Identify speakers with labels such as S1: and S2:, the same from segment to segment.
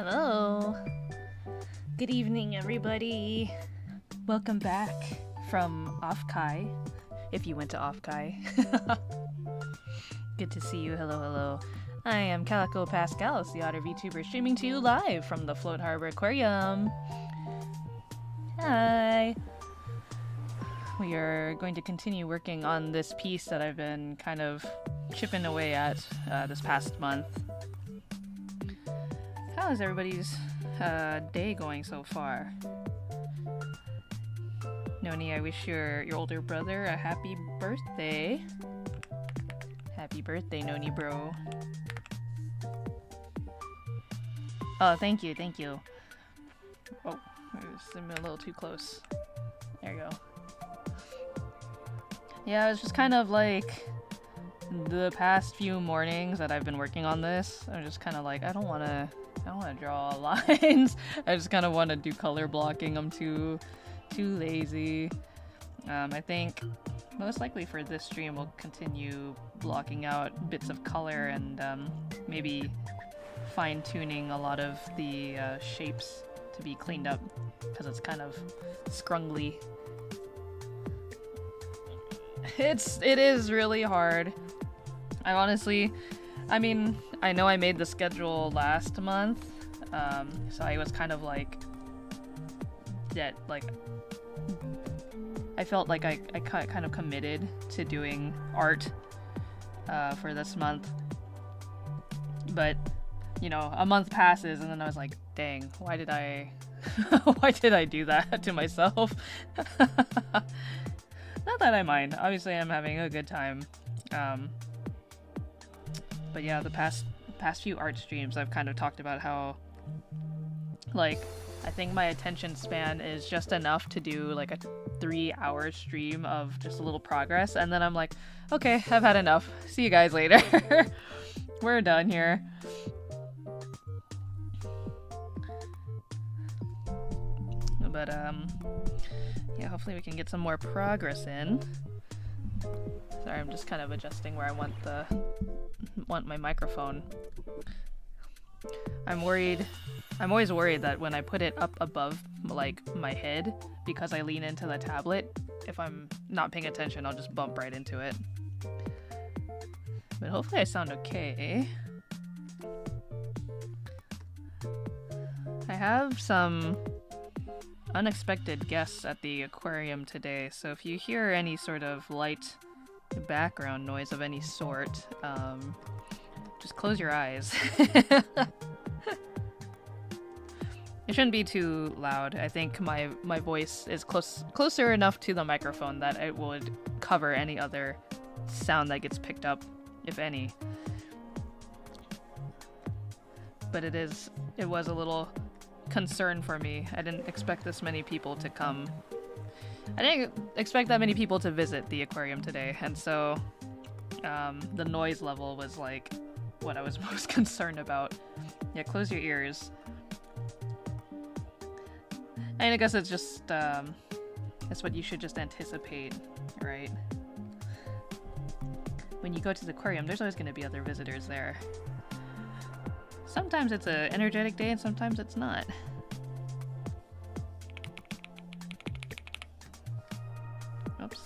S1: Hello. Good evening, everybody. Welcome back from Off-Kai, if you went to Off-Kai. Good to see you. Hello, hello. I am Calico Pascal, the Otter VTuber, streaming to you live from the Float Harbor Aquarium. Hi. We are going to continue working on this piece that I've been kind of chipping away at this past month. How is everybody's day going so far? Noni, I wish your older brother a happy birthday. Happy birthday, Noni bro. Oh, thank you, thank you. Oh, I'm a little too close. There you go. Yeah, I was just kind of like the past few mornings that I've been working on this, I'm just kind of like, I don't want to draw lines. I just kind of want to do color blocking. I'm too lazy. I think most likely for this stream we'll continue blocking out bits of color and maybe fine-tuning a lot of the shapes to be cleaned up because it's kind of scrungly. It is really hard. I mean, I know I made the schedule last month, so I was kind of like, I felt like I kind of committed to doing art for this month. But, you know, a month passes and then I was like, dang, why did I do that to myself? Not that I mind. Obviously, I'm having a good time. But yeah, the past few art streams, I've kind of talked about how, like, I think my attention span is just enough to do like a 3-hour stream of just a little progress, and then I'm like, okay, I've had enough. See you guys later. We're done here. But yeah, hopefully we can get some more progress in. Sorry, I'm just kind of adjusting where I want my microphone. I'm always worried that when I put it up above like my head, because I lean into the tablet, if I'm not paying attention, I'll just bump right into it. But hopefully I sound okay. I have some unexpected guests at the aquarium today, so if you hear any sort of light background noise of any sort, just close your eyes. It shouldn't be too loud. I think my voice is closer enough to the microphone that it would cover any other sound that gets picked up, if any. But it was a little concern for me. I didn't expect this many people to come. I didn't expect that many people to visit the aquarium today, and so the noise level was like what I was most concerned about. Yeah, close your ears. And I guess it's just that's what you should just anticipate, right? When you go to the aquarium, there's always going to be other visitors there. Sometimes it's an energetic day and sometimes it's not. Oops.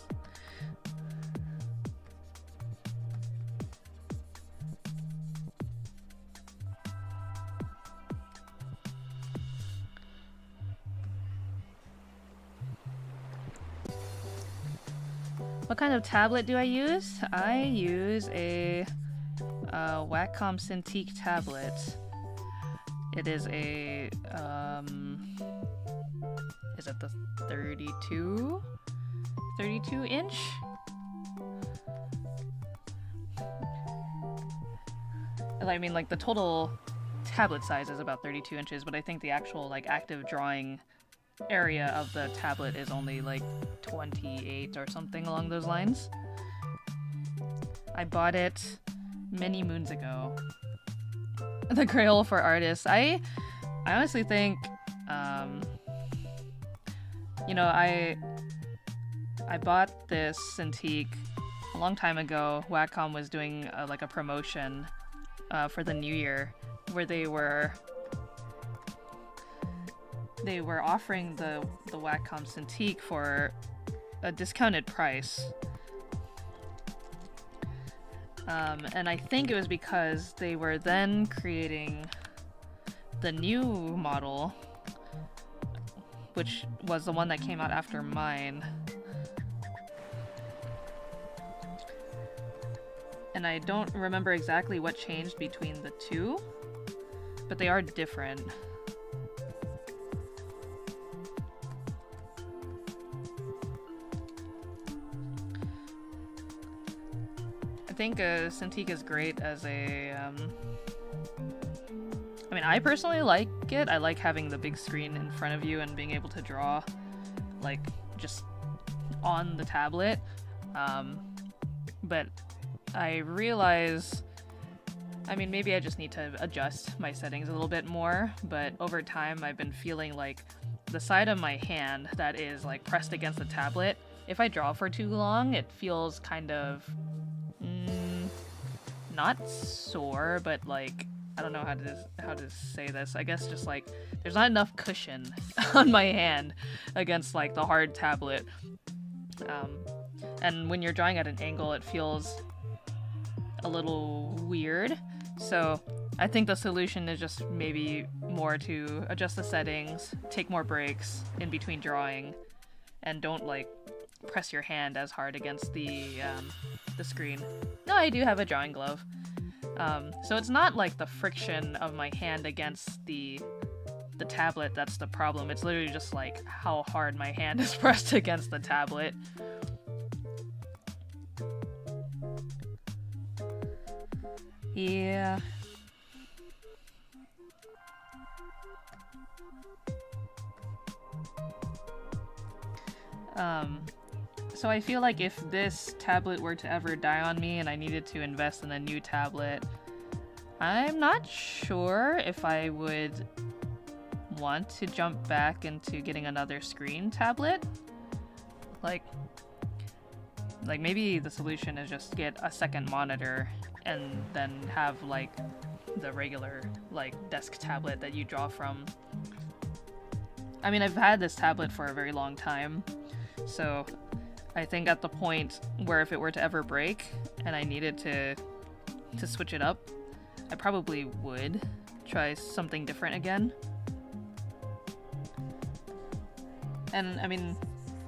S1: What kind of tablet do I use? I use a Wacom Cintiq tablet. It is a is it the 32 inch? I mean, like, the total tablet size is about 32 inches, but I think the actual like active drawing area of the tablet is only like 28 or something along those lines. I bought it many moons ago. The Grail for artists. I honestly think, you know, I bought this Cintiq a long time ago. Wacom was doing like a promotion for the new year where they were offering the Wacom Cintiq for a discounted price. And I think it was because they were then creating the new model, which was the one that came out after mine. And I don't remember exactly what changed between the two, but they are different. I think Cintiq is great as a, I mean, I personally like it. I like having the big screen in front of you and being able to draw, like, just on the tablet. But I realize, I mean, maybe I just need to adjust my settings a little bit more, but over time I've been feeling like the side of my hand that is like pressed against the tablet, if I draw for too long, it feels kind of not sore, but like, I don't know how to say this. I guess just like there's not enough cushion on my hand against like the hard tablet. And when you're drawing at an angle, it feels a little weird. So I think the solution is just maybe more to adjust the settings, take more breaks in between drawing, and don't like press your hand as hard against the screen. No, I do have a drawing glove. So it's not like the friction of my hand against the tablet that's the problem. It's literally just like how hard my hand is pressed against the tablet. Yeah. So I feel like if this tablet were to ever die on me and I needed to invest in a new tablet, I'm not sure if I would want to jump back into getting another screen tablet. Like maybe the solution is just get a second monitor and then have like the regular like desk tablet that you draw from. I mean, I've had this tablet for a very long time, so I think at the point where if it were to ever break and I needed to switch it up, I probably would try something different again. And I mean,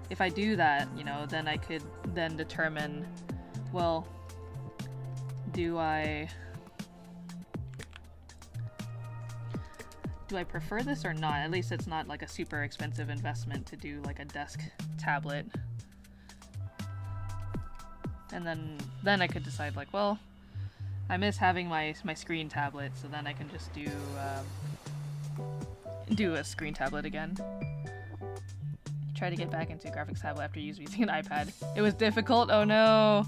S1: if I do that, you know, then I could then determine, well, do I prefer this or not? At least it's not like a super expensive investment to do like a desk tablet. And then I could decide like, well, I miss having my screen tablet, so then I can just do a screen tablet again. Try to get back into graphics tablet after using an iPad. It was difficult, oh no!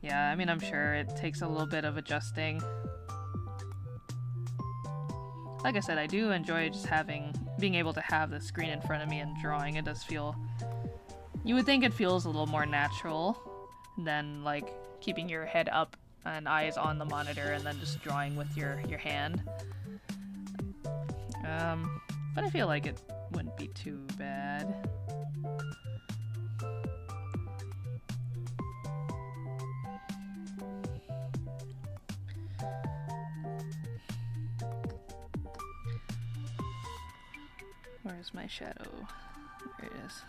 S1: Yeah, I mean, I'm sure it takes a little bit of adjusting. Like I said, I do enjoy just being able to have the screen in front of me and drawing. It does feel, you would think it feels a little more natural than like keeping your head up and eyes on the monitor and then just drawing with your hand. But I feel like it wouldn't be too bad. Where's my shadow? There it is.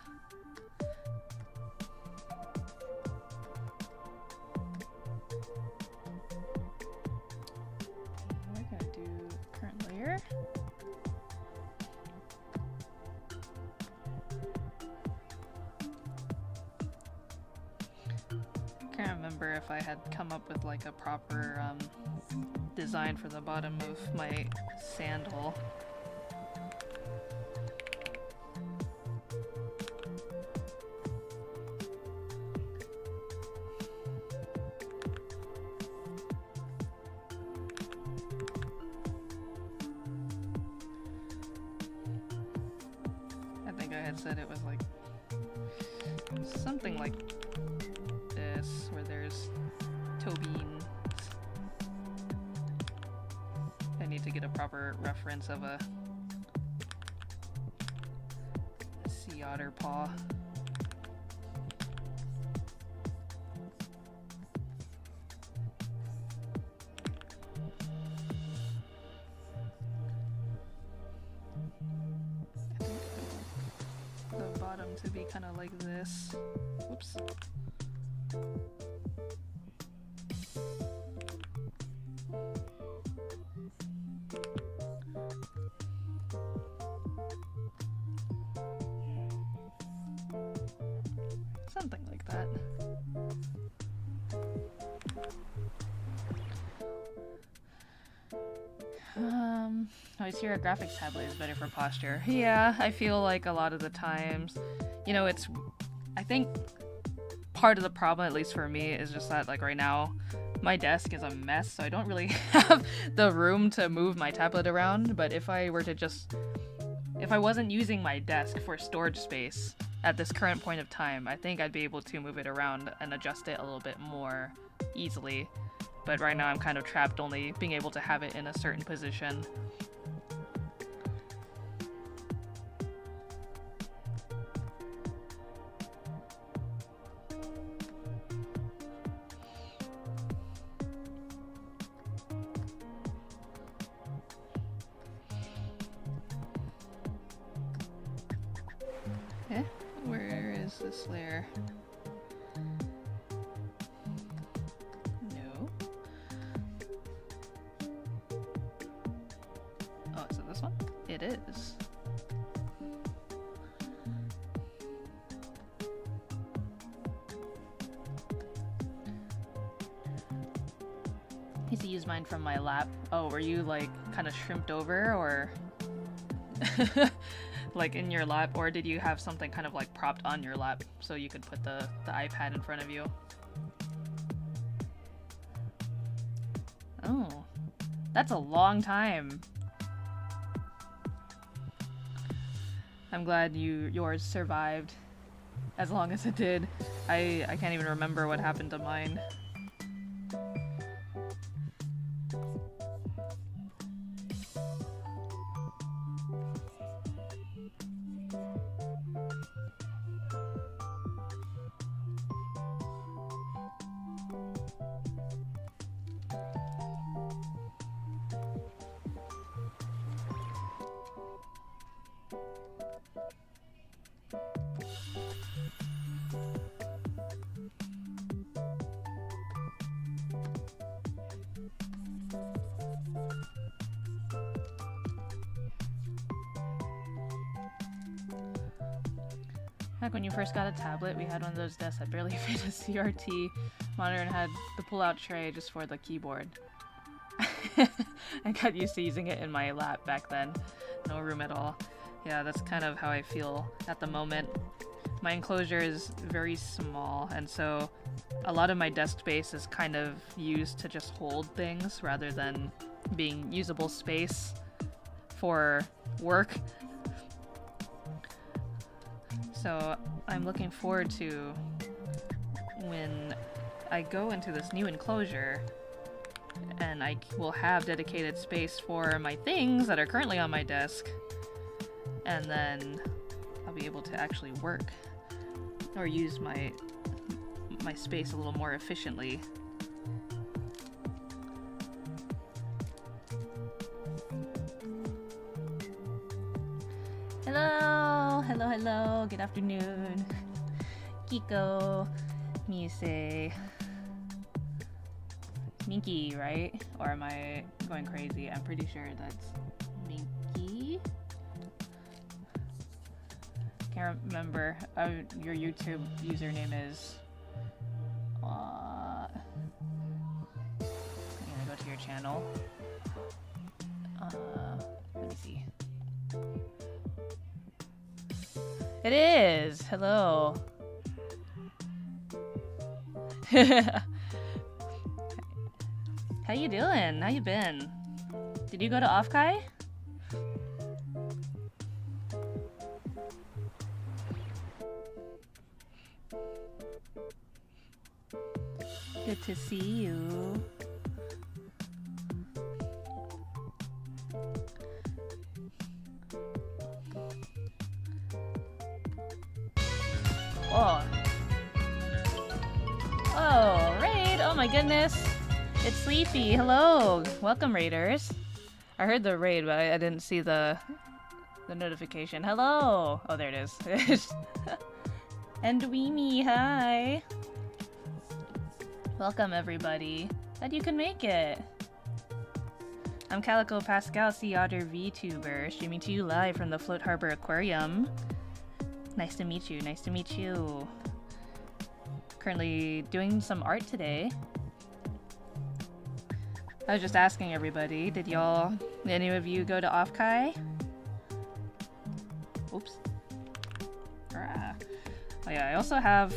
S1: We're gonna do current layer. I can't remember if I had come up with like a proper design for the bottom of my sandal. Said it was like something like this, where there's toe beans. I need to get a proper reference of a sea otter paw. To be kind of like this. Whoops. Something like that. I always hear a graphics tablet is better for posture. Yeah, I feel like a lot of the times, you know, I think part of the problem, at least for me, is just that like right now my desk is a mess, so I don't really have the room to move my tablet around. But if I wasn't using my desk for storage space at this current point of time, I think I'd be able to move it around and adjust it a little bit more easily. But right now I'm kind of trapped only being able to have it in a certain position. Okay, where is this layer? No. Oh, is it this one? It is. I used to use mine from my lap. Oh, were you like kind of shrimped over or like in your lap, or did you have something kind of like propped on your lap so you could put the iPad in front of you? Oh, that's a long time. I'm glad yours survived as long as it did. I can't even remember what happened to mine. Back when you first got a tablet, we had one of those desks that barely fit a CRT monitor and had the pull-out tray just for the keyboard. I got used to using it in my lap back then. No room at all. Yeah, that's kind of how I feel at the moment. My enclosure is very small, and so a lot of my desk space is kind of used to just hold things rather than being usable space for work. So I'm looking forward to when I go into this new enclosure and I will have dedicated space for my things that are currently on my desk, and then I'll be able to actually work or use my space a little more efficiently. Hello, hello, hello, good afternoon. Kiko, Mise, Minky, right? Or am I going crazy? I'm pretty sure that's Minky. Can't remember. Your YouTube username is. I'm gonna go to your channel. Let me see. It is! Hello! How you doing? How you been? Did you go to Offkai? Good to see you. Oh. Oh, raid! Oh my goodness. It's Sleepy. Hello. Welcome, raiders. I heard the raid, but I didn't see the notification. Hello. Oh, there it is. And Weemy, hi. Welcome, everybody. Glad you can make it. I'm Calico Pascal, Sea Otter VTuber, streaming to you live from the Float Harbor Aquarium. Nice to meet you. Nice to meet you. Currently doing some art today. I was just asking everybody, did any of you go to Offkai? Oops. Oh yeah, I also have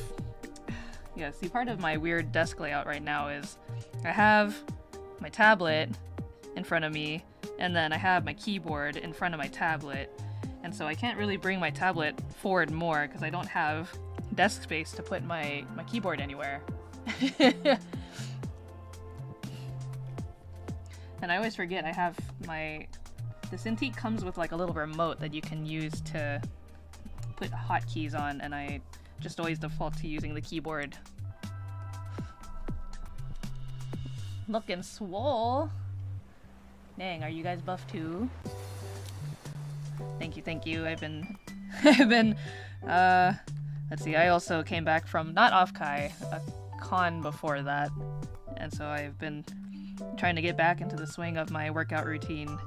S1: Yeah, see, part of my weird desk layout right now is I have my tablet in front of me, and then I have my keyboard in front of my tablet, and so I can't really bring my tablet forward more because I don't have desk space to put my keyboard anywhere. And I always forget I have the Cintiq comes with like a little remote that you can use to put hotkeys on, and I just always default to using the keyboard. Looking swole. Dang, are you guys buff too? Thank you, thank you. I've been let's see, I also came back from not Offkai, a con before that. And so I've been trying to get back into the swing of my workout routine.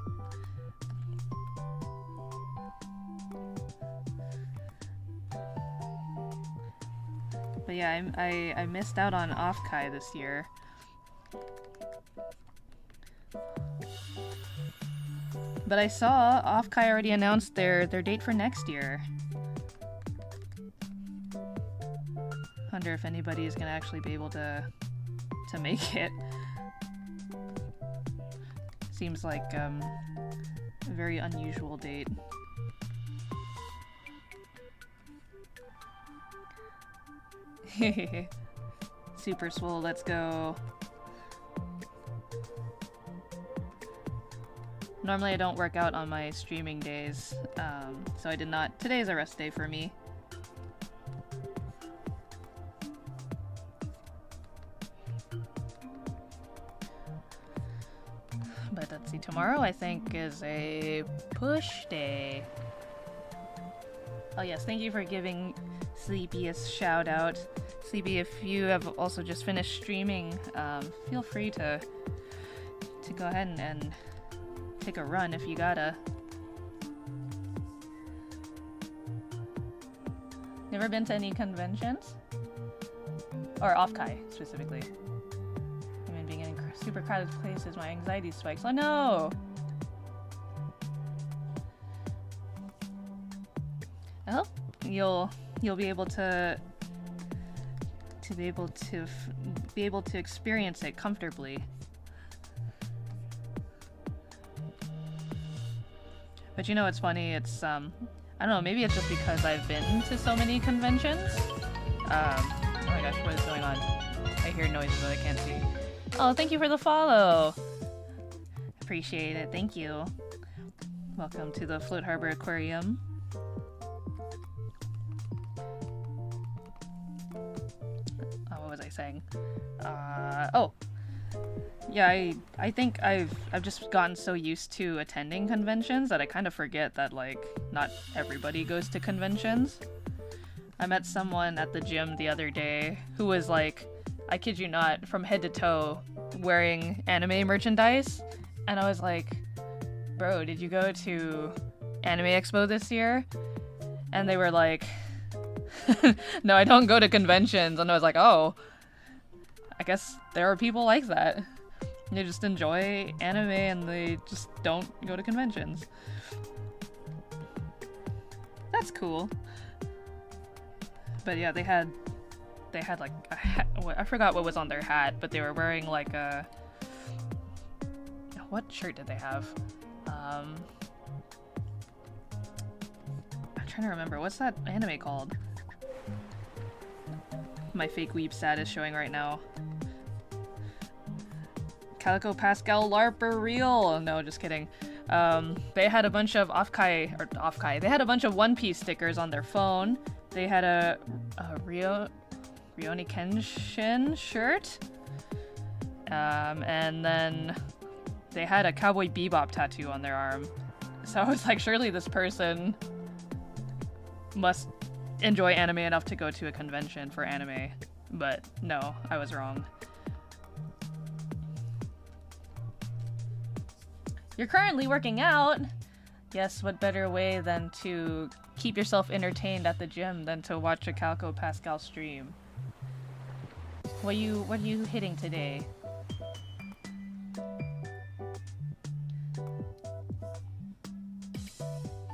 S1: But yeah, I missed out on Offkai this year. But I saw Offkai already announced their date for next year. Wonder if anybody is gonna actually be able to make it. Seems like a very unusual date. Super swole, let's go. Normally I don't work out on my streaming days, so I did not. Today's a rest day for me. But let's see, tomorrow I think is a push day. Oh yes, thank you for giving Sleepy a shout out. Sleepy, if you have also just finished streaming, feel free to go ahead and take a run if you gotta. Never been to any conventions? Or Offkai, specifically. I mean, being in super crowded places, my anxiety spikes. Oh no! I hope you'll be able to be able to experience it comfortably. But you know what's funny? It's I don't know, maybe it's just because I've been to so many conventions. Oh my gosh, what is going on? I hear noises that I can't see. Oh, thank you for the follow! Appreciate it, thank you. Welcome to the Float Harbor Aquarium. Oh, what was I saying? Oh! Yeah, I think I've just gotten so used to attending conventions that I kind of forget that, like, not everybody goes to conventions. I met someone at the gym the other day who was like, I kid you not, from head to toe wearing anime merchandise, and I was like, bro, did you go to Anime Expo this year? And they were like, no, I don't go to conventions. And I was like, oh, I guess there are people like that. They just enjoy anime and they just don't go to conventions. That's cool. But yeah, they had like a hat. I forgot what was on their hat, but they were wearing like a... What shirt did they have? I'm trying to remember. What's that anime called? My fake weeb stat is showing right now. Calico Pascal LARPer real. No, just kidding. They had a bunch of Offkai. They had a bunch of One Piece stickers on their phone. They had a Rurouni Kenshin shirt. And then they had a Cowboy Bebop tattoo on their arm. So I was like, surely this person must enjoy anime enough to go to a convention for anime. But no, I was wrong. You're currently working out. Yes, what better way than to keep yourself entertained at the gym than to watch a Calico Pascal stream? What are you hitting today?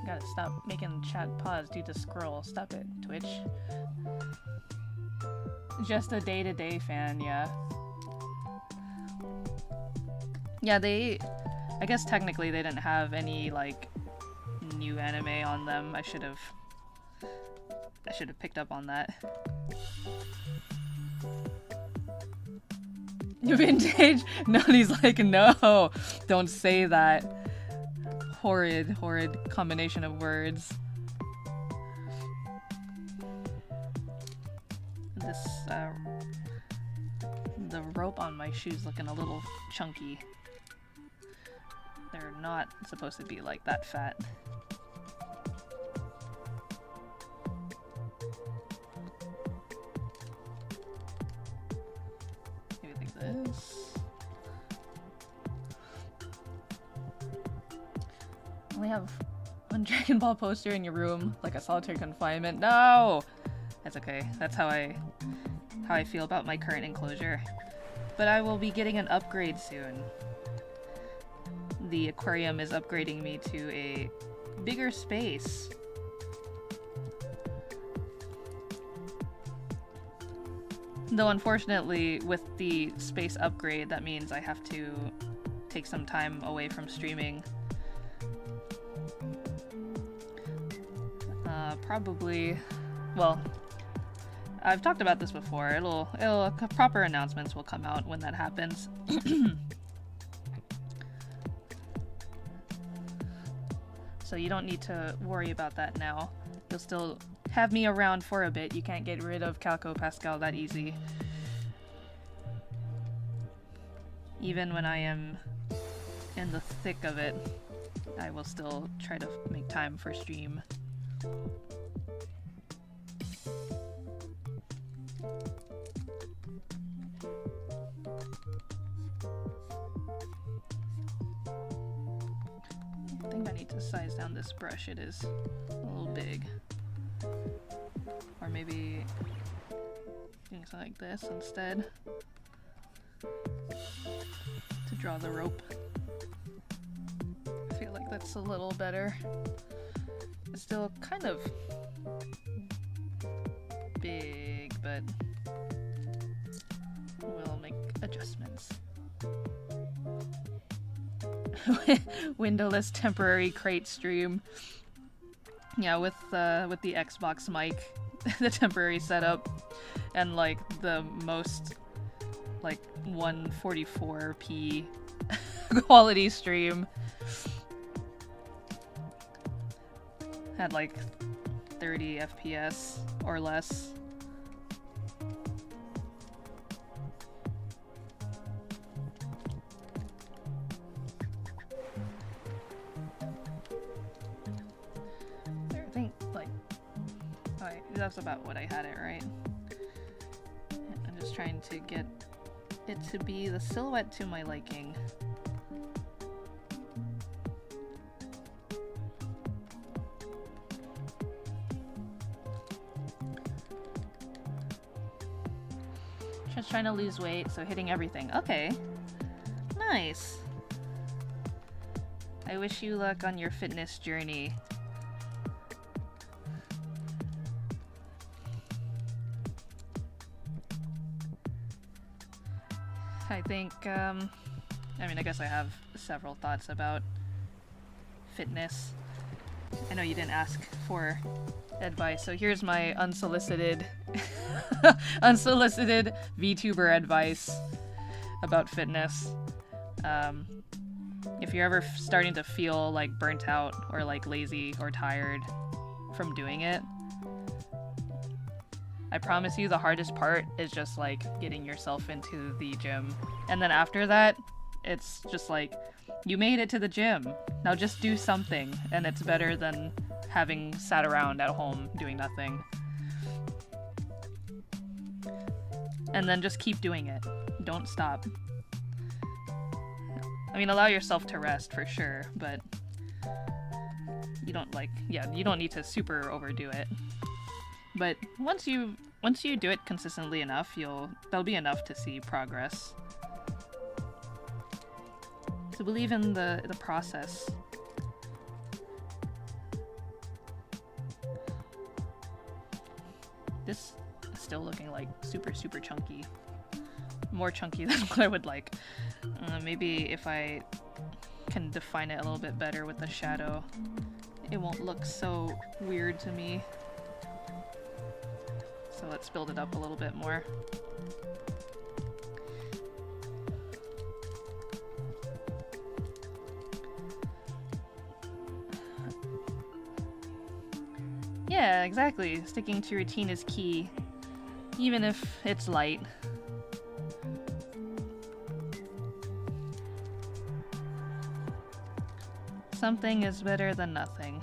S1: Gotta stop making chat pause due to scroll. Stop it, Twitch. Just a day-to-day fan, yeah. Yeah, I guess technically they didn't have any, like, new anime on them. I should have picked up on that. Vintage? Nani's like, no! Don't say that. Horrid combination of words. This, the rope on my shoe's looking a little chunky. They're not supposed to be like that fat. Maybe like this. Only have one Dragon Ball poster in your room, like a solitary confinement. No! That's okay. That's how I feel about my current enclosure. But I will be getting an upgrade soon. The aquarium is upgrading me to a bigger space. Though unfortunately, with the space upgrade, that means I have to take some time away from streaming. Probably, well, I've talked about this before. Proper announcements will come out when that happens. So you don't need to worry about that now. You'll still have me around for a bit. You can't get rid of Calico Pascal that easy. Even when I am in the thick of it, I will still try to make time for stream. I think I need to size down this brush. It is a little big. Or maybe doing something like this instead to draw the rope. I feel like that's a little better. It's still kind of big, but we'll make adjustments. Windowless temporary crate stream. Yeah, with the Xbox mic, the temporary setup, and like the most like 144p quality stream. Had like 30 FPS or less. I think like that's about what I had it, right? I'm just trying to get it to be the silhouette to my liking. Just trying to lose weight, so hitting everything. Okay. Nice. I wish you luck on your fitness journey. I think, I mean, I guess I have several thoughts about fitness. I know you didn't ask for advice, so here's my unsolicited unsolicited VTuber advice about fitness. If you're ever starting to feel like burnt out or like lazy or tired from doing it, I promise you the hardest part is just like getting yourself into the gym. And then after that, it's just like, you made it to the gym. Now just do something, and it's better than having sat around at home doing nothing. And then just keep doing it. Don't stop. I mean, allow yourself to rest for sure, but you don't you don't need to super overdo it. But once you do it consistently enough, there'll be enough to see progress. To believe in the process. This still looking like super chunky. More chunky than what I would like. Maybe if I can define it a little bit better with the shadow, it won't look so weird to me. So let's build it up a little bit more. Yeah, exactly. Sticking to routine is key, even if it's light. Something is better than nothing.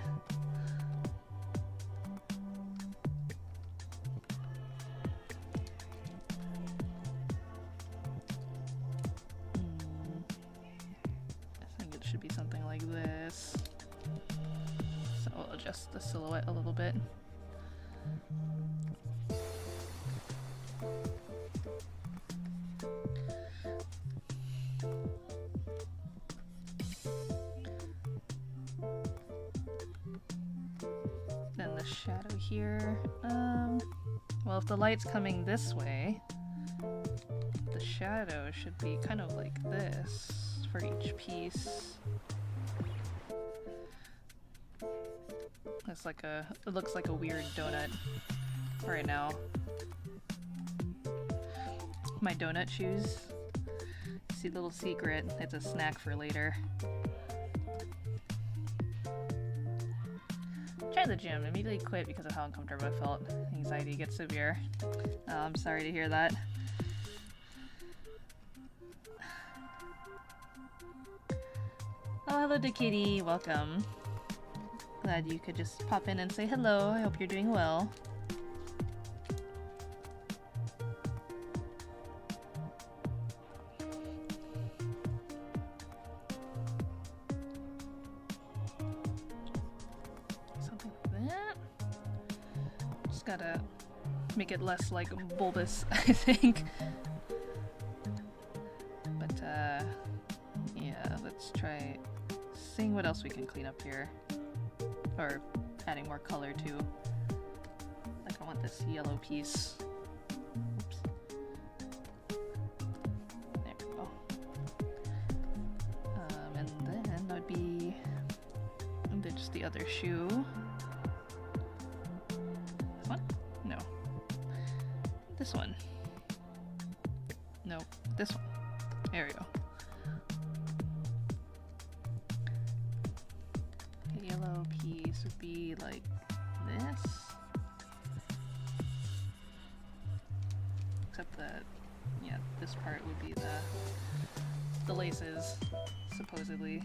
S1: I think it should be something like this. So I'll adjust the silhouette a little bit. Then the shadow here. Well, if the light's coming this way, the shadow should be kind of like this for each piece. It's like it looks like a weird donut right now. My donut shoes. See, little secret, it's a snack for later. Tried the gym, immediately quit because of how uncomfortable I felt. Anxiety gets severe. I'm sorry to hear that. Oh, hello to Kitty, welcome. Glad you could just pop in and say hello. I hope you're doing well. Something like that. Just gotta make it less like bulbous, I think. But yeah, let's try seeing what else we can clean up here. Or adding more color to. Like I want this yellow piece. Oops. There we go. And then that would be just the other shoe. This one? No. This one. No, this one. There we go. Yellow piece would be like this, except that, yeah, this part would be the laces, supposedly.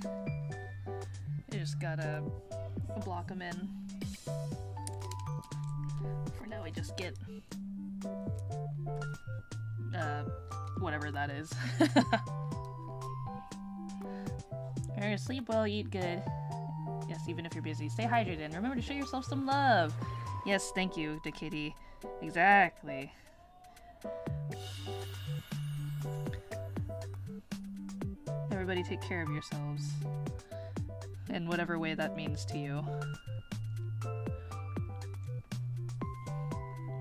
S1: You just gotta block them in. For now, I just get whatever that is. Alright, sleep well, eat good. Yes, even if you're busy, stay hydrated and remember to show yourself some love. Yes, thank you, to Kitty. Exactly. Everybody take care of yourselves. In whatever way that means to you.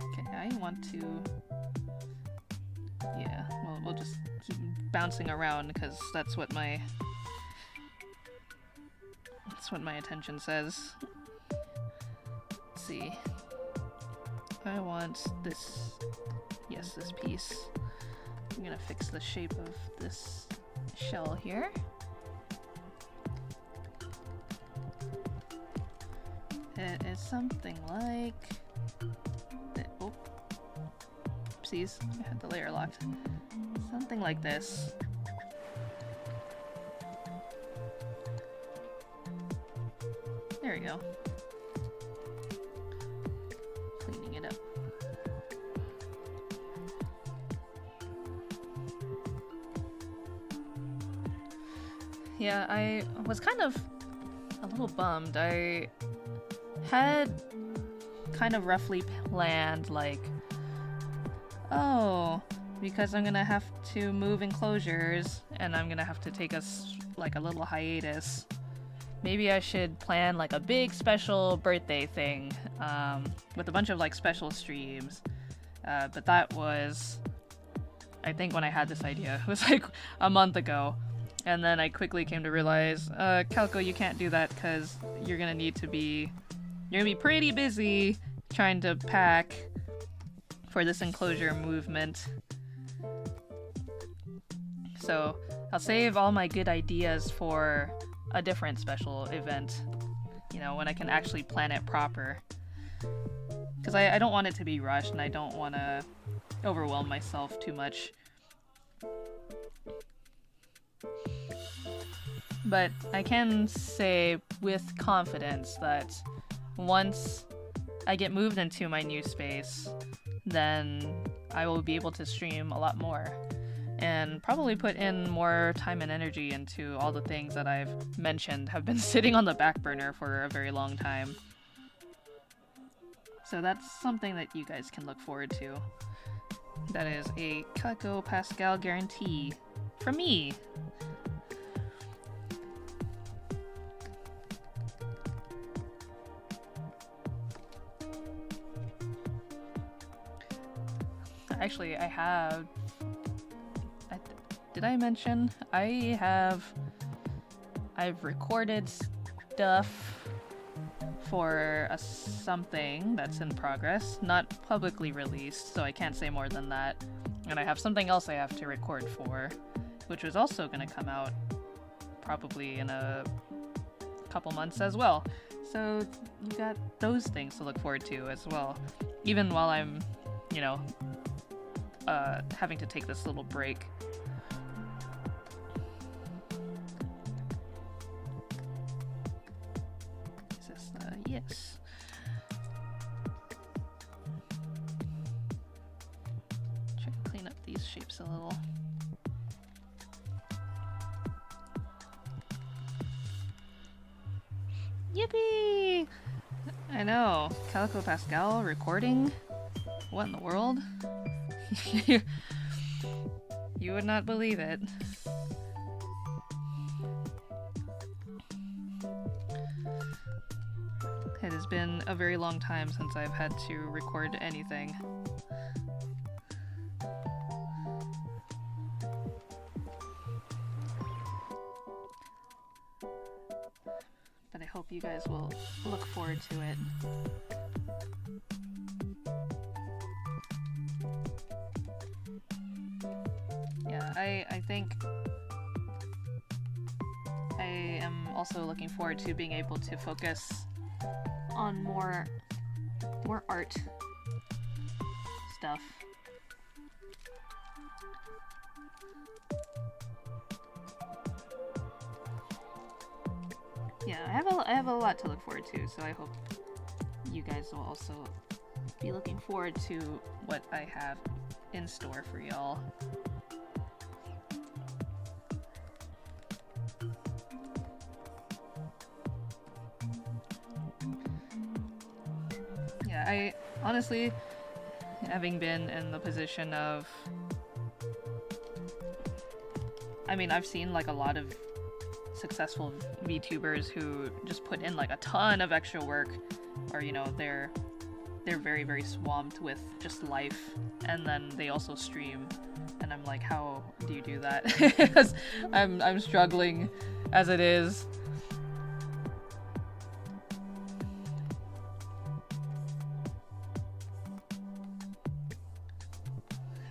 S1: Okay, I want to... Yeah, well, we'll just keep bouncing around because that's what my attention says. Let's see. I want this, yes, this piece. I'm gonna fix the shape of this shell here. It is something like that. Oh, oopsies, I had the layer locked. Something like this. There we go. Cleaning it up. Yeah, I was kind of a little bummed. I had kind of roughly planned, like, oh, because I'm gonna have to move enclosures and I'm gonna have to take us like a little hiatus. Maybe I should plan like a big special birthday thing with a bunch of like special streams But that was, I think when I had this idea, it was like a month ago. And then I quickly came to realize, Calico, you can't do that because you're gonna be pretty busy trying to pack for this enclosure movement. So I'll save all my good ideas for a different special event, you know, when I can actually plan it proper. Because I don't want it to be rushed, and I don't want to overwhelm myself too much. But I can say with confidence that once I get moved into my new space, then I will be able to stream a lot more and probably put in more time and energy into all the things that I've mentioned have been sitting on the back burner for a very long time. So that's something that you guys can look forward to. That is a Calico Pascal guarantee from me. Actually, did I mention? I've recorded stuff for something that's in progress, not publicly released, so I can't say more than that. And I have something else I have to record for, which was also going to come out probably in a couple months as well. So you got those things to look forward to as well, even while I'm, you know, having to take this little break. Is this yes. Try to clean up these shapes a little. Yippee! I know. Calico Pascal recording? What in the world? You would not believe it. It has been a very long time since I've had to record anything. But I hope you guys will look forward to it. Yeah, I think I am also looking forward to being able to focus on more art stuff. Yeah, I have a lot to look forward to, so I hope you guys will also be looking forward to what I have in store for y'all. Yeah, I honestly, having been in the position of, I mean, I've seen like a lot of successful VTubers who just put in like a ton of extra work, or you know, they're very, very swamped with just life, and then they also stream, and I'm like, how do you do that? Because I'm struggling as it is.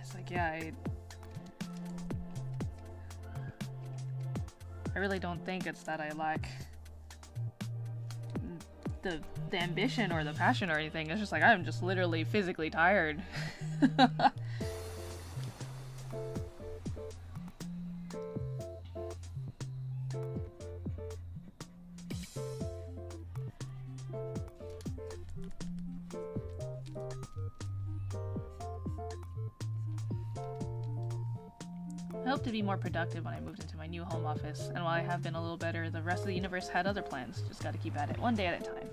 S1: It's like, yeah, I really don't think it's that I lack the ambition or the passion or anything. It's just like I'm just literally physically tired. I hope to be more productive when I moved into my new home office, and while I have been a little better, the rest of the universe had other plans. Just gotta keep at it, one day at a time.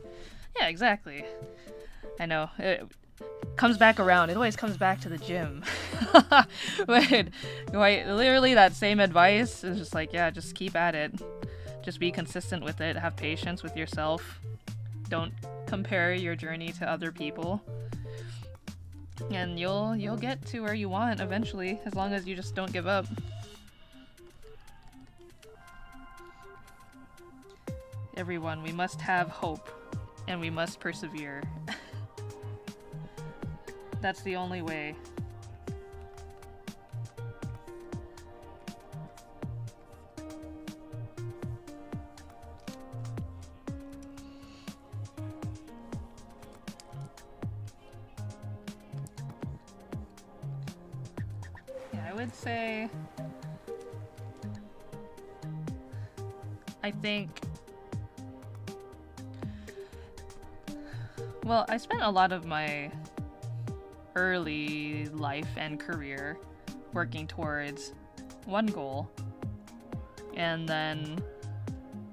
S1: Yeah, exactly. I know. It comes back around. It always comes back to the gym. But literally that same advice is just like, yeah, just keep at it. Just be consistent with it. Have patience with yourself. Don't compare your journey to other people. And you'll get to where you want eventually, as long as you just don't give up. Everyone, we must have hope, and we must persevere. That's the only way. I would say, I think, well, I spent a lot of my early life and career working towards one goal, and then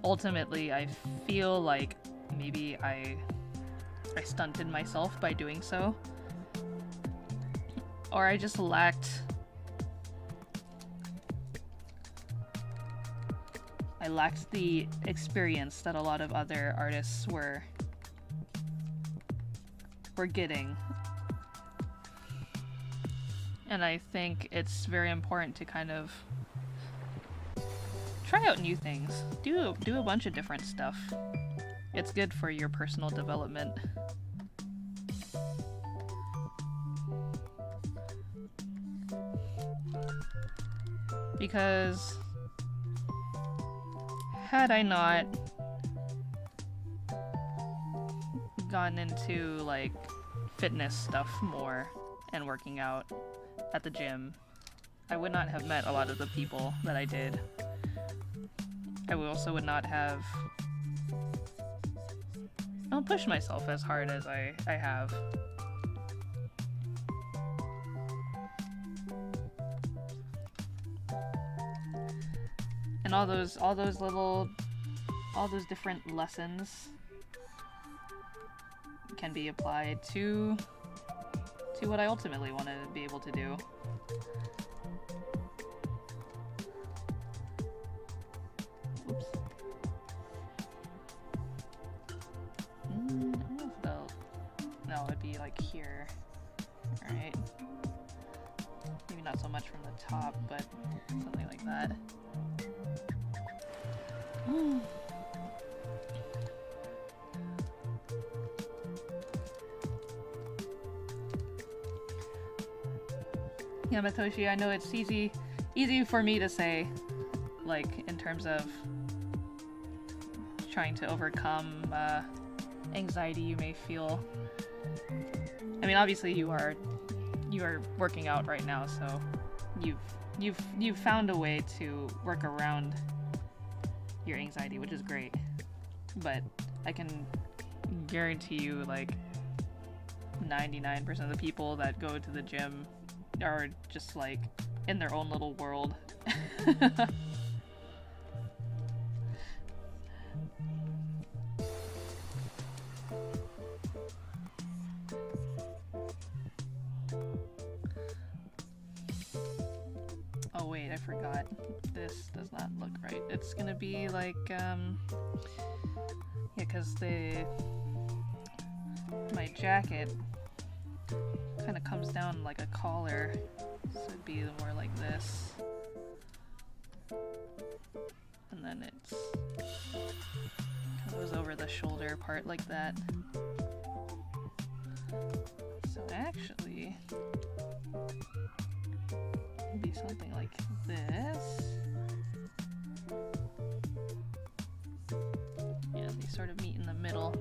S1: ultimately I feel like maybe I stunted myself by doing so, or I just lacked the experience that a lot of other artists were getting. And I think it's very important to kind of try out new things. Do a bunch of different stuff. It's good for your personal development. Because had I not gotten into like fitness stuff more and working out at the gym, I would not have met a lot of the people that I did. I also would not have pushed myself as hard as I have. And all those different lessons can be applied to what I ultimately want to be able to do. Oops. I don't know if no, it'd be like here. Alright. Maybe not so much from the top, but something like that. Yeah, Matoshi, I know it's easy for me to say, like, in terms of trying to overcome anxiety you may feel. I mean, obviously you are working out right now, so you've found a way to work around your anxiety, which is great. But I can guarantee you, like, 99% of the people that go to the gym are just like in their own little world. Oh wait, I forgot. This does not look right. It's gonna be like, yeah, because my jacket kind of comes down like a collar, so it'd be more like this, and then it's goes over the shoulder part like that. So actually, it'd be something like this. Yeah, they sort of meet in the middle.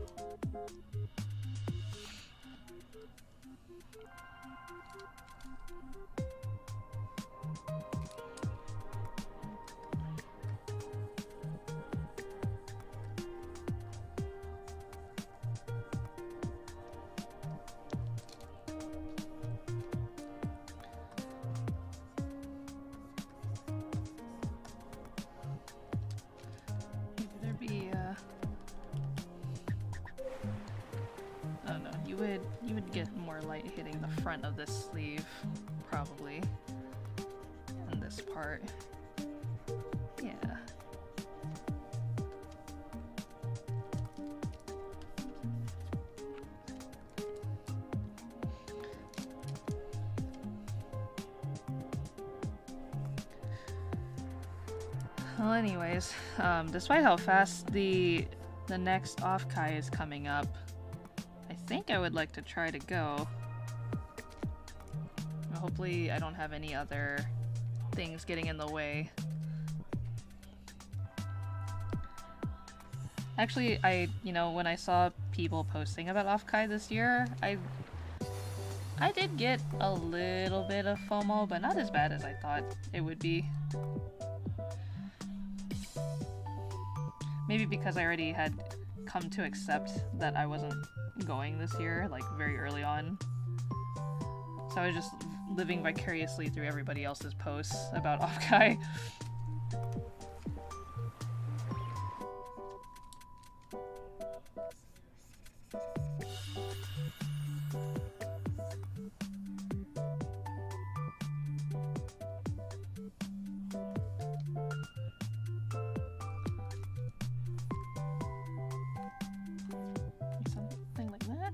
S1: You would get more light hitting the front of this sleeve, probably, and this part. Yeah. Well, anyways, despite how fast the next off-kai is coming up, I think I would like to try to go. Hopefully I don't have any other things getting in the way. Actually, when I saw people posting about off-kai this year, I did get a little bit of FOMO, but not as bad as I thought it would be. Maybe because I already had come to accept that I wasn't going this year, like very early on. So I was just living vicariously through everybody else's posts about off-kai. Something like that.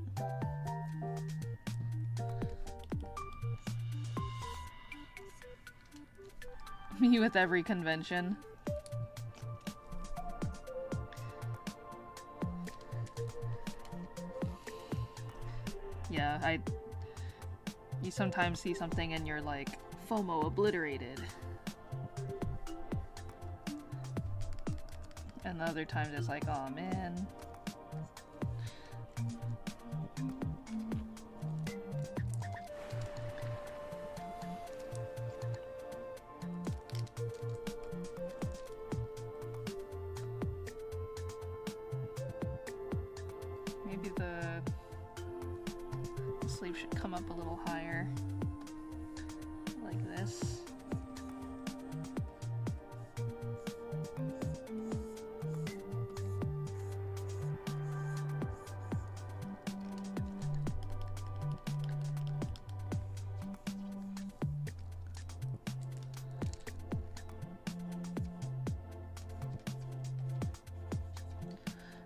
S1: Me with every convention. Yeah, you sometimes see something and you're like, FOMO obliterated. And other times it's like, oh man. Maybe the sleeve should come up a little higher, like this.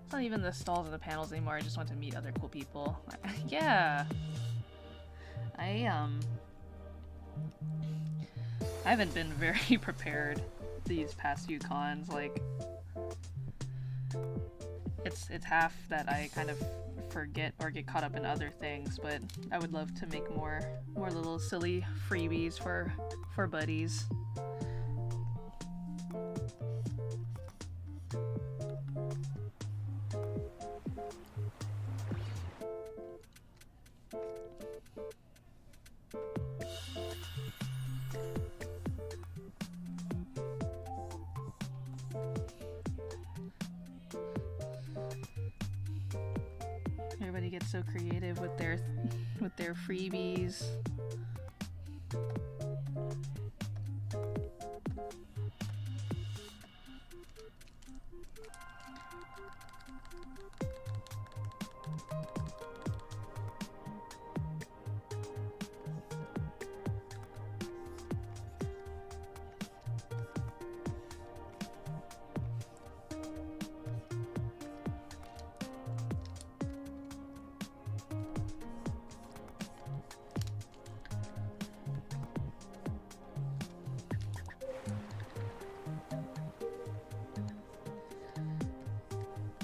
S1: It's not even the stalls or the panels anymore, I just want to meet other cool people. Yeah! I haven't been very prepared these past few cons, like, it's half that I kind of forget or get caught up in other things, but I would love to make more little silly freebies for buddies. Everybody gets so creative with their freebies.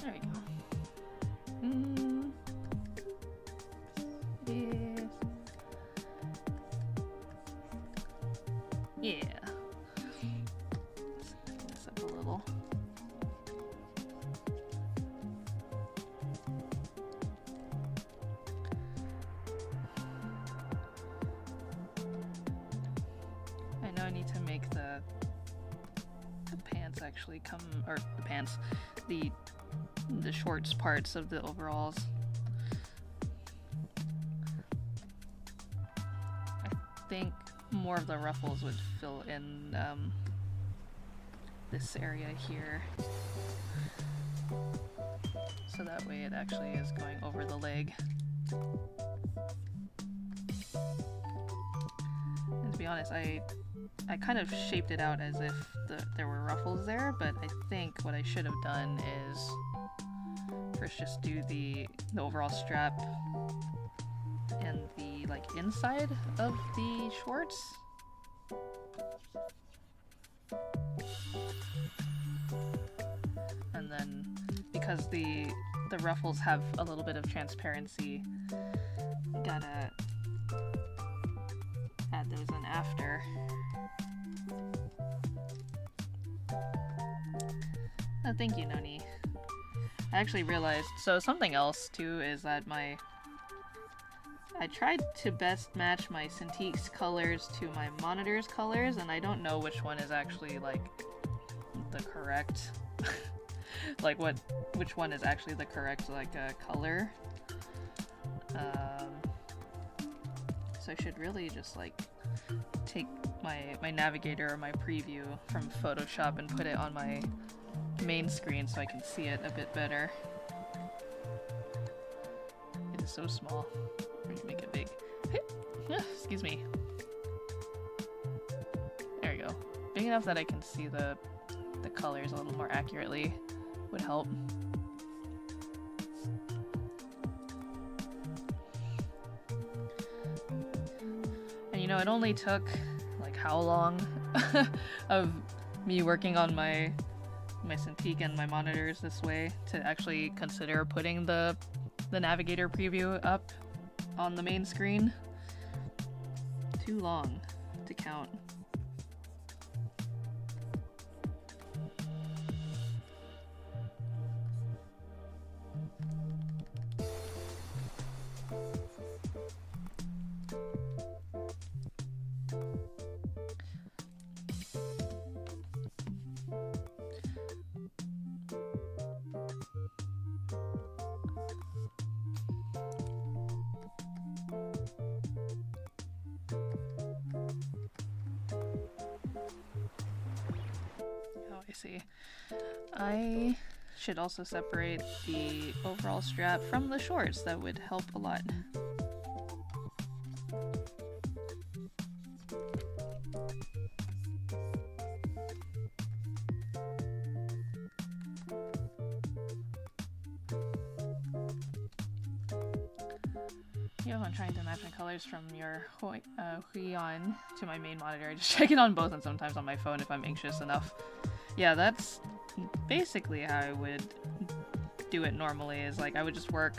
S1: There we go. Yeah. Let's tighten this up a little. I know I need to make the pants actually come, or the pants, the shorts parts of the overalls. I think more of the ruffles would fill in this area here, so that way it actually is going over the leg. And to be honest, I kind of shaped it out as if there were ruffles there, but I think what I should have done is first just do the overall strap and the like inside of the shorts. because the ruffles have a little bit of transparency. Gotta add those in after. Oh, thank you, Noni. I actually realized, so something else too is that I tried to best match my Cintiq's colors to my monitor's colors, and I don't know which one is actually like the correct like which one is actually the correct like color. So I should really just like take my navigator or my preview from Photoshop and put it on my main screen so I can see it a bit better. It is so small. I'm going to make it big. Excuse me. There we go. Big enough that I can see the colors a little more accurately would help. And you know, it only took like how long of me working on my Cintiq and my monitors this way to actually consider putting the navigator preview up on the main screen. Too long to count. See. I should also separate the overall strap from the shorts. That would help a lot. Yo, I'm trying to match my colors from your Huion to my main monitor. I just check it on both and sometimes on my phone if I'm anxious enough. Yeah, that's basically how I would do it normally, is like I would just work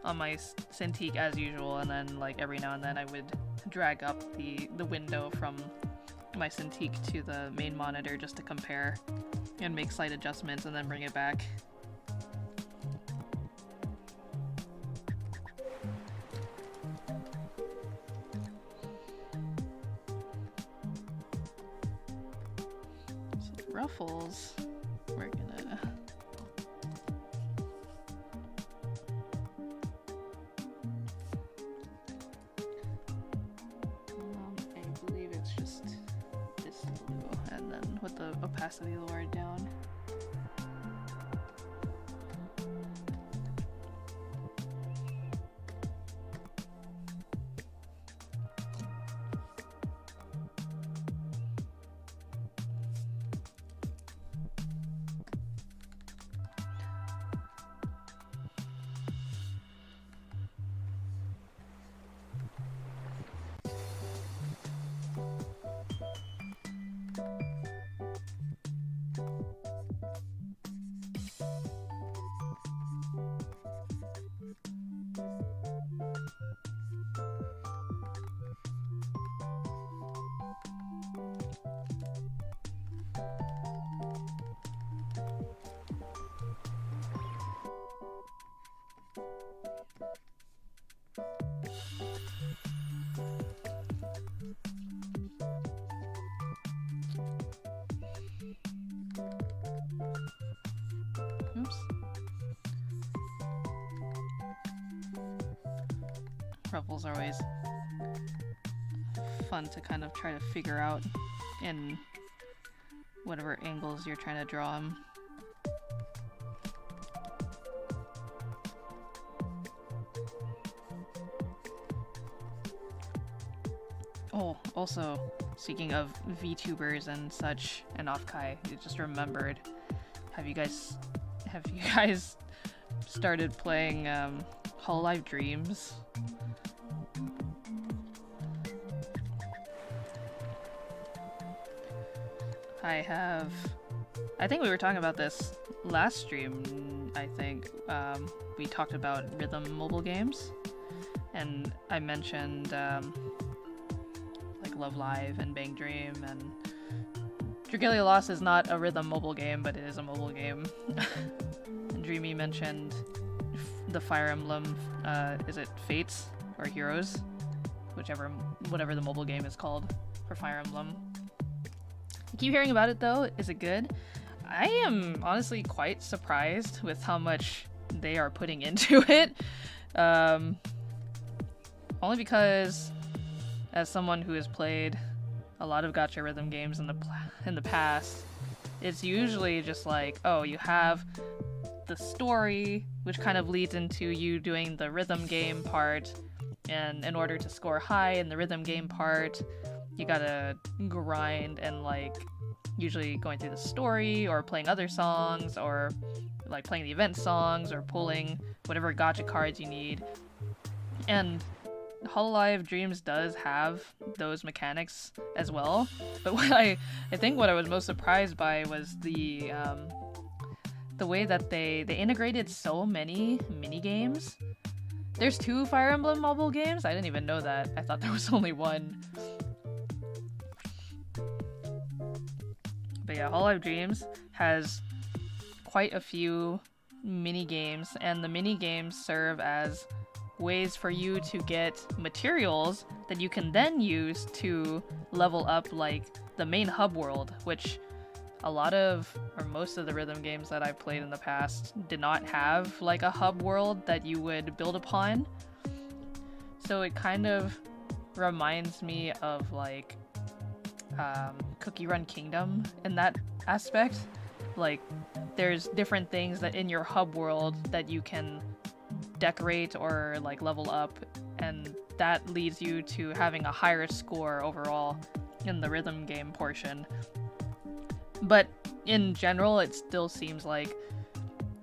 S1: on my Cintiq as usual, and then like every now and then I would drag up the window from my Cintiq to the main monitor just to compare and make slight adjustments and then bring it back. Ruffles, we're gonna I believe it's just this blue, and then with the opacity lowered down. Oops. Ruffles are always fun to kind of try to figure out in whatever angles you're trying to draw them. Oh, also, speaking of VTubers and such, and Offkai, I just remembered, have you guys started playing Hololive Dreams? I think we were talking about this last stream, I think, we talked about rhythm mobile games, and I mentioned like Love Live and Bang Dream, and Dragalia Lost is not a rhythm mobile game, but it is a mobile game. And Dreamy mentioned the Fire Emblem, is it Fates or Heroes? Whatever the mobile game is called for Fire Emblem. I keep hearing about it though. Is it good? I am honestly quite surprised with how much they are putting into it. Only because, as someone who has played a lot of gacha rhythm games in the past, it's usually just like, oh, you have the story, which kind of leads into you doing the rhythm game part, and in order to score high in the rhythm game part, you gotta grind and like usually going through the story or playing other songs or like playing the event songs or pulling whatever gacha cards you need. And Hololive Dreams does have those mechanics as well, but what I think what I was most surprised by was the way that they integrated so many mini games. There's 2 Fire Emblem mobile games? I didn't even know that. I thought there was only 1. But yeah, Hololive Dreams has quite a few mini games, and the mini games serve as ways for you to get materials that you can then use to level up like the main hub world, which a lot of, or most of the rhythm games that I've played in the past did not have like a hub world that you would build upon. So it kind of reminds me of like Cookie Run Kingdom in that aspect. Like there's different things that in your hub world that you can decorate or like level up, and that leads you to having a higher score overall in the rhythm game portion. But in general, it still seems like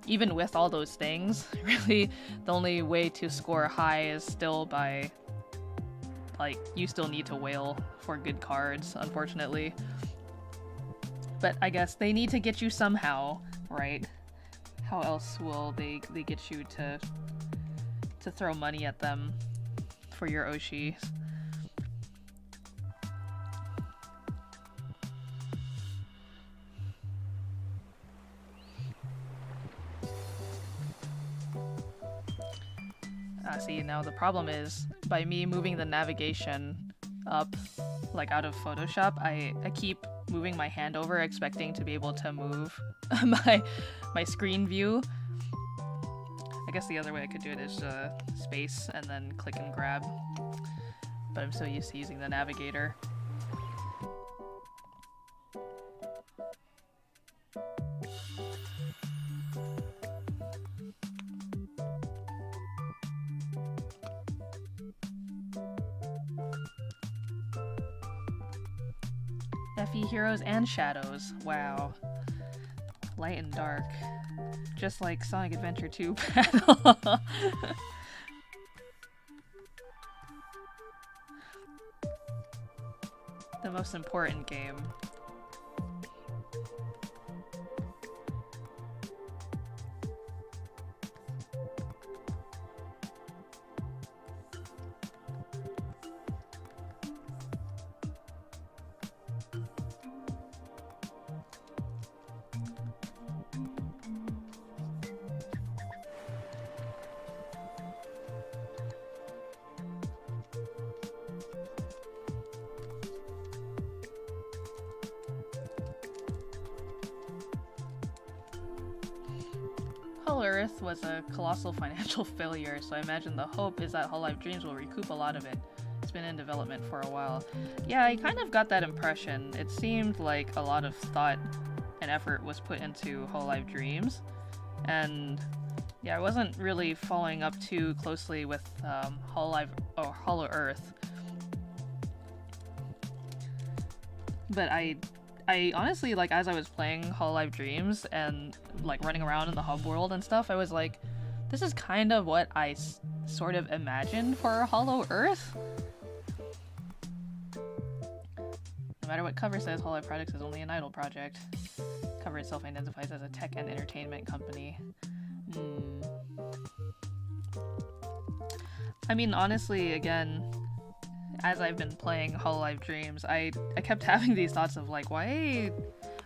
S1: even with all those things, really the only way to score high is still by like you still need to whale for good cards, unfortunately. But I guess they need to get you somehow, right? How else will they get you to throw money at them for your Oshis? See, now the problem is, by me moving the navigation up, like out of Photoshop, I keep moving my hand over expecting to be able to move my screen view. I guess the other way I could do it is space and then click and grab, but I'm so used to using the navigator. FE Heroes and Shadows. Wow. Light and dark. Just like Sonic Adventure 2 battle. The most important game. Earth was a colossal financial failure, so I imagine the hope is that Hololive Dreams will recoup a lot of it. It's been in development for a while. Yeah, I kind of got that impression. It seemed like a lot of thought and effort was put into Hololive Dreams, and yeah, I wasn't really following up too closely with Hollow Earth. But I honestly, like, as I was playing Hololive Dreams and like running around in the hub world and stuff, I was like, this is kind of what I sort of imagined for Hollow Earth. No matter what cover says, Hololive Projects is only an idle project. Cover itself identifies as a tech and entertainment company. Hmm. I mean, honestly, again, as I've been playing Hololive Dreams, I kept having these thoughts of like, why?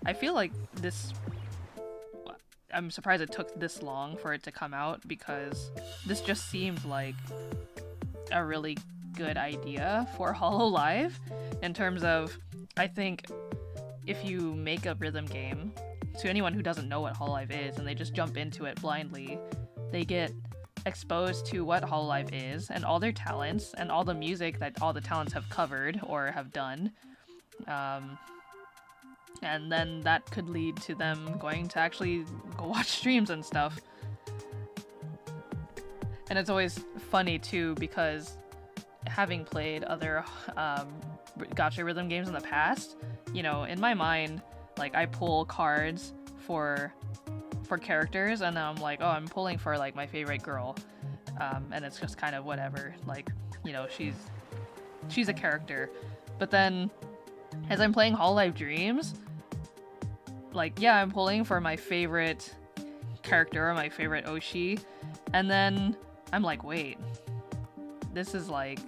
S1: I feel like this. I'm surprised it took this long for it to come out, because this just seemed like a really good idea for Hololive in terms of, I think if you make a rhythm game, to anyone who doesn't know what Hololive is and they just jump into it blindly, they get exposed to what Hololive is and all their talents and all the music that all the talents have covered or have done. And then that could lead to them going to actually go watch streams and stuff. And it's always funny too, because having played other gacha rhythm games in the past, you know, in my mind, like, I pull cards for characters, and then I'm like, oh, I'm pulling for like my favorite girl, and it's just kind of whatever, like, you know, she's a character. But then as I'm playing Hololive Dreams, like, yeah, I'm pulling for my favorite character, my favorite Oshi, and then I'm like, wait, this is like,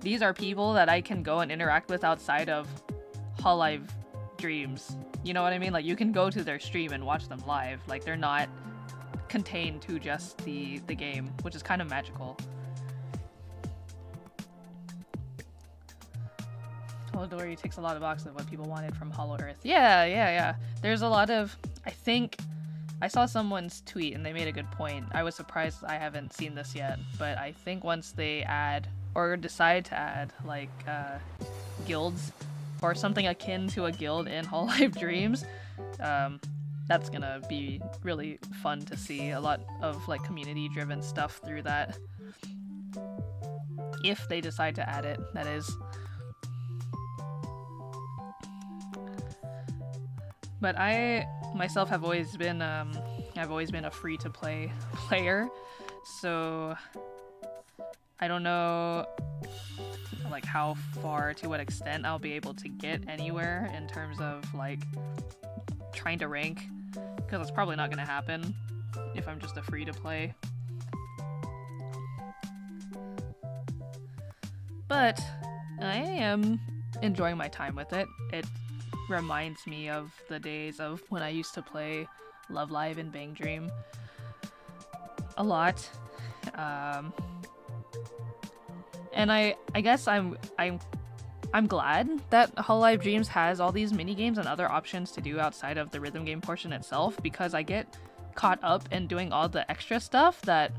S1: these are people that I can go and interact with outside of Hololive Dreams. You know what I mean? Like, you can go to their stream and watch them live. Like, they're not contained to just the game, which is kind of magical. Dory ticks a lot of boxes of what people wanted from Hollow Earth. Yeah. There's a lot of, I think, I saw someone's tweet and they made a good point. I was surprised I haven't seen this yet, but I think once they add, or decide to add, like, guilds, or something akin to a guild in Hololive Dreams, that's gonna be really fun to see. A lot of, like, community-driven stuff through that. If they decide to add it, that is. But I myself have always been a free-to-play player, so I don't know, like, how far, to what extent I'll be able to get anywhere in terms of, like, trying to rank, because it's probably not going to happen if I'm just a free-to-play. But I am enjoying my time with it. It reminds me of the days of when I used to play Love Live and Bang Dream a lot. And I guess I'm glad that Hololive Dreams has all these mini games and other options to do outside of the rhythm game portion itself, because I get caught up in doing all the extra stuff that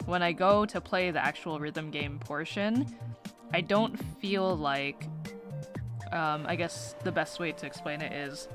S1: when I go to play the actual rhythm game portion, I don't feel like, I guess the best way to explain it is,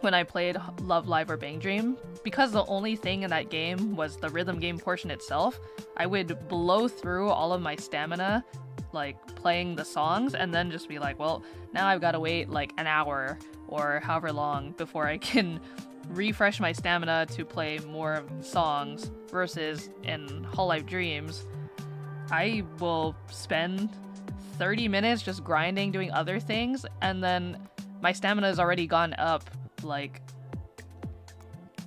S1: when I played Love Live or Bang Dream, because the only thing in that game was the rhythm game portion itself, I would blow through all of my stamina, like, playing the songs, and then just be like, well, now I've got to wait like an hour or however long before I can refresh my stamina to play more songs, versus in Hololive Dreams, I will spend 30 minutes just grinding, doing other things, and then my stamina has already gone up, like,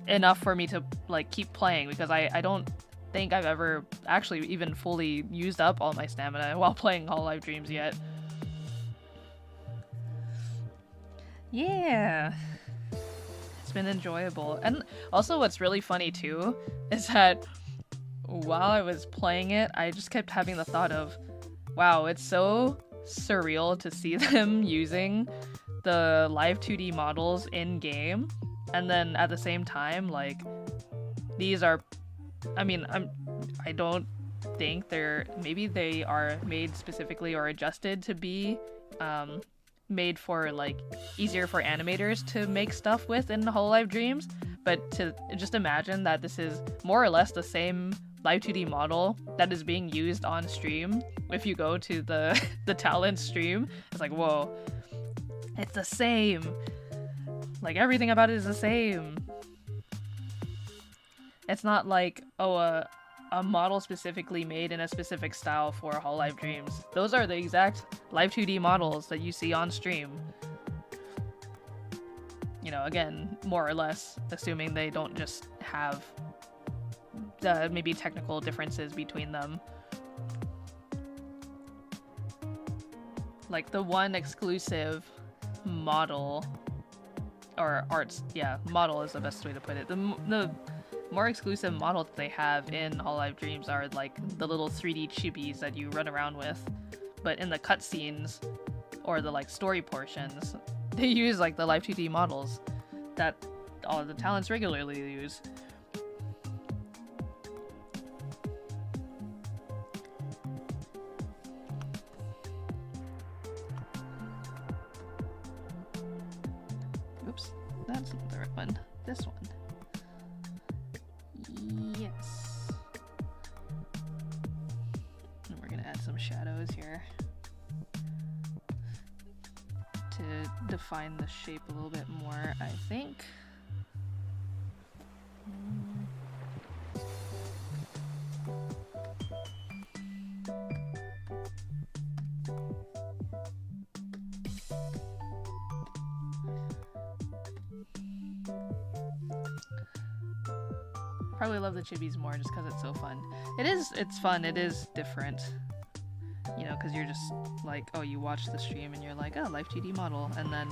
S1: enough for me to, like, keep playing, because I don't think I've ever actually even fully used up all my stamina while playing Hololive Dreams yet. Yeah, it's been enjoyable. And also what's really funny too is that while I was playing it, I just kept having the thought of, wow, it's so surreal to see them using the live 2D models in game, and then at the same time, like, these are, I mean, I don't think maybe they are made specifically or adjusted to be made for, like, easier for animators to make stuff with in Hololive Dreams, but to just imagine that this is more or less the same live 2D model that is being used on stream. If you go to the talent stream, it's like, whoa, it's the same. Like, everything about it is the same. It's not like, oh, a model specifically made in a specific style for Hololive Dreams. Those are the exact live 2D models that you see on stream. you know, again, more or less, assuming they don't just have maybe technical differences between them. Like the one exclusive model, or arts, yeah, model is the best way to put it. The more exclusive model that they have in Hololive Dreams are like the little 3D chibis that you run around with. But in the cutscenes or the like story portions, they use like the live 2D models that all the talents regularly use. Oops, that's not the right one. This one. Yes. And we're gonna add some shadows here to define the shape a little bit more, I think. Probably love the chibis more just because it's so fun. It's fun, it is different. You know, because you're just like, oh, you watch the stream and you're like, oh, live 2D model, and then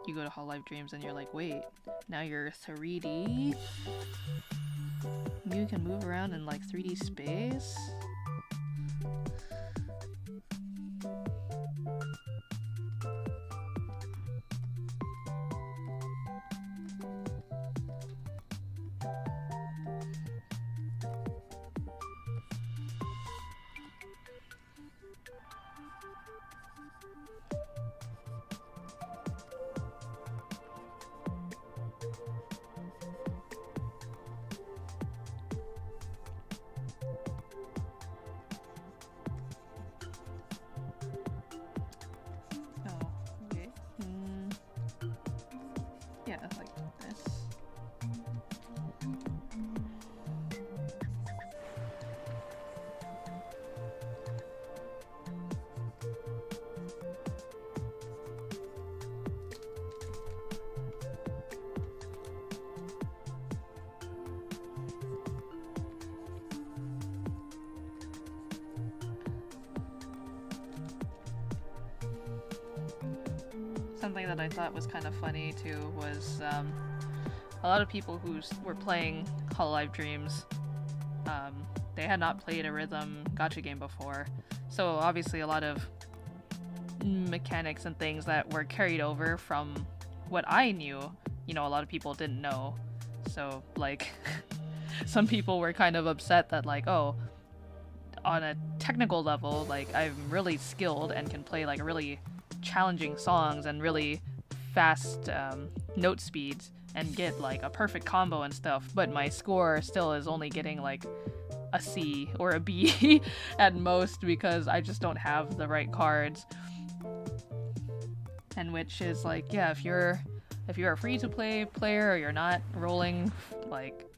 S1: you go to Hololive Dreams and you're like, wait, now you're 3D? You can move around in like 3D space? Something that I thought was kind of funny too was a lot of people who were playing Hololive Dreams, they had not played a rhythm gacha game before, so obviously a lot of mechanics and things that were carried over from what I knew, you know, a lot of people didn't know. So like some people were kind of upset that like, oh, on a technical level, like I'm really skilled and can play like really challenging songs and really fast note speeds and get like a perfect combo and stuff, but my score still is only getting like a C or a B at most because I just don't have the right cards. And which is like, yeah, if you're a free-to-play player or you're not rolling like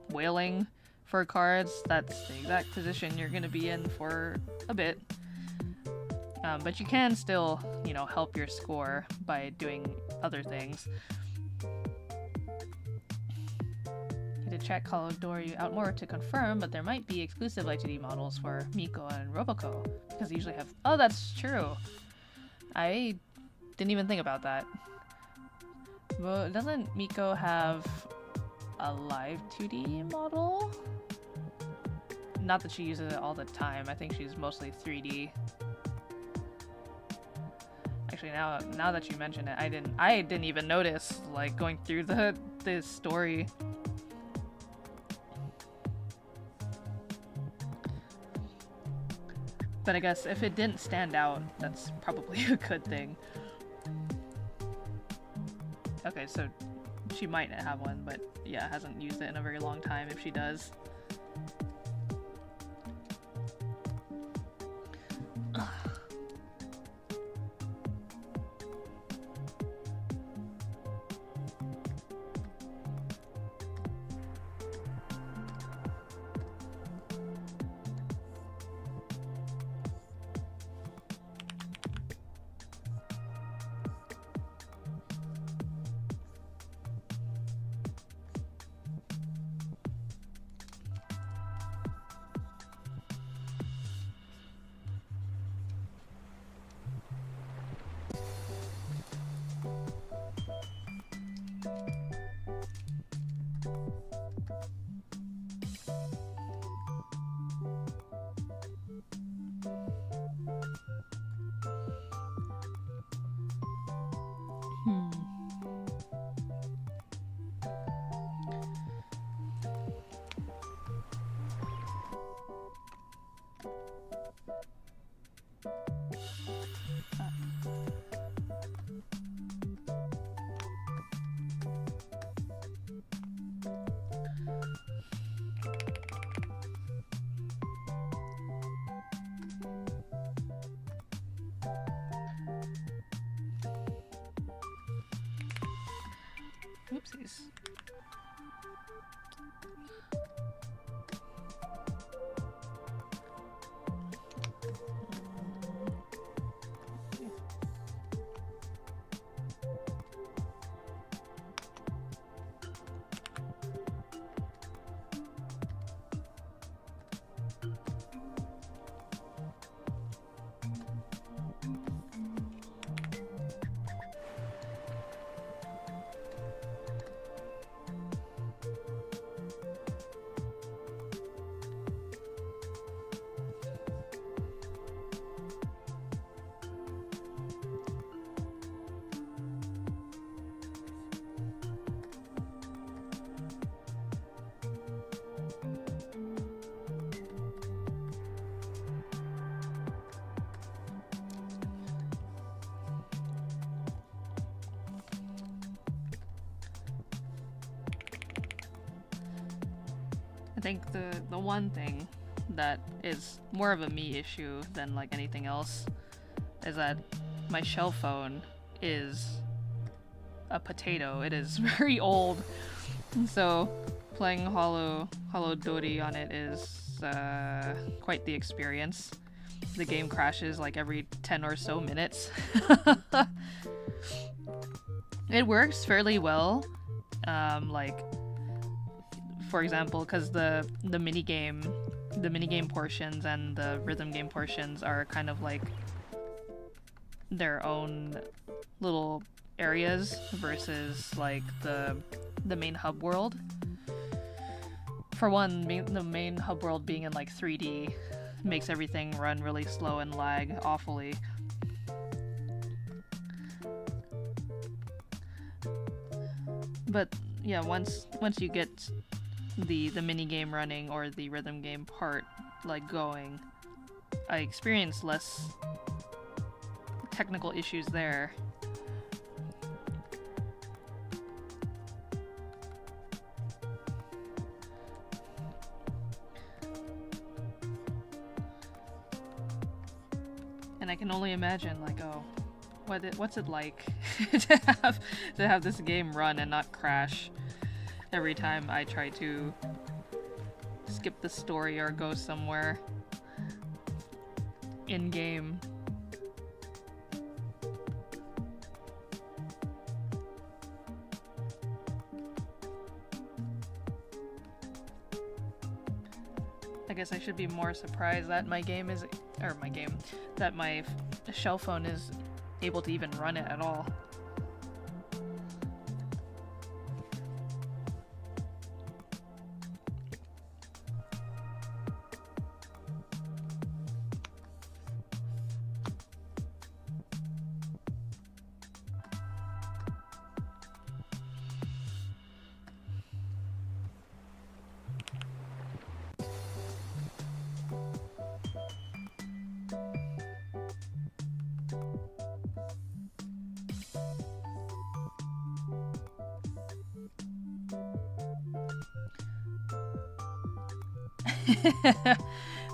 S1: whaling for cards, that's the exact position you're gonna be in for a bit. But you can still, you know, help your score by doing other things. To check Call of Duty out more to confirm, but there might be exclusive live 2D models for Miko and Roboco, because they usually have... Oh, that's true! I didn't even think about that. Well, doesn't Miko have a live 2D model? Not that she uses it all the time, I think she's mostly 3D. Actually, now that you mention it, I didn't even notice, like, going through this story. But I guess if it didn't stand out, that's probably a good thing. Okay, so she might have one, but yeah, hasn't used it in a very long time if she does. Whoopsies. I think the one thing that is more of a me issue than like anything else is that my shell phone is a potato. It is very old, and so playing Hollow Dori on it is quite the experience. The game crashes like every 10 or so minutes. It works fairly well, like for example, because the minigame portions and the rhythm game portions are kind of like their own little areas versus like the main hub world. For one, the main hub world being in like 3D makes everything run really slow and lag awfully. But yeah, once you get the minigame running or the rhythm game part like going, I experience less technical issues there. And I can only imagine, like, oh, what's it like to have this game run and not crash every time I try to skip the story or go somewhere in game. I guess I should be more surprised that my shell phone is able to even run it at all.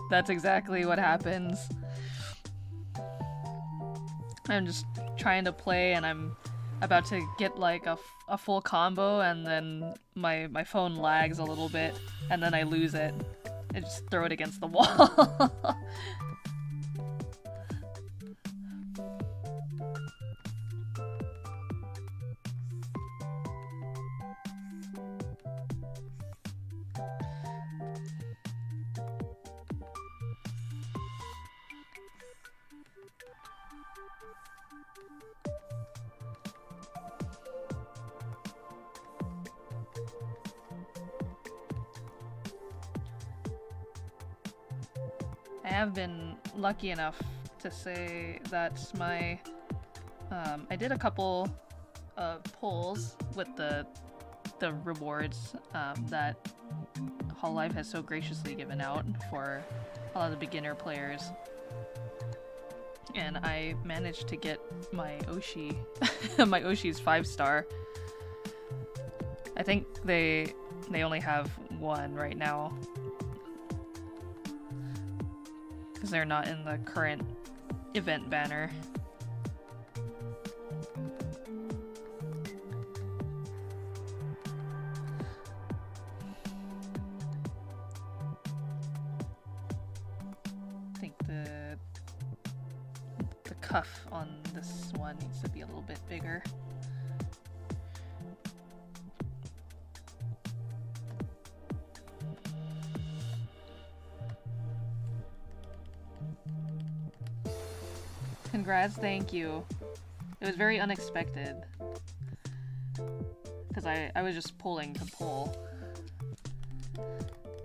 S1: That's exactly what happens. I'm just trying to play and I'm about to get like a full combo, and then my phone lags a little bit and then I lose it. I just throw it against the wall. I have been lucky enough to say that my I did a couple polls with the rewards that Hololive has so graciously given out for a lot of the beginner players, and I managed to get my Oshi. My Oshi's 5-star. I think they only have one right now because they're not in the current event banner. I think the cuff on this one needs to be a little bit bigger. Congrats, thank you. It was very unexpected. Because I was just pulling to pull.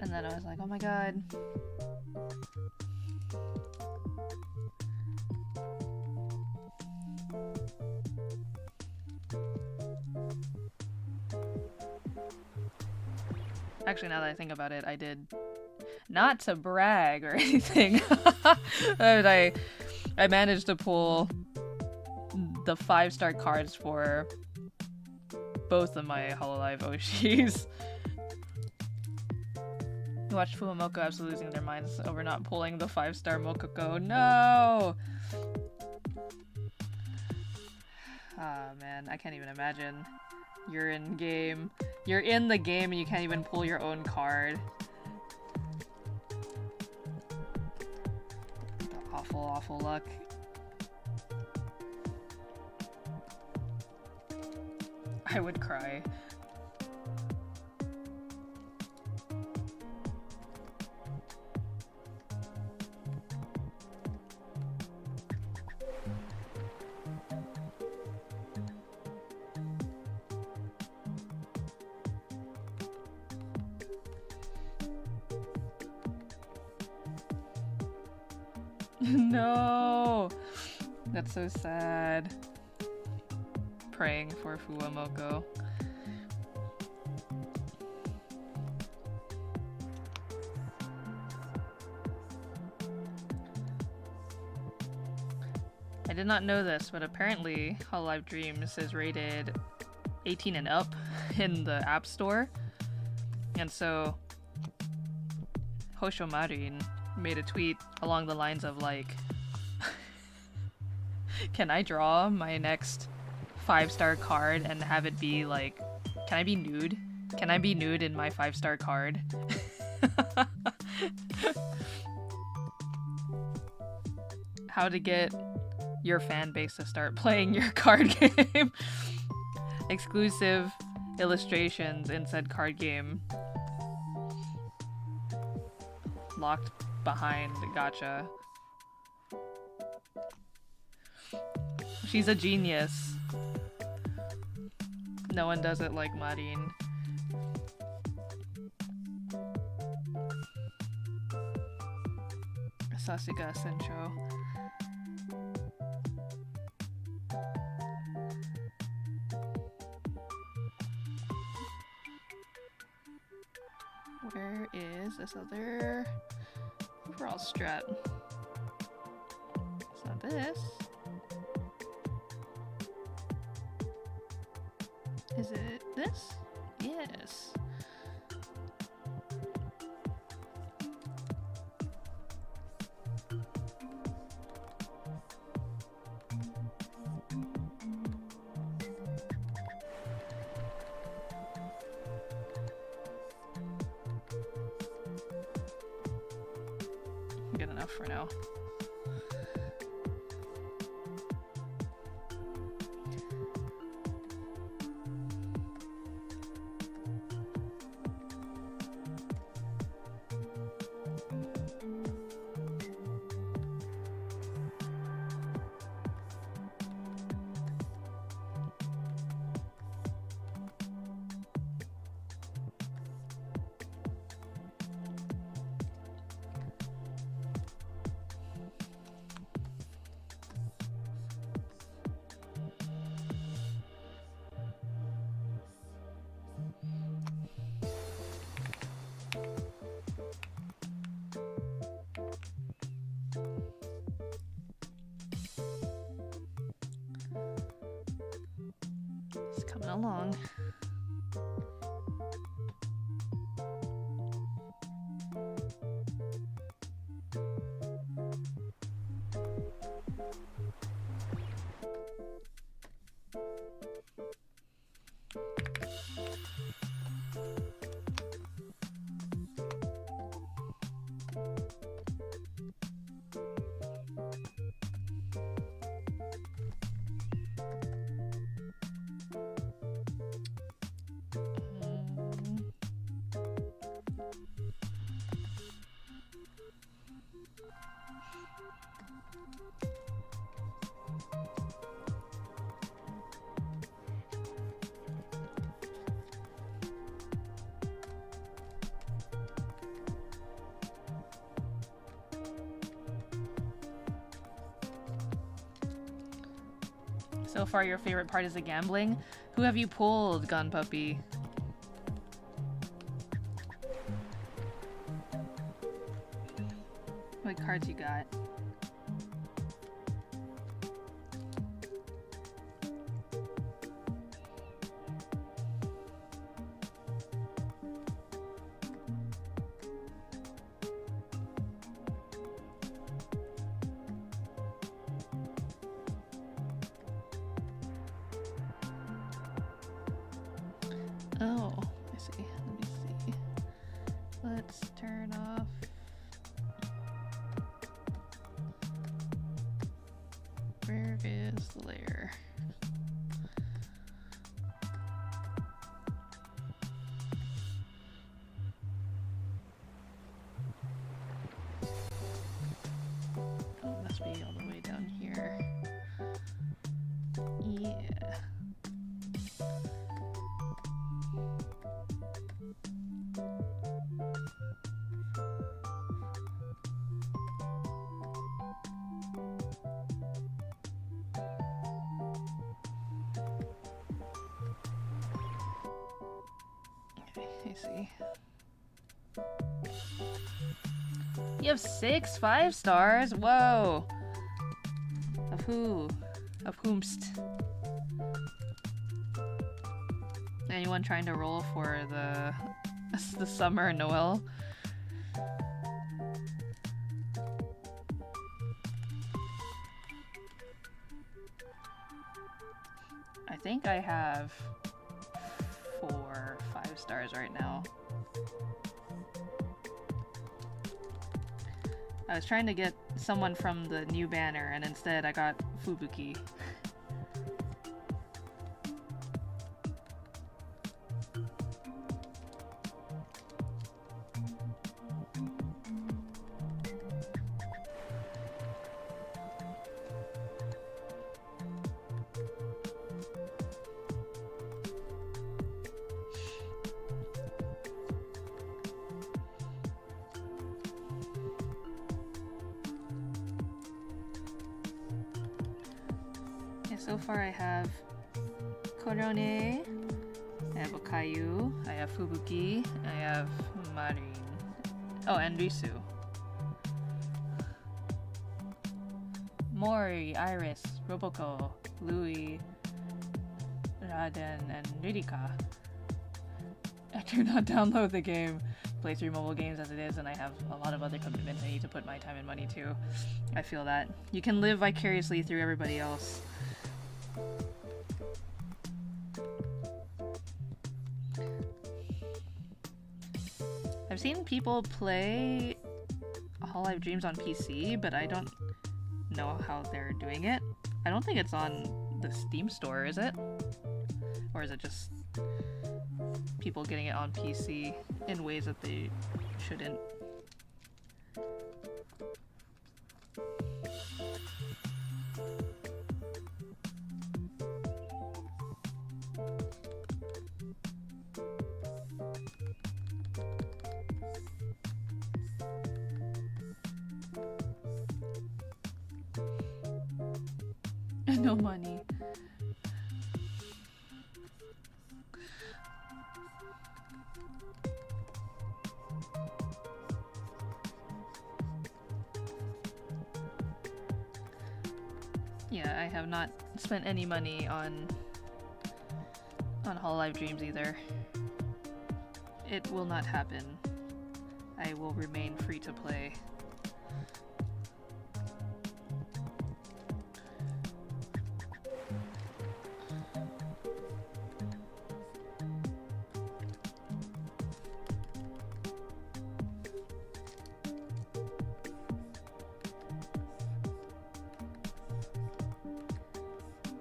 S1: And then I was like, oh my god. Actually, now that I think about it, I did, not to brag or anything, but I managed to pull the 5-star cards for both of my Hololive Oshis. You watched Fuwamoko absolutely losing their minds over not pulling the 5-star Mokoko. No! Ah, man, I can't even imagine. You're in game. You're in the game and you can't even pull your own card. Awful, awful luck. I would cry. No! That's so sad. Praying for Fuwamoko. I did not know this, but apparently Hololive Dreams is rated 18 and up in the App Store. And so Hosho Marin made a tweet along the lines of like, can I draw my next 5-star card and have it be like, can I be nude? Can I be nude in my 5-star card? How to get your fan base to start playing your card game. Exclusive illustrations in said card game. Locked behind gacha. She's a genius. No one does it like Marin. Sasuga Sencho. Where is this other overall strat? It's not this. Is it this? Yes. Good enough for now. along. So far, your favorite part is the gambling? Who have you pulled, Gun Puppy? What cards you got? Oh, I see. Let me see. Let's turn off. Where is the layer? Oh, it must be all the way down here. Yeah. I see. You have 6 5-stars? Whoa! Of who? Of whomst? Anyone trying to roll for the summer Noel? I think I have 4 5-stars right now. I was trying to get someone from the new banner and instead I got Fubuki. So far I have Korone, I have Okayu, I have Fubuki, I have Marin. Oh, and Risu. Mori, Iris, Roboco, Louie, Raden, and Ridika. I do not download the game. Play 3 mobile games as it is, and I have a lot of other commitments I need to put my time and money to. I feel that. You can live vicariously through everybody else. I've seen people play Hololive Dreams on PC, but I don't know how they're doing it. I don't think it's on the Steam store, is it? Or is it just people getting it on PC in ways that they shouldn't? No money. Yeah, I have not spent any money on on Hololive Dreams either. It will not happen. I will remain free to play.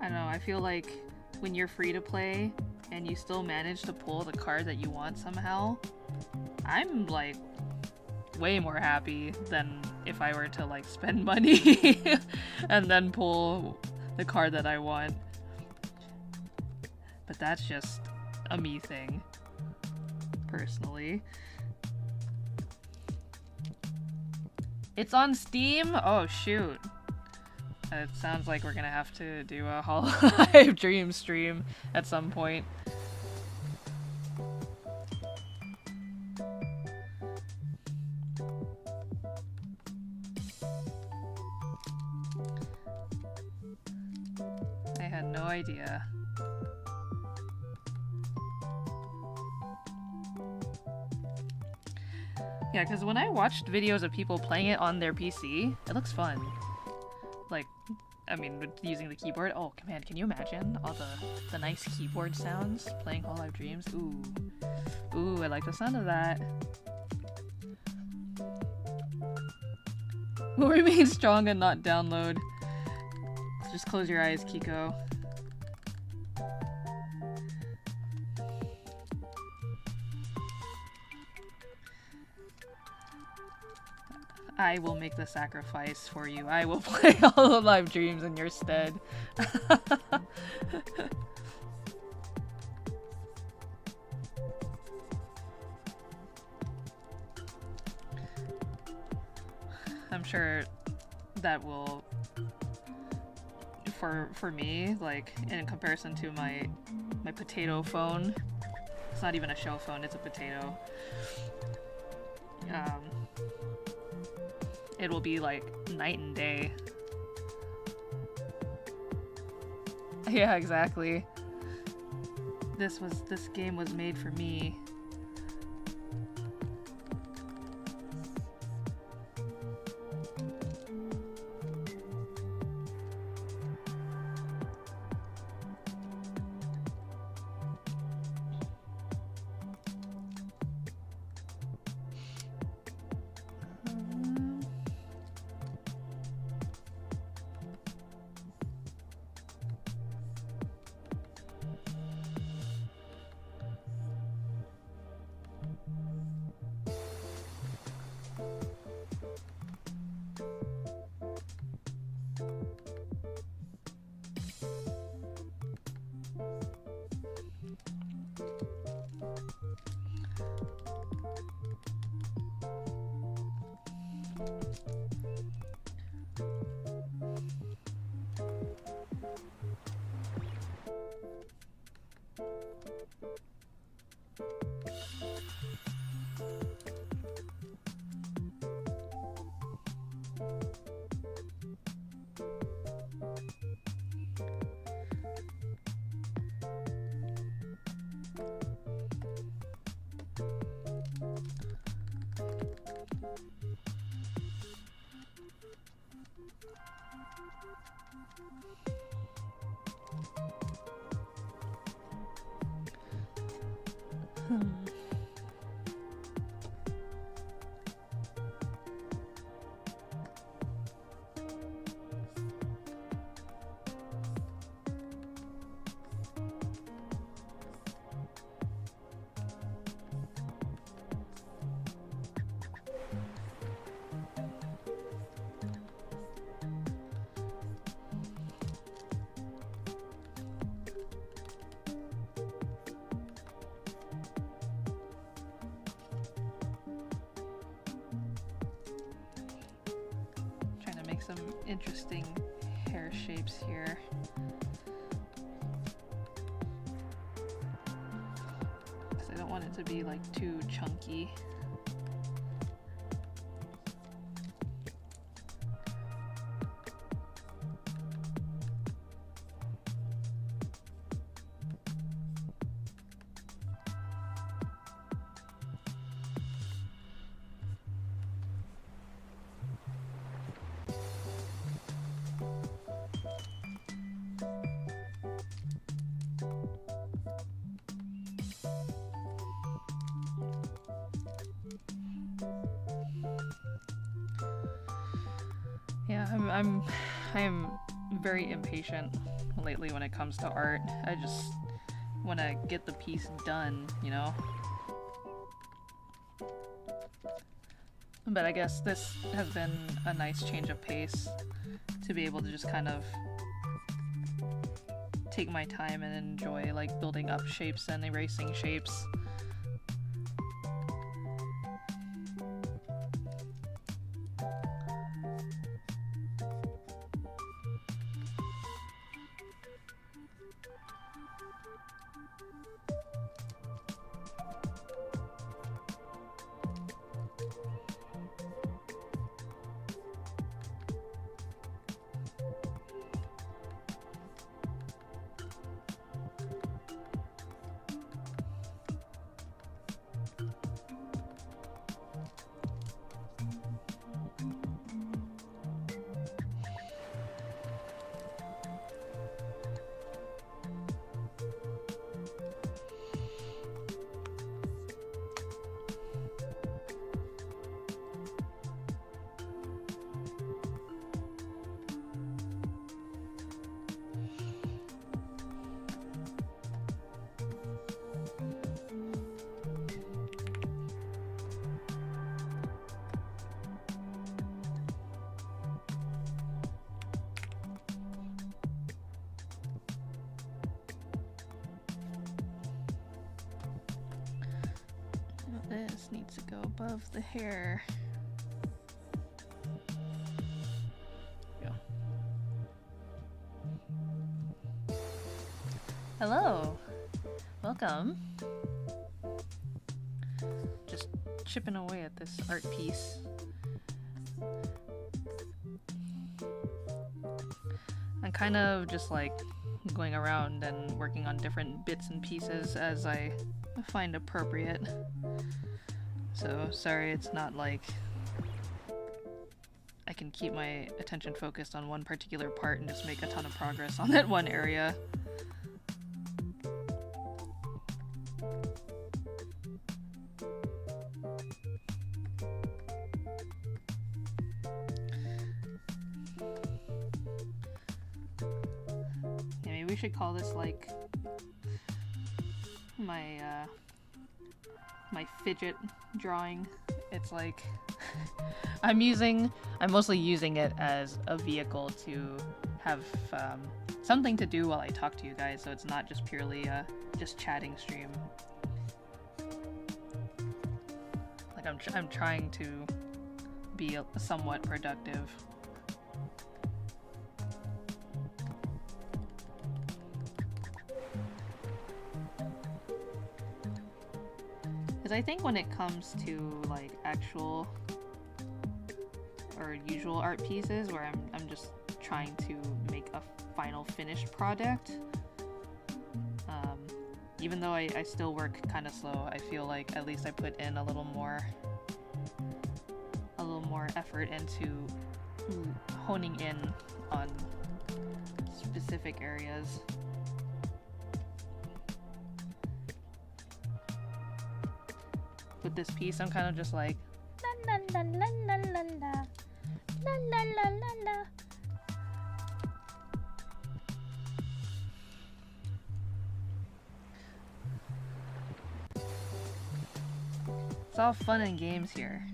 S1: I don't know, I feel like when you're free to play and you still manage to pull the card that you want somehow, I'm like way more happy than if I were to like spend money and then pull the card that I want. But that's just a me thing, personally. It's on Steam? Oh shoot. It sounds like we're gonna have to do a Hololive Dream stream at some point. I had no idea. Yeah, because when I watched videos of people playing it on their PC, it looks fun. Like, I mean, with using the keyboard. Oh, man, can you imagine all the nice keyboard sounds playing Hololive Dreams? Ooh. Ooh, I like the sound of that. Will remain strong and not download. Just close your eyes, Kiko. I will make the sacrifice for you. I will play Hololive Dreams in your stead. I'm sure that will, for me, like in comparison to my potato phone. It's not even a shell phone, it's a potato. It will be like night and day. Yeah, exactly. This game was made for me. Some interesting hair shapes here. Because I don't want it to be like too chunky. I am very impatient lately when it comes to art. I just want to get the piece done, you know? But I guess this has been a nice change of pace to be able to just kind of take my time and enjoy like building up shapes and erasing shapes. This needs to go above the hair. Go. Hello. Welcome. Just chipping away at this art piece. I'm kind of just like going around and working on different bits and pieces as I find appropriate. So sorry it's not like I can keep my attention focused on one particular part and just make a ton of progress on that one area. Yeah, maybe we should call this like my fidget drawing. It's like I'm mostly using it as a vehicle to have something to do while I talk to you guys, so it's not just purely a just chatting stream. Like I'm trying to be somewhat productive. I think when it comes to like actual or usual art pieces where I'm just trying to make a final finished product, even though I still work kind of slow, I feel like at least I put in a little more effort into honing in on specific areas. With this piece, I'm kind of just like la la la la la la la la la la la. It's all fun and games here.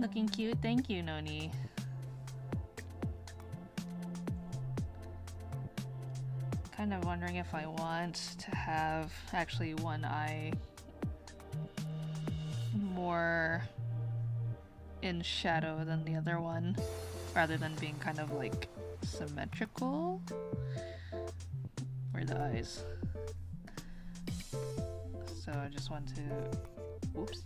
S1: Looking cute. Thank you, Noni. Kind of wondering if I want to have actually one eye more in shadow than the other one, rather than being kind of like symmetrical. Where are the eyes? So I just want to, oops.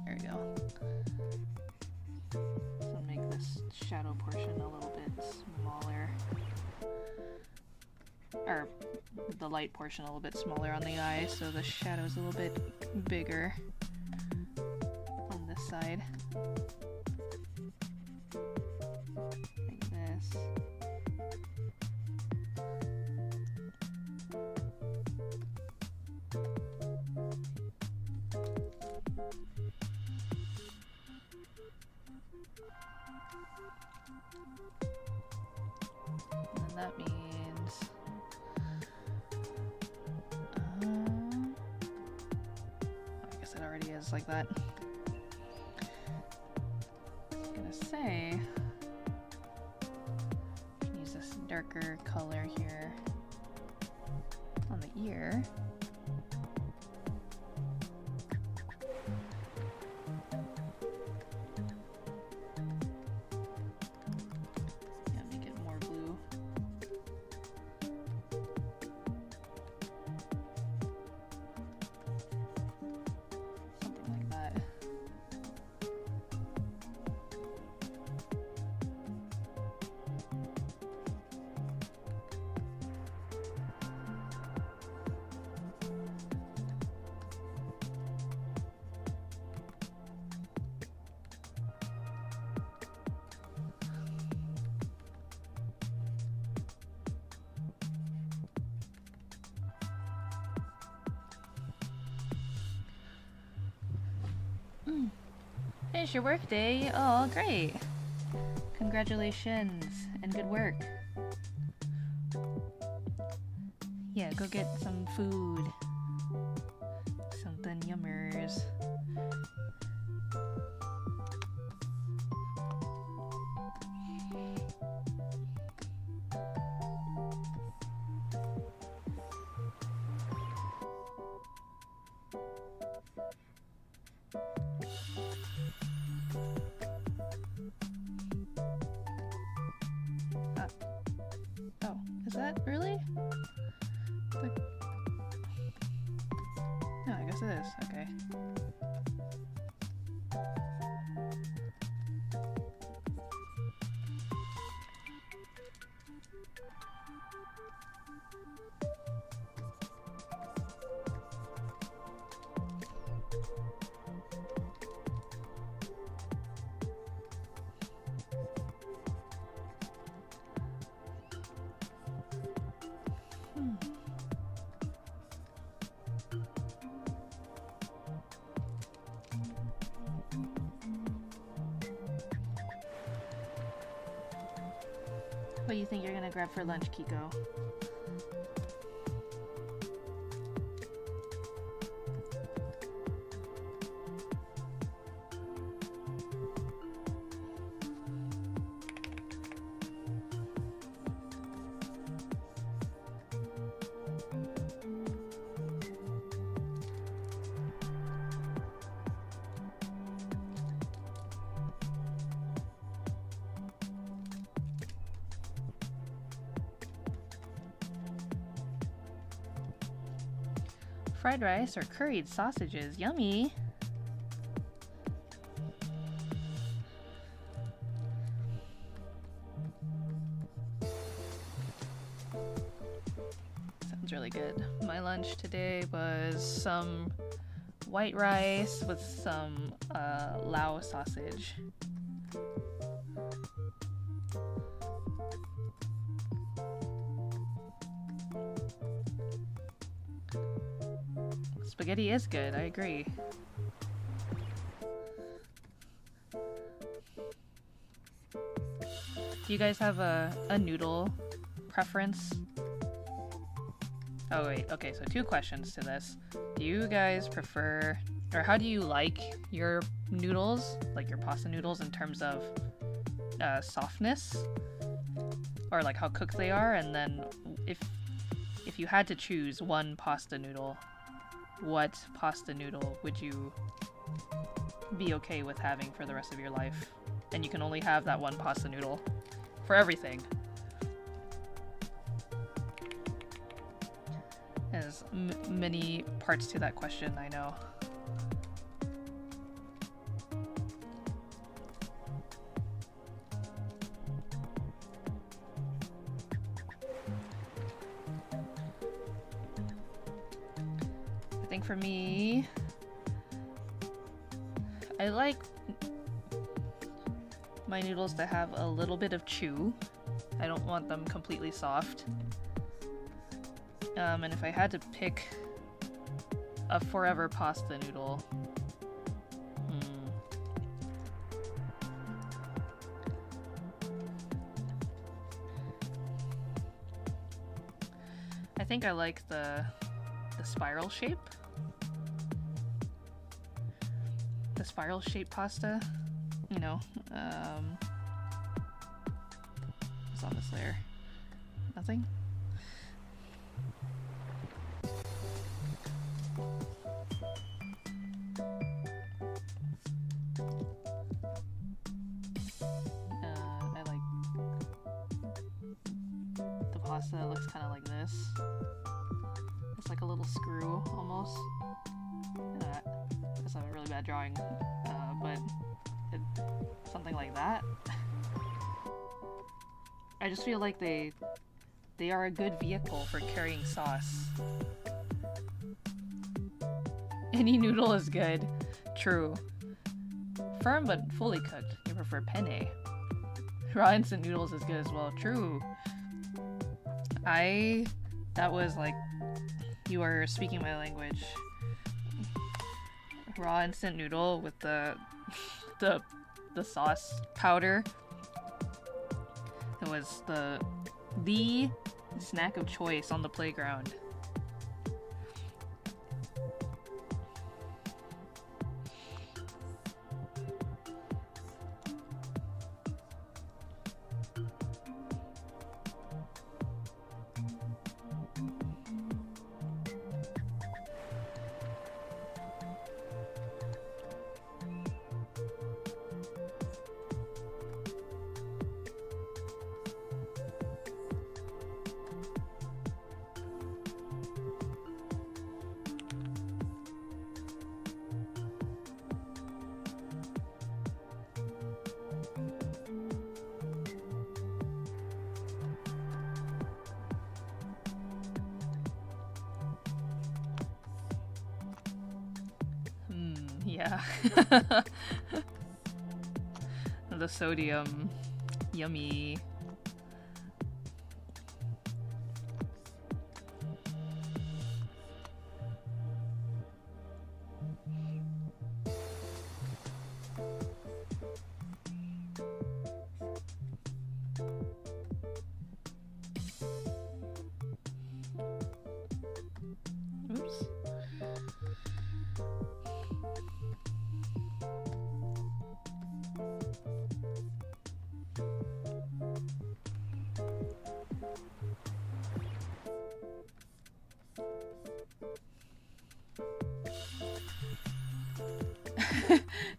S1: There we go. So make this shadow portion a little bit smaller. Or the light portion a little bit smaller on the eye, so the shadow's a little bit bigger on this side. Like this. And that means I guess it already is like that. I was gonna say use this darker color here on the ear. Finish your work day. Oh, great. Congratulations and good work. Yeah, go get some food. Something yummers. Is that really? No, I guess it is. Okay. What do you think you're gonna grab for lunch, Kiko? Fried rice or curried sausages. Yummy! Sounds really good. My lunch today was some white rice with some Lao sausage. Spaghetti is good, I agree. Do you guys have a noodle preference Oh wait, okay, so 2 questions to this. Do you guys prefer, or how do you like your noodles, like your pasta noodles, in terms of softness? Or like how cooked they are? And then if you had to choose one pasta noodle, what pasta noodle would you be okay with having for the rest of your life? And you can only have that one pasta noodle for everything. There's many parts to that question, I know. I think for me, I like my noodles to have a little bit of chew. I don't want them completely soft. And if I had to pick a forever pasta noodle, I think I like the spiral shape. The spiral shape pasta, you know, what's on this layer? Nothing? I like the pasta that looks kind of like this. It's like a little screw, almost. That's a really bad drawing, but something like that. I just feel like they are a good vehicle for carrying sauce. Any noodle is good. True. Firm but fully cooked. You prefer penne. Raw instant noodles is good as well. True. That was like, you are speaking my language. Raw instant noodle with the sauce powder. It was the snack of choice on the playground. Yeah. The sodium. Yummy. Oops.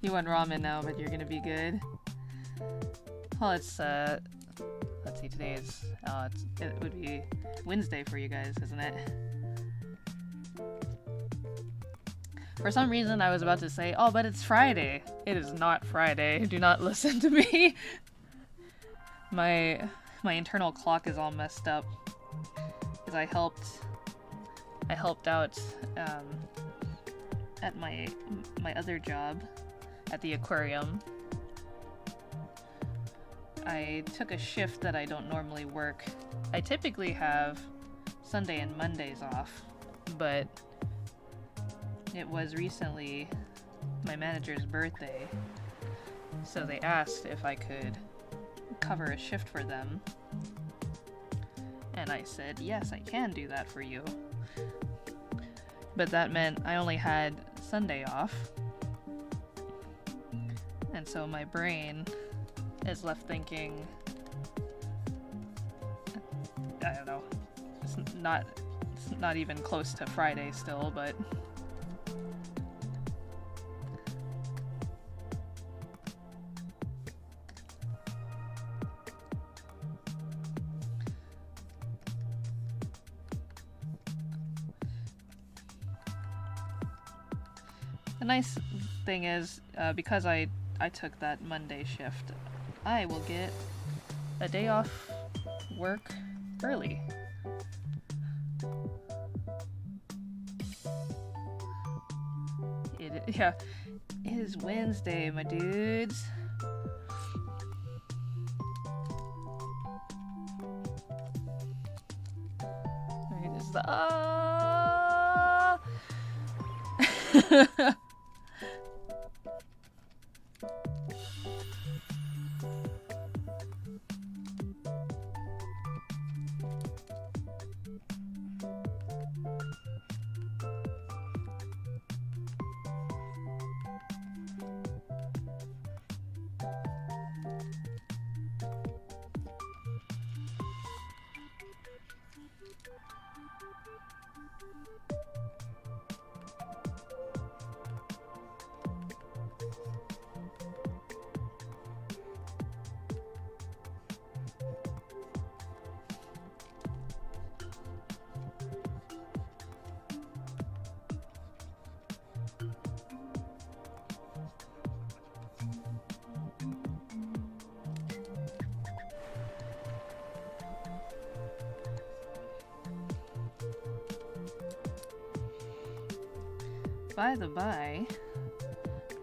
S1: You want ramen now, but you're gonna be good. Well, it's let's see, today is it would be Wednesday for you guys, isn't it? For some reason, I was about to say, oh, but it's Friday. It is not Friday. Do not listen to me. My internal clock is all messed up because I helped out at my other job at the aquarium. I took a shift that I don't normally work. I typically have Sunday and Mondays off, but it was recently my manager's birthday, so they asked if I could cover a shift for them, and I said, yes, I can do that for you. But that meant I only had Sunday off. And so my brain is left thinking, I don't know, it's not even close to Friday still, but the nice thing is, because I took that Monday shift, I will get a day off work early. Yeah, it is Wednesday, my dudes. It is the By the by,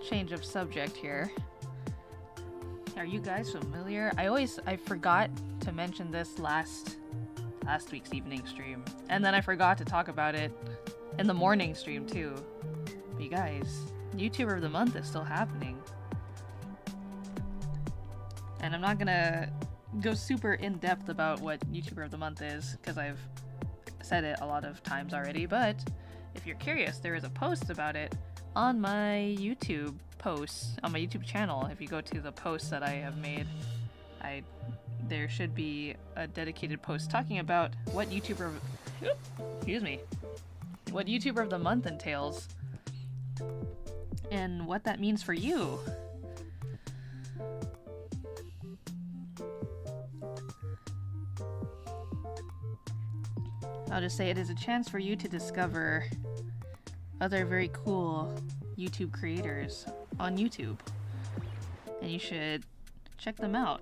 S1: change of subject here. Are you guys familiar? I forgot to mention this last week's evening stream, and then I forgot to talk about it in the morning stream too. But you guys, YouTuber of the Month is still happening. And I'm not gonna go super in depth about what YouTuber of the Month is, because I've said it a lot of times already, but if you're curious, there is a post about it on my YouTube posts, on my YouTube channel. If you go to the posts that I have made, there should be a dedicated post talking about what YouTuber of the Month entails and what that means for you. I'll just say it is a chance for you to discover other very cool YouTube creators on YouTube, and you should check them out.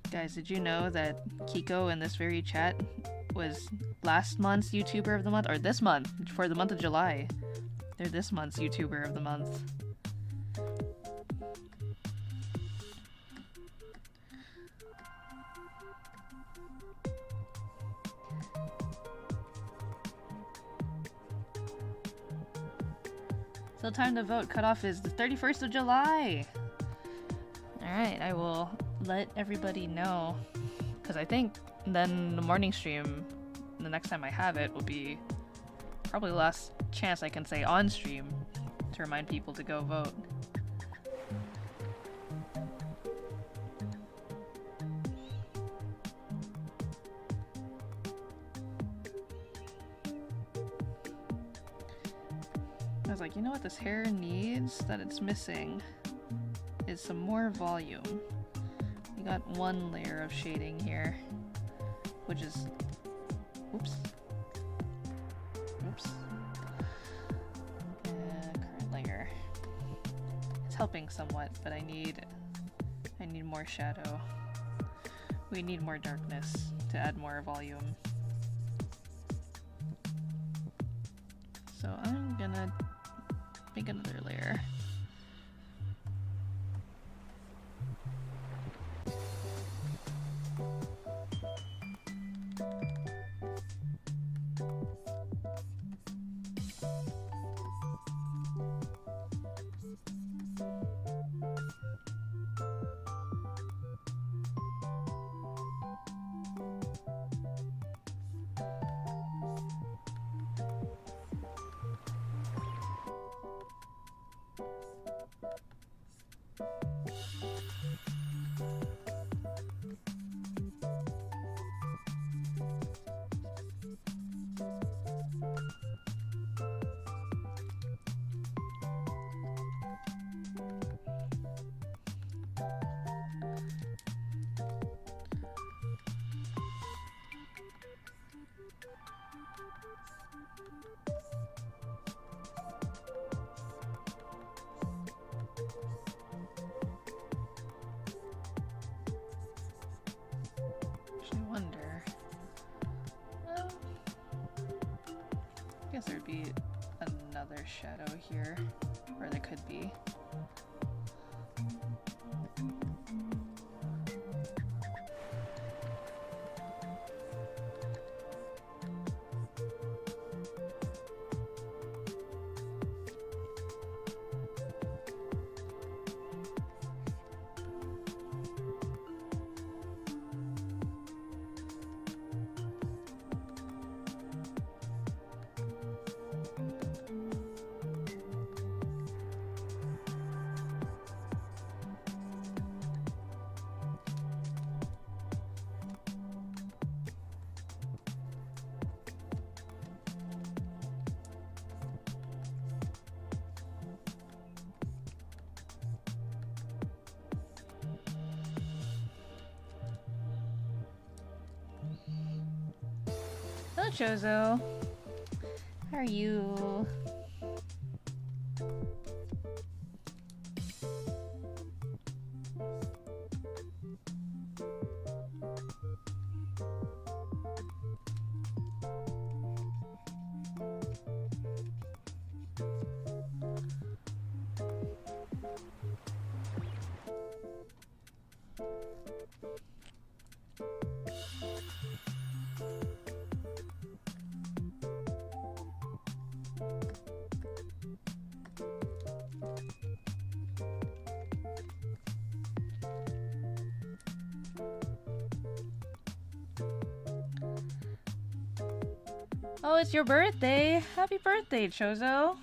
S1: Guys, did you know that Kiko in this very chat was last month's YouTuber of the Month, or this month, for the month of July? They're this month's YouTuber of the Month. Still time to vote. Cutoff is the 31st of July. Alright, I will let everybody know. Because I think then the morning stream, the next time I have it, will be probably the last chance I can say on stream to remind people to go vote. I was like, you know what this hair needs that it's missing is some more volume. We got one layer of shading here, which is, oops, current layer. It's helping somewhat, but I need more shadow. We need more darkness to add more volume. So I'm gonna make another layer. there's shadow here, or there could be. Hello, Chozo. How are you? Oh, it's your birthday! Happy birthday, Chozo!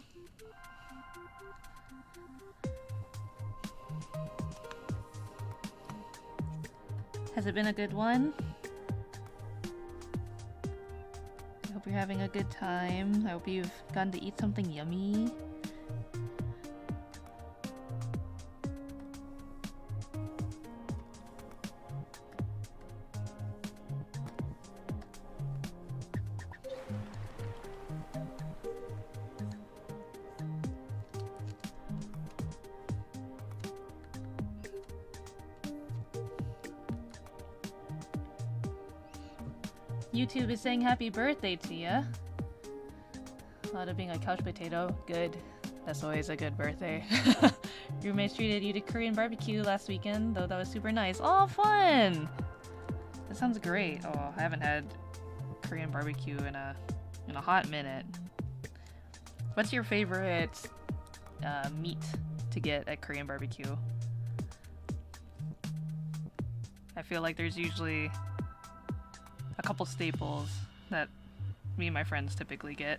S1: Has it been a good one? I hope you're having a good time. I hope you've gotten to eat something yummy. YouTube is saying happy birthday to ya. A lot of being a couch potato. Good. That's always a good birthday. Roommates treated you to Korean barbecue last weekend, though that was super nice. Oh, fun! That sounds great. Oh, I haven't had Korean barbecue in a hot minute. What's your favorite meat to get at Korean barbecue? I feel like there's usually a couple staples that me and my friends typically get.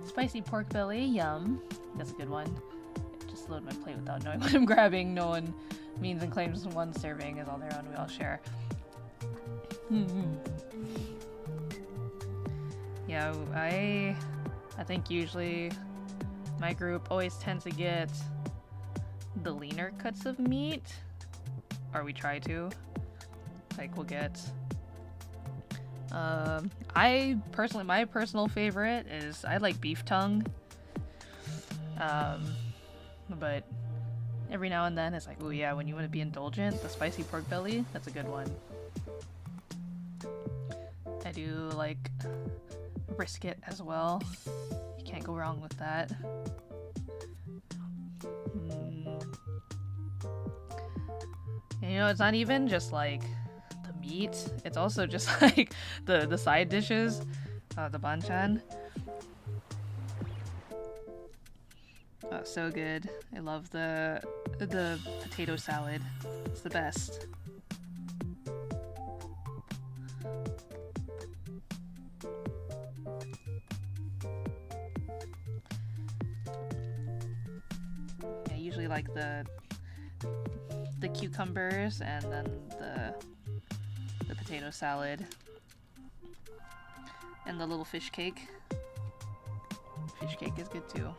S1: Spicy pork belly, yum. That's a good one. Just load my plate without knowing what I'm grabbing. No one means and claims one serving is all their own, we all share. Yeah, I think usually my group always tends to get the leaner cuts of meat, or we try to. Like, we'll get my personal favorite is I like beef tongue. but every now and then it's like, oh yeah, when you want to be indulgent, the spicy pork belly, that's a good one. I do like brisket as well. You can't go wrong with that. And, you know, it's not even just like the meat, it's also just like the side dishes, the banchan. Oh, so good. I love the potato salad. It's the best. I usually like the cucumbers and then the potato salad and the little fish cake. Fish cake is good too.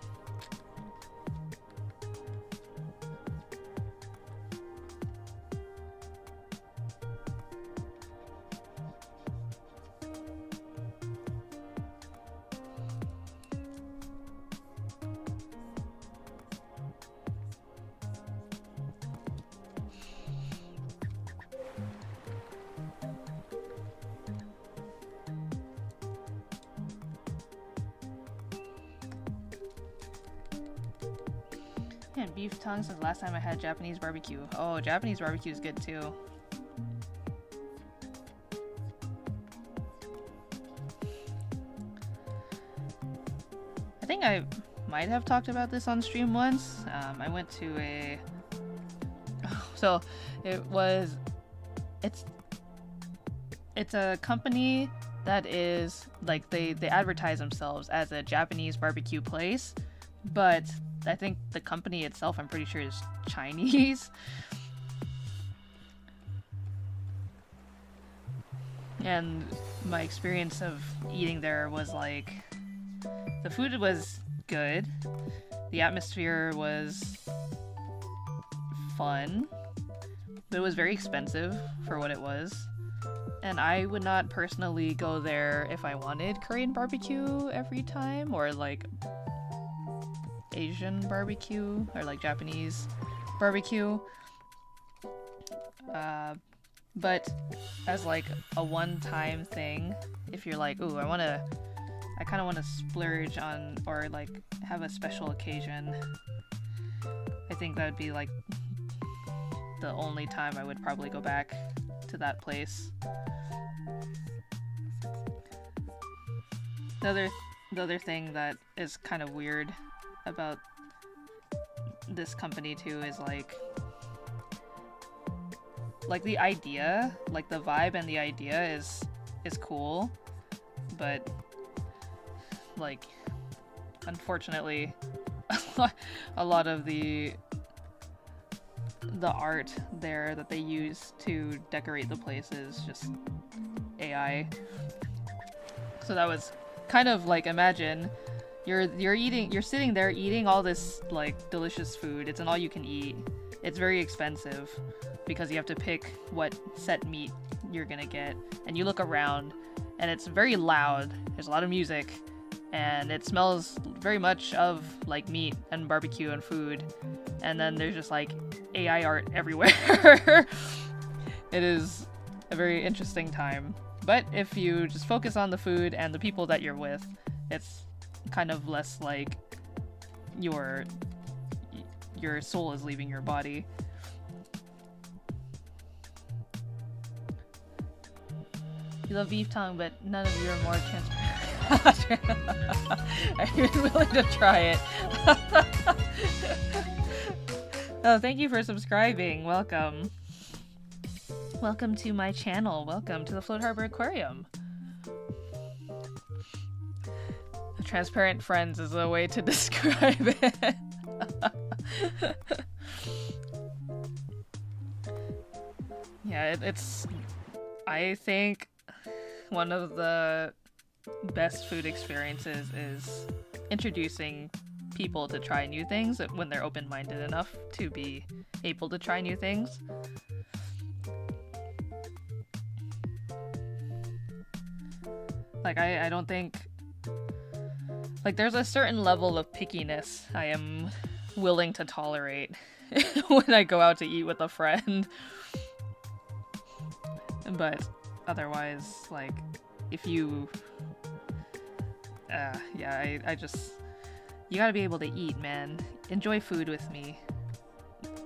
S1: And beef tongue since the last time I had Japanese barbecue. Oh, Japanese barbecue is good too. I think I might have talked about this on stream once. I went to a... So, it's a company that is, like, they advertise themselves as a Japanese barbecue place, but I think the company itself, I'm pretty sure, is Chinese. And my experience of eating there was like, the food was good, the atmosphere was fun, but it was very expensive for what it was. And I would not personally go there if I wanted Korean barbecue every time, or like Asian barbecue, or like Japanese barbecue. But as like a one-time thing, if you're like, ooh, I kind of want to splurge on, or like have a special occasion, I think that would be like the only time I would probably go back to that place. The other thing that is kind of weird about this company too is like the idea, like the vibe and the idea is cool, but like unfortunately a lot of the art there that they use to decorate the place is just AI. So that was kind of like, imagine you're sitting there eating all this like delicious food. It's an all you can eat. It's very expensive because you have to pick what set meat you're gonna get, and you look around and it's very loud. There's a lot of music and it smells very much of like meat and barbecue and food, and then there's just like AI art everywhere. It is a very interesting time, but if you just focus on the food and the people that you're with, it's kind of less like your soul is leaving your body. You love beef tongue, but none of you are more transparent. I'm willing to try it. Oh, thank you for subscribing. Welcome. Welcome to my channel. Welcome to the Float Harbor Aquarium. Transparent friends is a way to describe it. Yeah, it's I think one of the best food experiences is introducing people to try new things when they're open-minded enough to be able to try new things. Like, I don't think... Like, there's a certain level of pickiness I am willing to tolerate when I go out to eat with a friend. But otherwise, like, if you... yeah, I just... You gotta be able to eat, man. Enjoy food with me.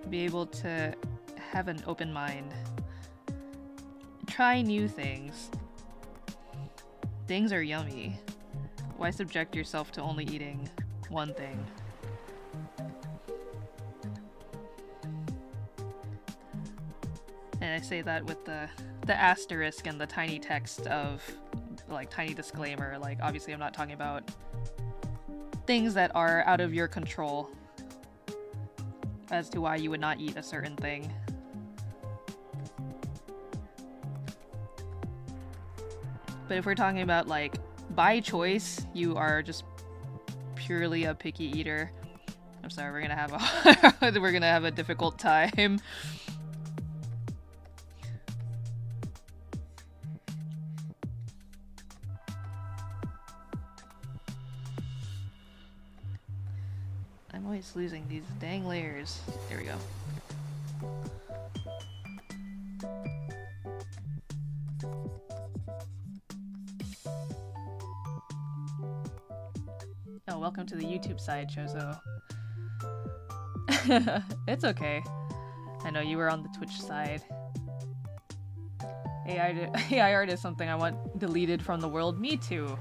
S1: Be able to have an open mind. Try new things. Things are yummy. Why subject yourself to only eating one thing? And I say that with the asterisk and the tiny text of, like, tiny disclaimer. Like, obviously I'm not talking about things that are out of your control as to why you would not eat a certain thing. But if we're talking about, like, by choice, you are just purely a picky eater. I'm sorry, we're gonna have a difficult time. I'm always losing these dang layers. There we go. Oh, welcome to the YouTube side, Chozo. It's okay. I know you were on the Twitch side. AI art is something I want deleted from the world. Me too.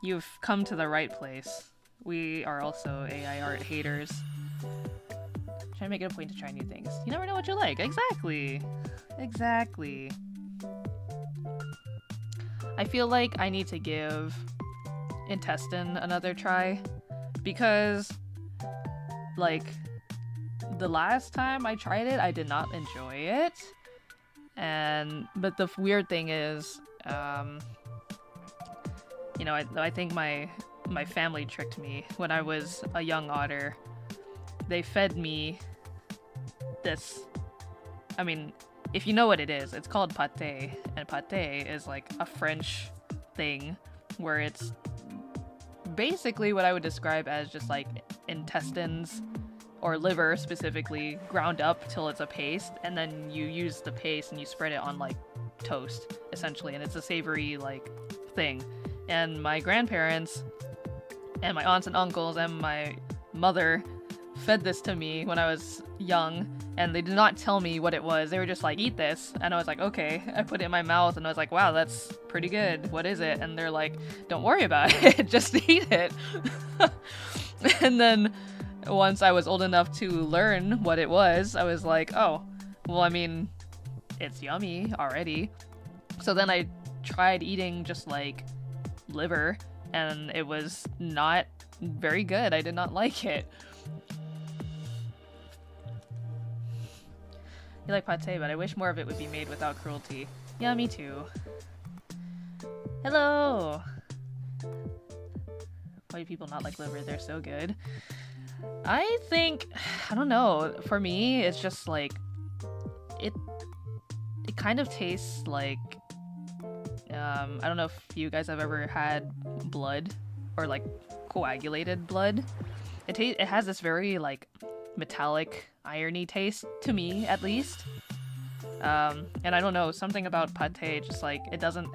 S1: You've come to the right place. We are also AI art haters. Try to make it a point to try new things. You never know what you like. Exactly. Exactly. I feel like I need to give intestine another try because, like, the last time I tried it, I did not enjoy it. But the weird thing is, you know, I think my family tricked me when I was a young otter. They fed me this, I mean, if you know what it is, it's called pâté, and pâté is like a French thing where it's basically what I would describe as just like intestines or liver specifically ground up till it's a paste, and then you use the paste and you spread it on like toast essentially, and it's a savory like thing. And my grandparents and my aunts and uncles and my mother fed this to me when I was young, and they did not tell me what it was. They were just like, eat this, and I was like, okay. I put it in my mouth and I was like, wow, that's pretty good. What is it? And they're like, don't worry about it, just eat it. And then once I was old enough to learn what it was, I was like, oh, well, I mean, it's yummy already. So then I tried eating just like liver, and it was not very good. I did not like it. You like pâté, but I wish more of it would be made without cruelty. Yeah, me too. Hello! Why do people not like liver? They're so good. I think, I don't know, for me, it's just like, it kind of tastes like, I don't know if you guys have ever had blood, or like coagulated blood. It has this very like metallic, irony taste, to me at least. And I don't know, something about pâté, just like, it doesn't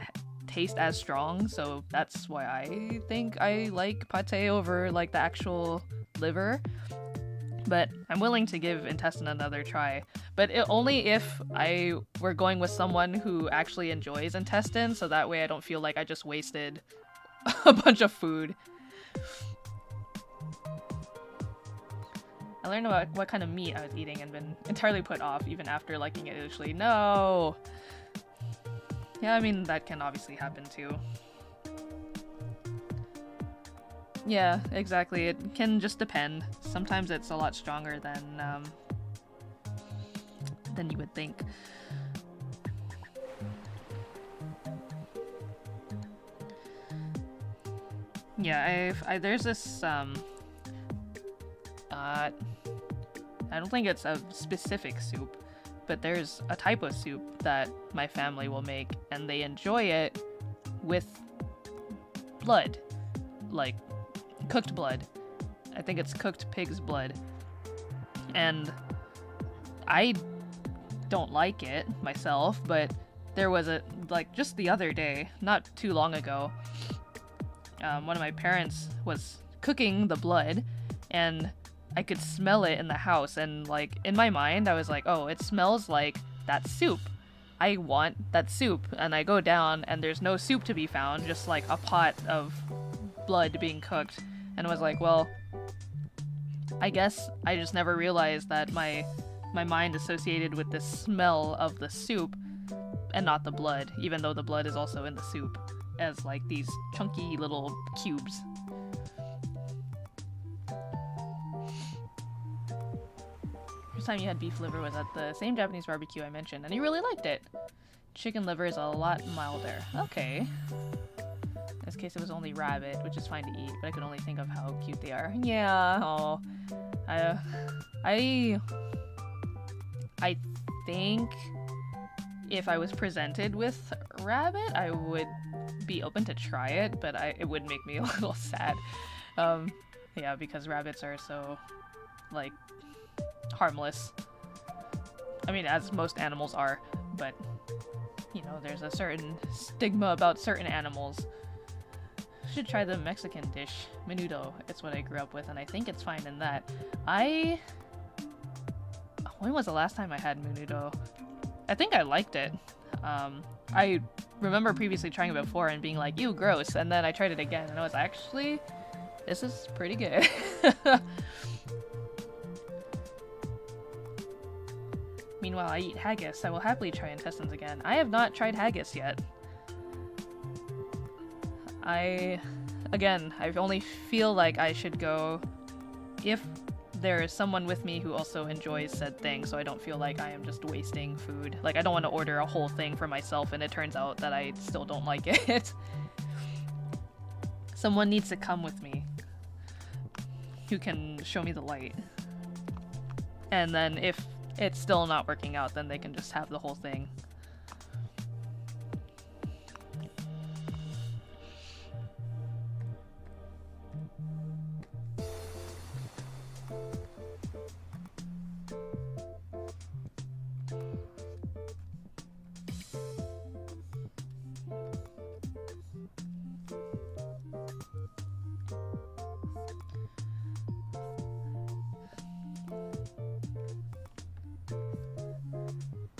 S1: taste as strong, so that's why I think I like pâté over like the actual liver. But I'm willing to give intestine another try, but only if I were going with someone who actually enjoys intestine, so that way I don't feel like I just wasted a bunch of food. I learned about what kind of meat I was eating and been entirely put off even after liking it initially. No! Yeah, I mean, that can obviously happen too. Yeah, exactly. It can just depend. Sometimes it's a lot stronger than you would think. Yeah, there's this, I don't think it's a specific soup, but there's a type of soup that my family will make, and they enjoy it with blood, like cooked blood. I think it's cooked pig's blood. And I don't like it myself, but there was a, like, just the other day, not too long ago, one of my parents was cooking the blood, and I could smell it in the house, and, like, in my mind, I was like, oh, it smells like that soup. I want that soup. And I go down, and there's no soup to be found, just, like, a pot of blood being cooked. And I was like, well, I guess I just never realized that my mind associated with the smell of the soup and not the blood, even though the blood is also in the soup as, like, these chunky little cubes. First time you had beef liver was at the same Japanese barbecue I mentioned, and you really liked it. Chicken liver is a lot milder. Okay. In this case, it was only rabbit, which is fine to eat, but I could only think of how cute they are. Yeah, oh. I think if I was presented with rabbit, I would be open to try it, but it would make me a little sad. Yeah, because rabbits are so, like, harmless. I mean, as most animals are, but, you know, there's a certain stigma about certain animals. Should try the Mexican dish, menudo. It's what I grew up with, and I think it's fine in that. When was the last time I had menudo? I think I liked it. I remember previously trying it before and being like, ew, gross, and then I tried it again, and I was actually, this is pretty good. Meanwhile, I eat haggis. I will happily try intestines again. I have not tried haggis yet. I only feel like I should go if there is someone with me who also enjoys said thing, so I don't feel like I am just wasting food. Like, I don't want to order a whole thing for myself and it turns out that I still don't like it. Someone needs to come with me who can show me the light. And then if it's still not working out, then they can just have the whole thing.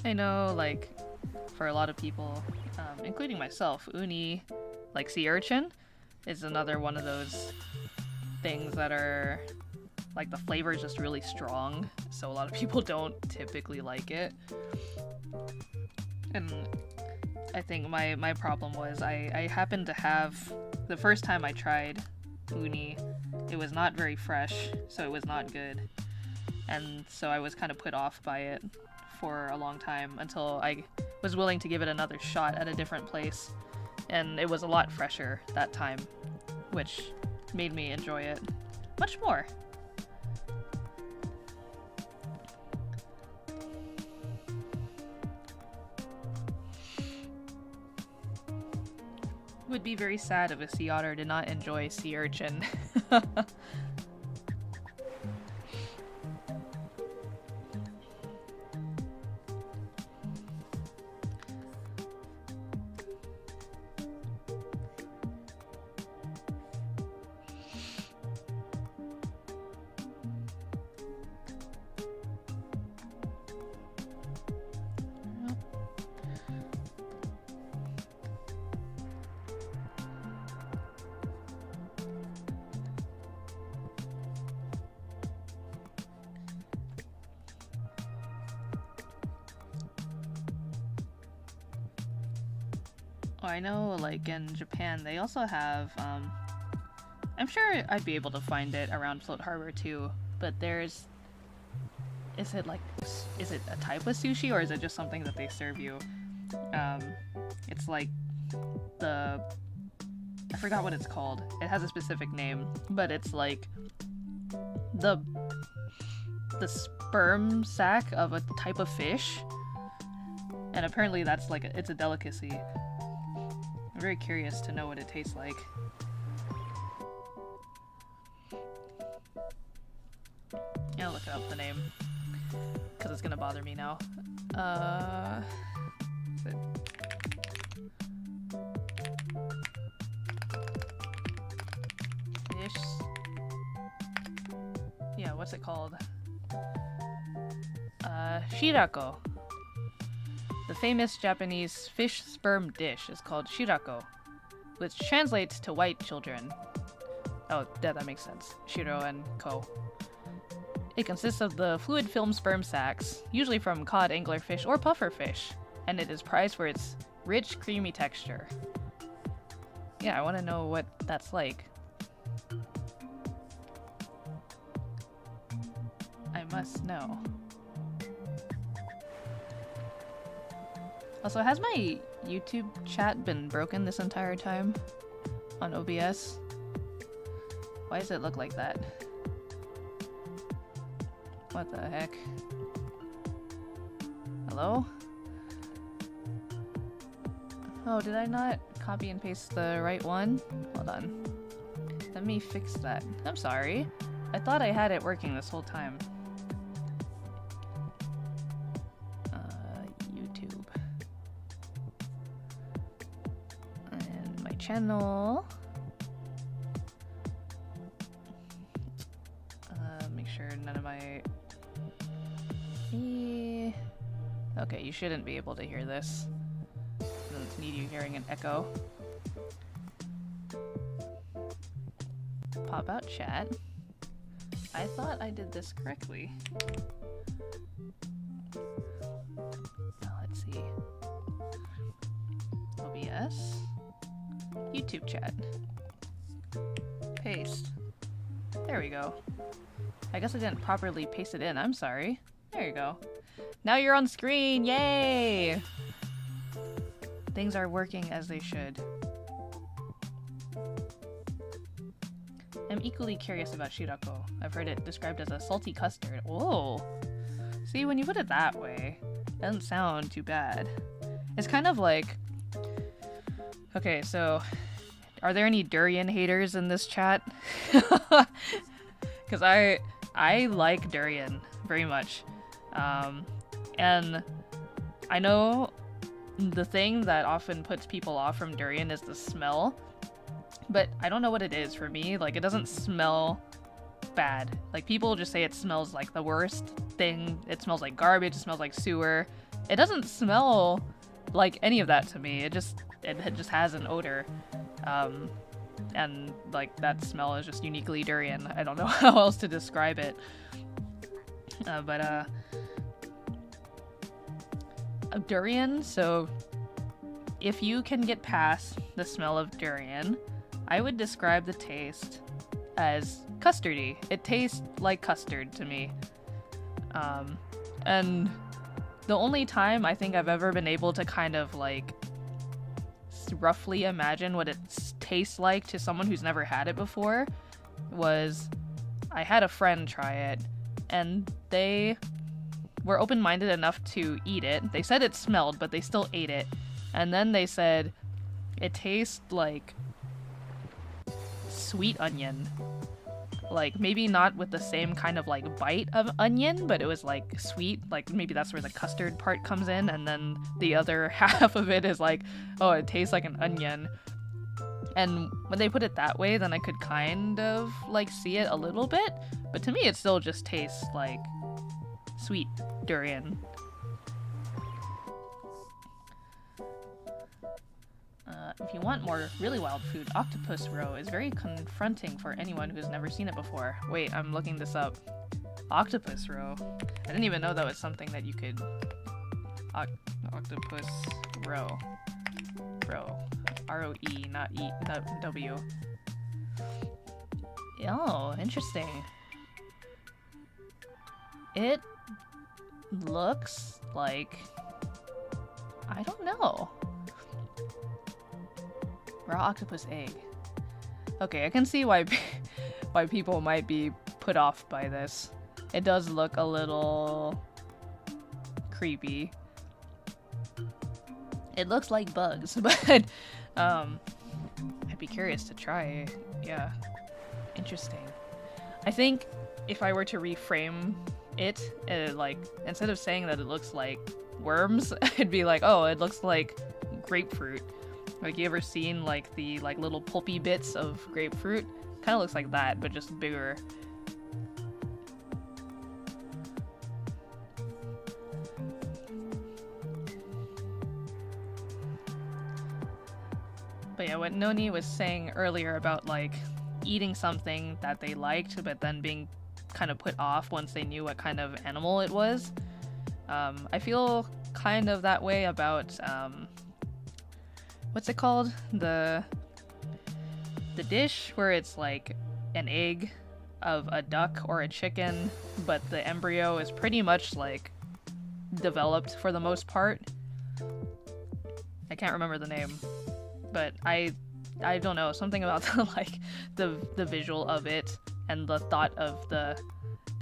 S1: I know, like, for a lot of people, including myself, uni, like sea urchin, is another one of those things that are, like, the flavor is just really strong, so a lot of people don't typically like it. And I think my problem was I happened to have, the first time I tried uni, it was not very fresh, so it was not good. And so I was kind of put off by it for a long time until I was willing to give it another shot at a different place, and it was a lot fresher that time, which made me enjoy it much more. Would be very sad if a sea otter did not enjoy sea urchin. Oh, I know, like, in Japan, they also have, I'm sure I'd be able to find it around Float Harbor too, but there's, is it a type of sushi, or is it just something that they serve you? It's like I forgot what it's called. It has a specific name, but it's like the sperm sac of a type of fish, and apparently that's like it's a delicacy. I'm very curious to know what it tastes like. up the name because it's gonna bother me now. Fish. Yeah, what's it called? Shirako. The famous Japanese fish sperm dish is called shirako, which translates to white children. Oh, yeah, that makes sense. Shiro and ko. It consists of the fluid film sperm sacs, usually from cod, anglerfish, or pufferfish, and it is prized for its rich, creamy texture. Yeah, I want to know what that's like. I must know. Also, has my YouTube chat been broken this entire time on OBS? Why does it look like that? What the heck? Hello? Oh, did I not copy and paste the right one? Hold on. Let me fix that. I'm sorry. I thought I had it working this whole time. YouTube. And my channel. Make sure none of my... Okay, you shouldn't be able to hear this. Doesn't need you hearing an echo. Pop out chat. I thought I did this correctly. Let's see. OBS. YouTube chat. Paste. There we go. I guess I didn't properly paste it in. I'm sorry. There you go. Now you're on screen! Yay! Things are working as they should. I'm equally curious about shirako. I've heard it described as a salty custard. Whoa! See, when you put it that way, it doesn't sound too bad. It's kind of like... Okay, so... Are there any durian haters in this chat? Because I like durian very much. And I know the thing that often puts people off from durian is the smell, but I don't know what it is for me. Like, it doesn't smell bad. Like, people just say it smells like the worst thing. It smells like garbage. It smells like sewer. It doesn't smell like any of that to me. It just has an odor. And like that smell is just uniquely durian. I don't know how else to describe it. Durian, so if you can get past the smell of durian, I would describe the taste as custardy. It tastes like custard to me. And the only time I think I've ever been able to kind of like roughly imagine what it tastes like to someone who's never had it before was I had a friend try it, and they were open-minded enough to eat it. They said it smelled, but they still ate it. And then they said it tastes like sweet onion. Like, maybe not with the same kind of like bite of onion, but it was like sweet. Like, maybe that's where the custard part comes in, and then the other half of it is like, oh, it tastes like an onion. And when they put it that way, then I could kind of like see it a little bit, but to me it still just tastes like sweet durian. If you want more really wild food, octopus roe is very confronting for anyone who's never seen it before. Wait, I'm looking this up. Octopus roe. I didn't even know that was something that you could... Octopus roe. Roe. R-O-E, not E, not W. Oh, interesting. It looks like... I don't know. Raw octopus egg. Okay, I can see why why people might be put off by this. It does look a little creepy. It looks like bugs, but I'd be curious to try. Yeah, interesting. I think if I were to reframe like, instead of saying that it looks like worms, it'd be like, oh, it looks like grapefruit. Like, you ever seen like the like little pulpy bits of grapefruit? Kind of looks like that, but just bigger. But yeah, what Noni was saying earlier about like eating something that they liked, but then being kind of put off once they knew what kind of animal it was. I feel kind of that way about what's it called? The dish where it's like an egg of a duck or a chicken, but the embryo is pretty much like developed for the most part. I can't remember the name, but I don't know, something about the like the visual of it and the thought of the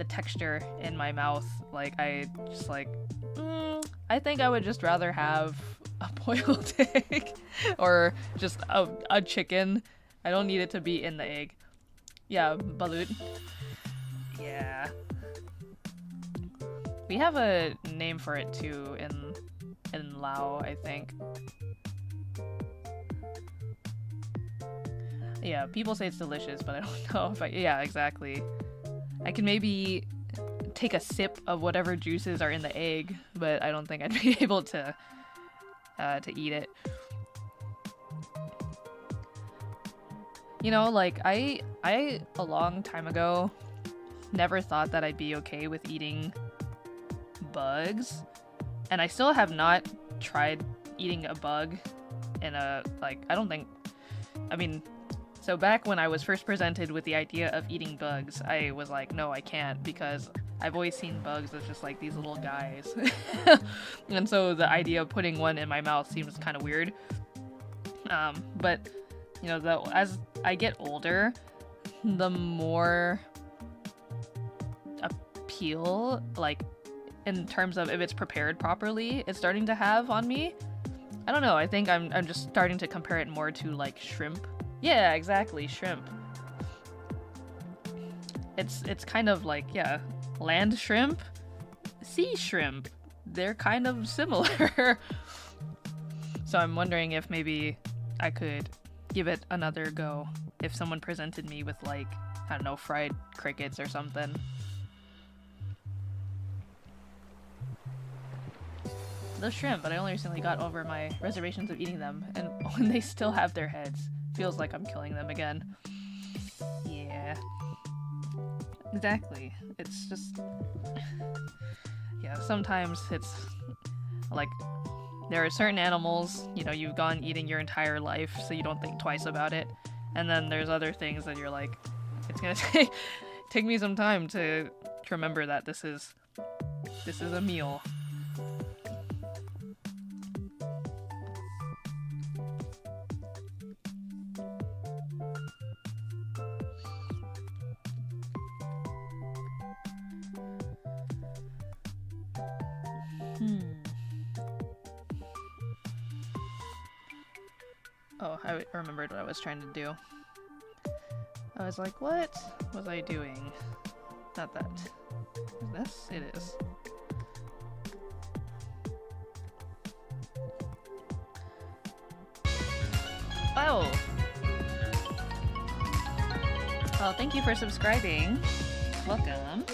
S1: texture in my mouth, like I just like I think I would just rather have a boiled egg or just a chicken. I don't need it to be in the egg. Yeah, balut. Yeah. We have a name for it too in Lao, I think. Yeah, people say it's delicious, but I don't know if yeah, exactly. I can maybe take a sip of whatever juices are in the egg, but I don't think I'd be able to eat it. You know, like, I a long time ago never thought that I'd be okay with eating bugs, and I still have not tried eating a bug in a, like, I mean, so back when I was first presented with the idea of eating bugs, I was like, no, I can't, because I've always seen bugs as just like these little guys. And so the idea of putting one in my mouth seems kind of weird. But, you know, as I get older, the more appeal, like, in terms of if it's prepared properly, it's starting to have on me. I don't know, I think I'm just starting to compare it more to, like, shrimp. Yeah, exactly, shrimp. It's kind of like, yeah, land shrimp, sea shrimp. They're kind of similar. So I'm wondering if maybe I could give it another go if someone presented me with, like, I don't know, fried crickets or something. The shrimp, but I only recently got over my reservations of eating them, and when they still have their heads, feels like I'm killing them again. Yeah. Exactly. It's just... yeah, sometimes it's like, there are certain animals, you know, you've gone eating your entire life, so you don't think twice about it. And then there's other things that you're like, it's gonna take me some time to remember that this is a meal. Oh, I remembered what I was trying to do. I was like, what was I doing? Not that. Is this? It is. Oh! Well, thank you for subscribing. Welcome.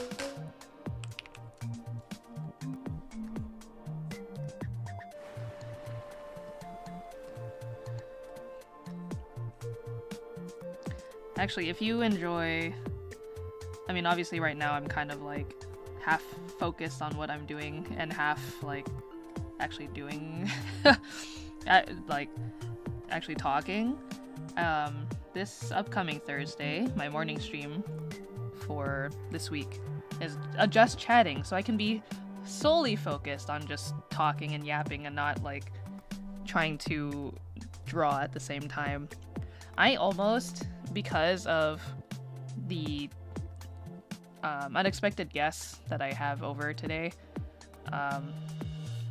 S1: Actually, if you enjoy... I mean, obviously right now I'm kind of like half focused on what I'm doing and half like actually doing... like actually talking. This upcoming Thursday, my morning stream for this week is just chatting, so I can be solely focused on just talking and yapping and not like trying to draw at the same time. I almost, because of the unexpected guests that I have over today,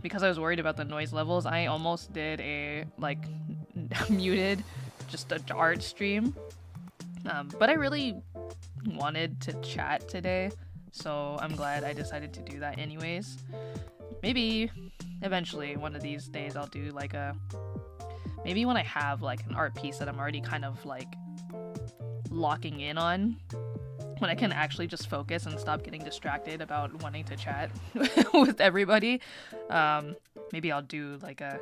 S1: because I was worried about the noise levels, I almost did a like muted just a art stream, but I really wanted to chat today, So I'm glad I decided to do that anyways. Maybe eventually one of these days I'll do like a, maybe when I have like an art piece that I'm already kind of like locking in on, when I can actually just focus and stop getting distracted about wanting to chat with everybody, maybe I'll do like a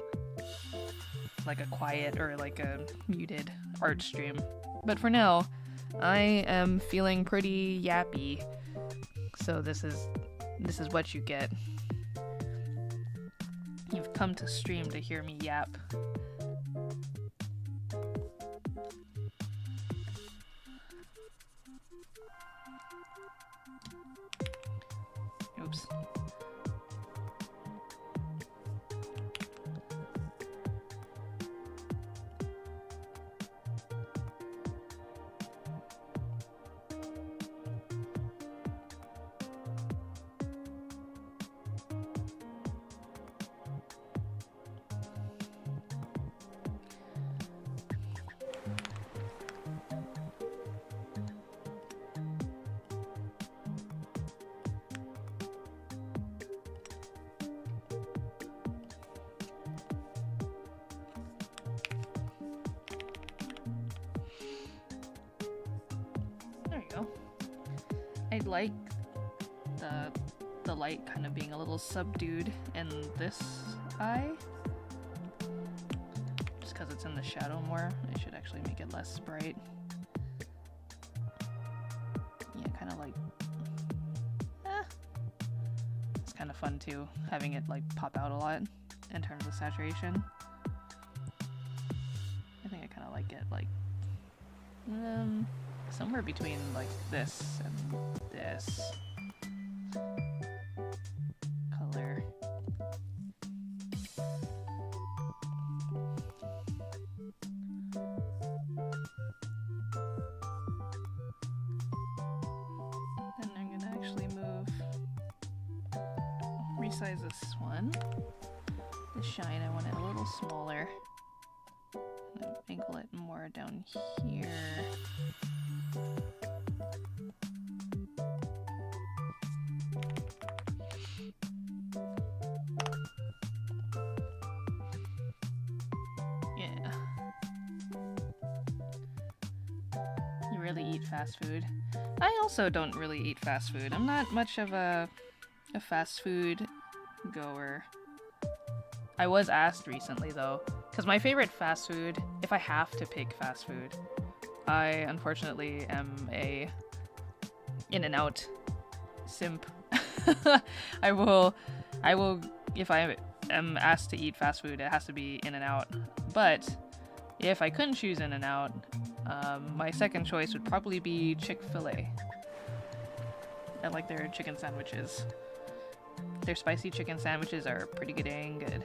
S1: quiet or like a muted art stream. But for now, I am feeling pretty yappy, so this is what you get. You've come to stream to hear me yap. Oops. I like the light kind of being a little subdued in this eye. Just because it's in the shadow more, I should actually make it less bright. Yeah, kind of like... It's kind of fun too, having it like pop out a lot in terms of saturation. I think I kind of like it like... somewhere between like this and this color. Then I'm gonna actually resize this one. The shine, I want it a little smaller. Angle it more down here. Yeah. You really eat fast food? I also don't really eat fast food. I'm not much of a fast food goer. I was asked recently though, because my favorite fast food, if I have to pick fast food, I unfortunately am a In-N-Out simp. I will, if I am asked to eat fast food, it has to be In-N-Out. But if I couldn't choose In-N-Out, my second choice would probably be Chick-fil-A. I like their chicken sandwiches. Their spicy chicken sandwiches are pretty dang good.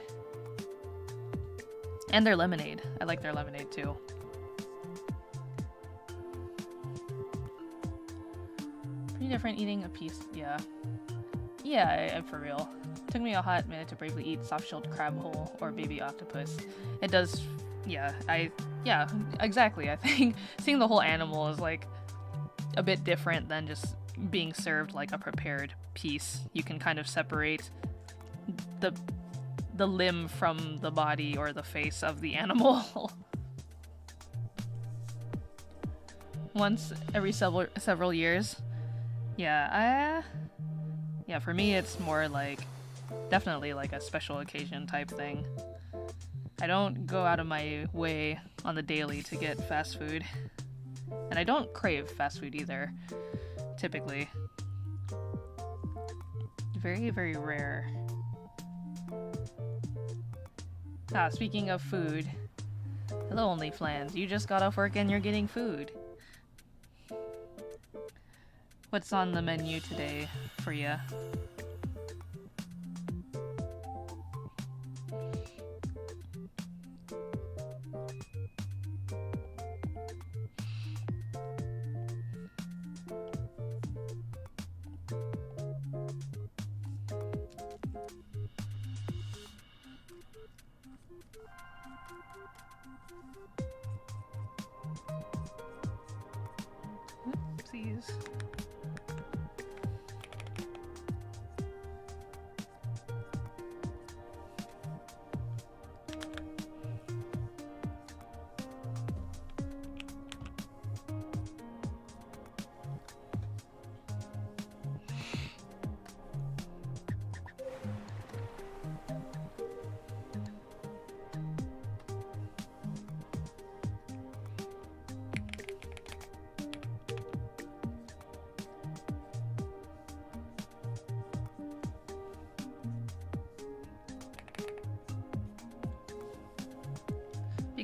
S1: And their lemonade. I like their lemonade too. Pretty different eating a piece. Yeah. Yeah, for real. Took me a hot minute to bravely eat soft-shelled crab whole or baby octopus. It does, yeah, yeah, exactly. I think seeing the whole animal is like a bit different than just being served like a prepared piece. You can kind of separate the limb from the body or the face of the animal. Once every several years. Yeah, yeah, for me it's more like definitely like a special occasion type thing. I don't go out of my way on the daily to get fast food. And I don't crave fast food either, typically. Very, very rare. Ah, speaking of food. Hello, OnlyFlans. You just got off work and you're getting food. What's on the menu today for you? Oopsies.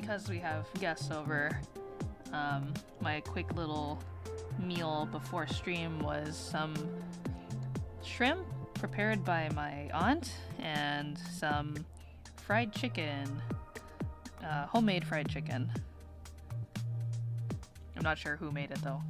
S1: because we have guests over, my quick little meal before stream was some shrimp prepared by my aunt and some fried chicken, homemade fried chicken. I'm not sure who made it though.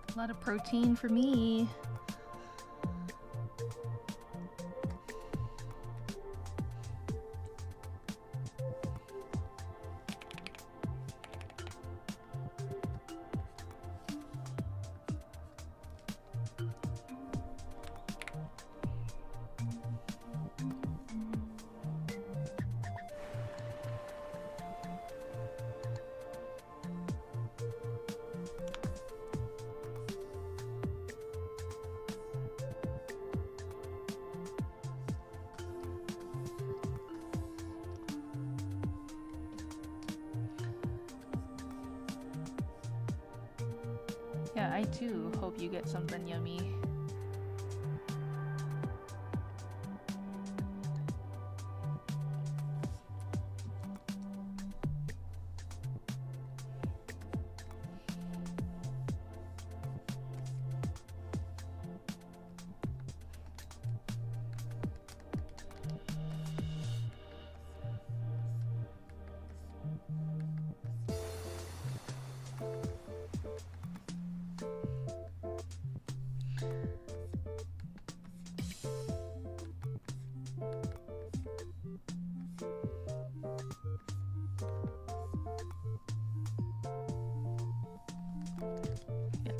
S1: A lot of protein for me. Yeah, I too hope you get something yummy.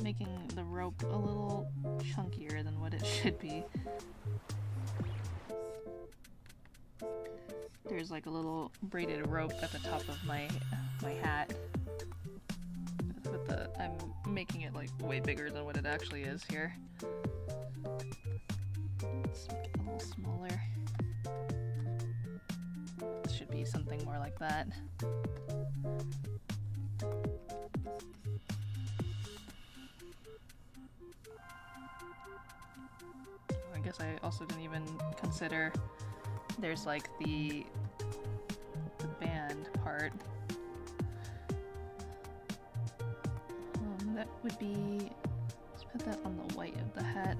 S1: Making the rope a little chunkier than what it should be. There's like a little braided rope at the top of my hat. I'm making it like way bigger than what it actually is here. Let's make it a little smaller. It should be something more like that. I guess I also didn't even consider there's like the band part. That would be, let's put that on the white of the hat.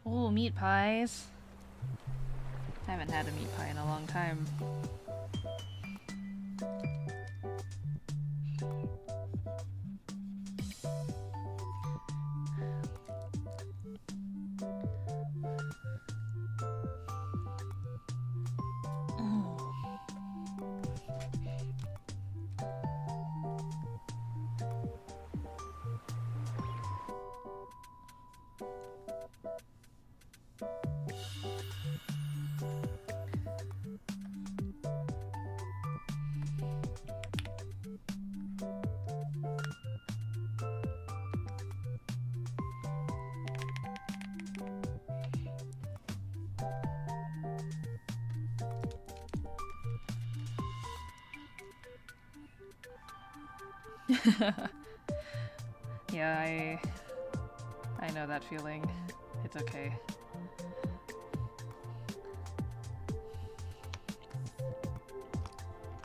S1: Oh, meat pies. I haven't had a meat pie in a long time. Yeah, I know that feeling. It's okay.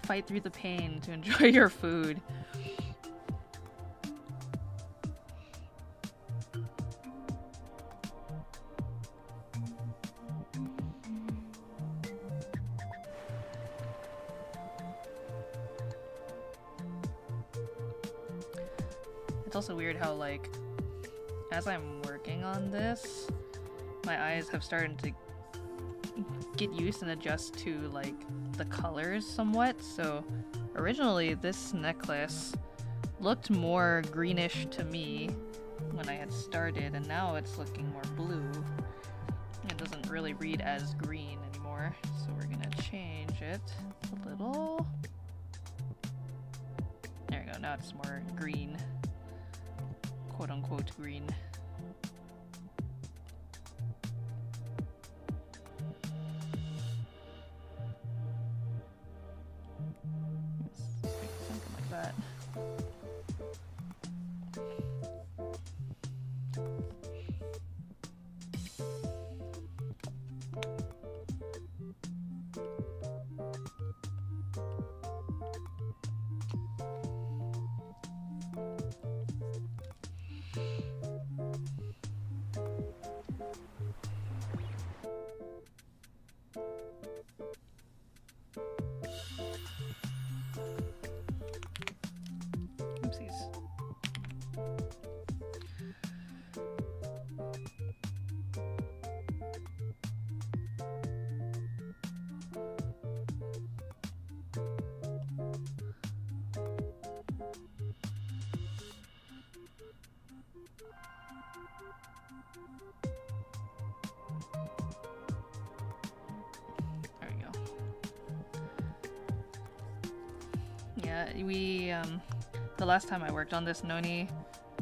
S1: Fight through the pain to enjoy your food. It's also weird how, like, as I'm working on this, my eyes have started to get used and adjust to, like, the colors somewhat. So originally this necklace looked more greenish to me when I had started, and now it's looking more blue. It doesn't really read as green anymore, so we're gonna change it a little. There we go, now it's more green. Quote-unquote green. Something like that. Oopsies. There we go. Yeah, we the last time I worked on this Noni,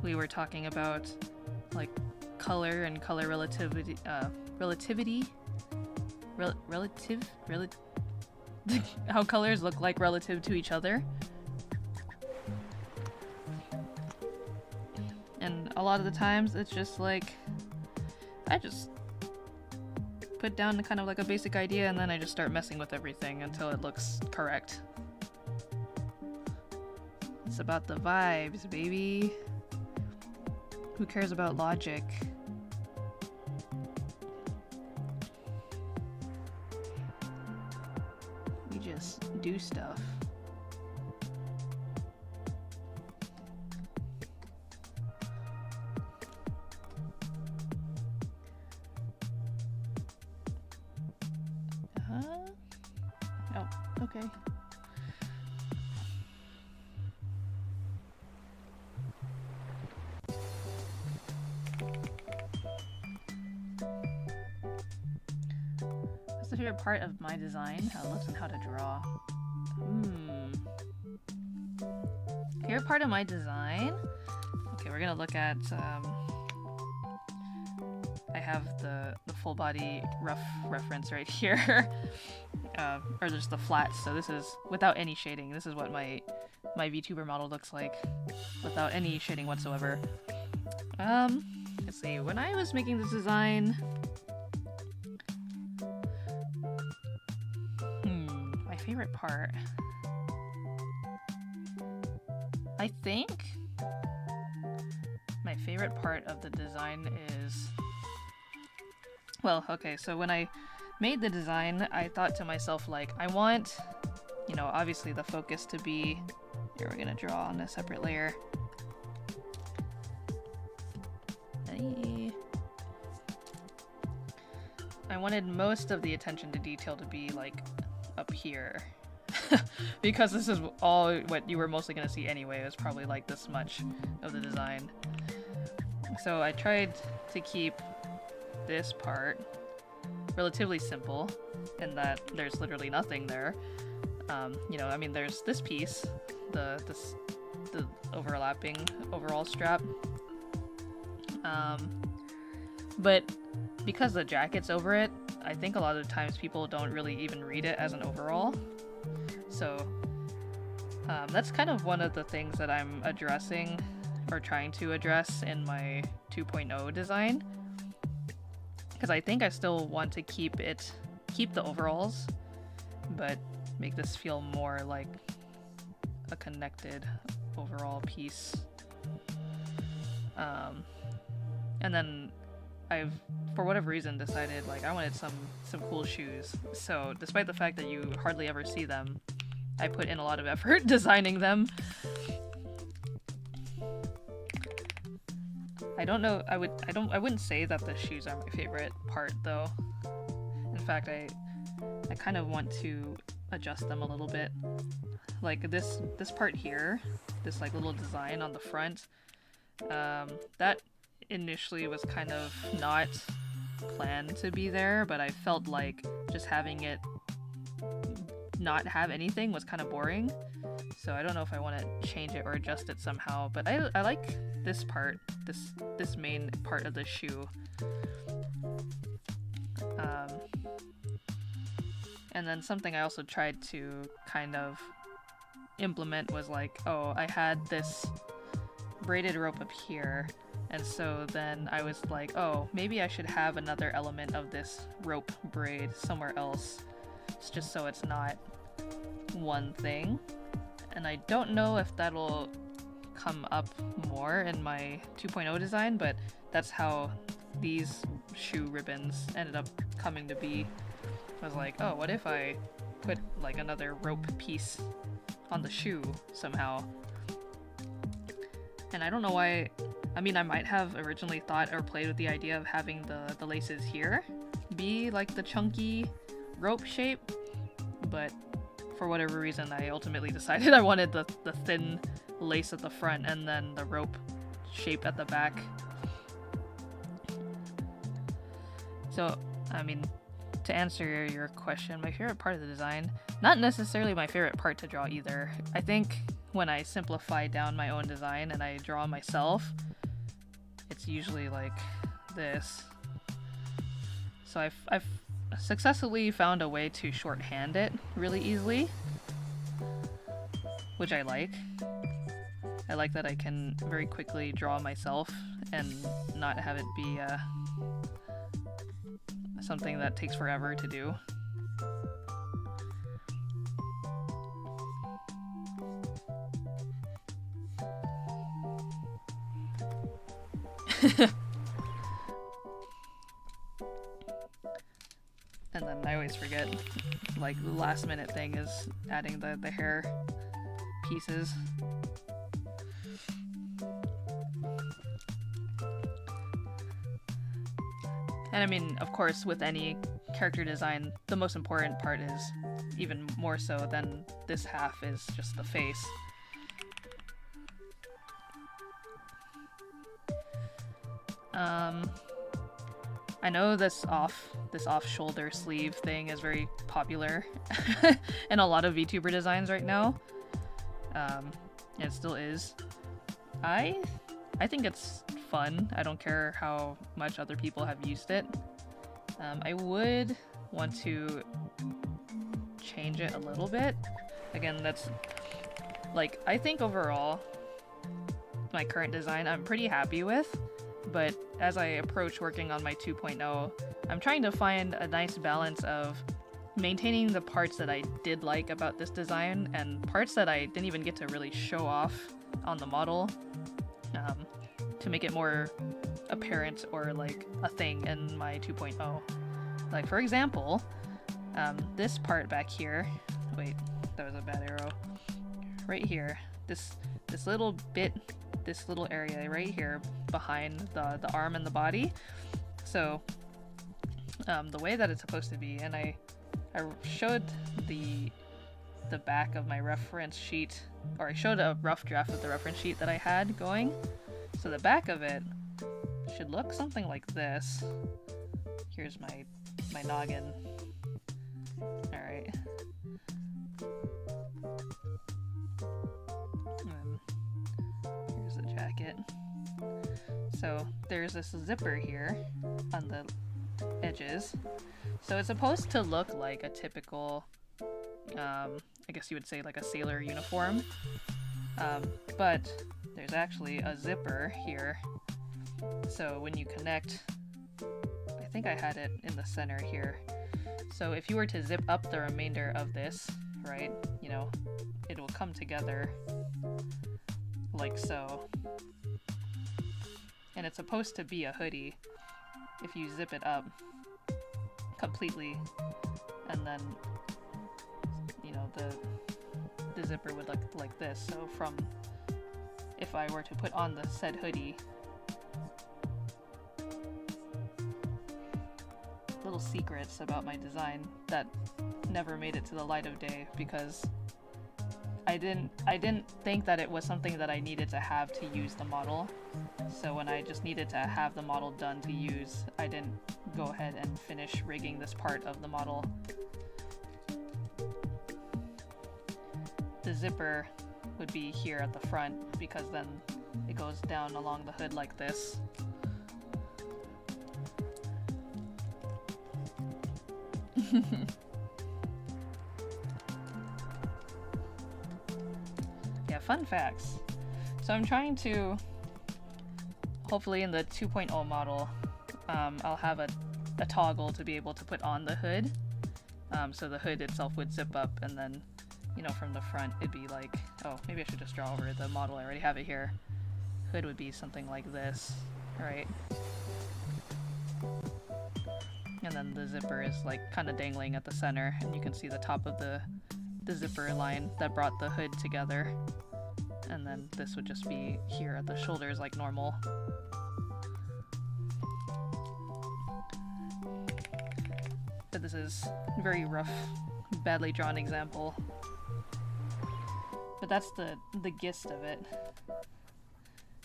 S1: we were talking about like color and color relativity, how colors look like relative to each other. And a lot of the times it's just like, I just put down kind of like a basic idea and then I just start messing with everything until it looks correct. It's about the vibes, baby. Who cares about logic? We just do stuff. Oh, okay. What's the favorite part of my design? How it looks and how to draw. Favorite part of my design? Okay, we're gonna look at, I have the full body rough reference right here. Or just the flats, so this is without any shading. This is what my VTuber model looks like without any shading whatsoever. Let's see, when I was making this design, my favorite part, I think my favorite part of the design is, well, okay, so when I made the design, I thought to myself, like, I want, you know, obviously the focus to be, here we're gonna draw on a separate layer. I wanted most of the attention to detail to be, like, up here. Because this is all what you were mostly gonna see anyway. It was probably like this much of the design. So I tried to keep this part relatively simple in that there's literally nothing there. You know, I mean, there's this piece, the overlapping overall strap. But because the jacket's over it, I think a lot of the times people don't really even read it as an overall. So that's kind of one of the things that I'm addressing or trying to address in my 2.0 design. Because I think I still want to keep the overalls, but make this feel more like a connected overall piece. And then I've, for whatever reason, decided like I wanted some cool shoes. So despite the fact that you hardly ever see them, I put in a lot of effort designing them. I don't know, I wouldn't say that the shoes are my favorite part though. In fact, I kind of want to adjust them a little bit. Like this part here, this like little design on the front, that initially was kind of not planned to be there, but I felt like just having it not have anything was kind of boring. So I don't know if I want to change it or adjust it somehow, but I like this part, this main part of the shoe. And then something I also tried to kind of implement was like, oh, I had this braided rope up here, and so then I was like, oh, maybe I should have another element of this rope braid somewhere else, just so it's not one thing. And I don't know if that'll come up more in my 2.0 design, but that's how these shoe ribbons ended up coming to be. I was like, oh, what if I put like another rope piece on the shoe somehow? And I don't know why. I mean, I might have originally thought or played with the idea of having the laces here be like the chunky rope shape, but for whatever reason I ultimately decided I wanted the thin lace at the front and then the rope shape at the back. So, I mean, to answer your question, my favorite part of the design, not necessarily my favorite part to draw either. I think when I simplify down my own design and I draw myself, it's usually like this. So I've successfully found a way to shorthand it really easily, which I like. I like that I can very quickly draw myself and not have it be something that takes forever to do. And then I always forget, like, the last minute thing is adding the hair pieces. And I mean, of course, with any character design, the most important part is, even more so than this half, is just the face. I know this off shoulder sleeve thing is very popular in a lot of VTuber designs right now. It still is. I think it's fun. I don't care how much other people have used it. I would want to change it a little bit. Again, that's like, I think overall my current design I'm pretty happy with, but as I approach working on my 2.0, I'm trying to find a nice balance of maintaining the parts that I did like about this design and parts that I didn't even get to really show off on the model, to make it more apparent or like a thing in my 2.0. Like, for example, this part back here, wait, that was a bad arrow, right here, this little bit, this little area right here behind the arm and the body. So the way that it's supposed to be, and I showed the back of my reference sheet, or I showed a rough draft of the reference sheet that I had going. So the back of it should look something like this. Here's my noggin. Alright. Here's the jacket. So there's this zipper here on the edges. So it's supposed to look like a typical, I guess you would say like a sailor uniform. But there's actually a zipper here. So when you connect, I think I had it in the center here. So if you were to zip up the remainder of this, right, you know, it will come together like so. And it's supposed to be a hoodie if you zip it up completely, and then, you know, the zipper would look like this. So from, if I were to put on the said hoodie, little secrets about my design that never made it to the light of day because I didn't think that it was something that I needed to have to use the model. So when I just needed to have the model done to use, I didn't go ahead and finish rigging this part of the model. The zipper would be here at the front because then it goes down along the hood like this. Yeah, fun facts. So I'm trying to, hopefully in the 2.0 model, I'll have a toggle to be able to put on the hood. So the hood itself would zip up, and then, you know, from the front it'd be like, oh, maybe I should just draw over the model. I already have it here. Hood would be something like this, right? And then the zipper is like kind of dangling at the center, and you can see the top of the zipper line that brought the hood together. And then this would just be here at the shoulders like normal. But this is a very rough, badly drawn example. But that's the gist of it.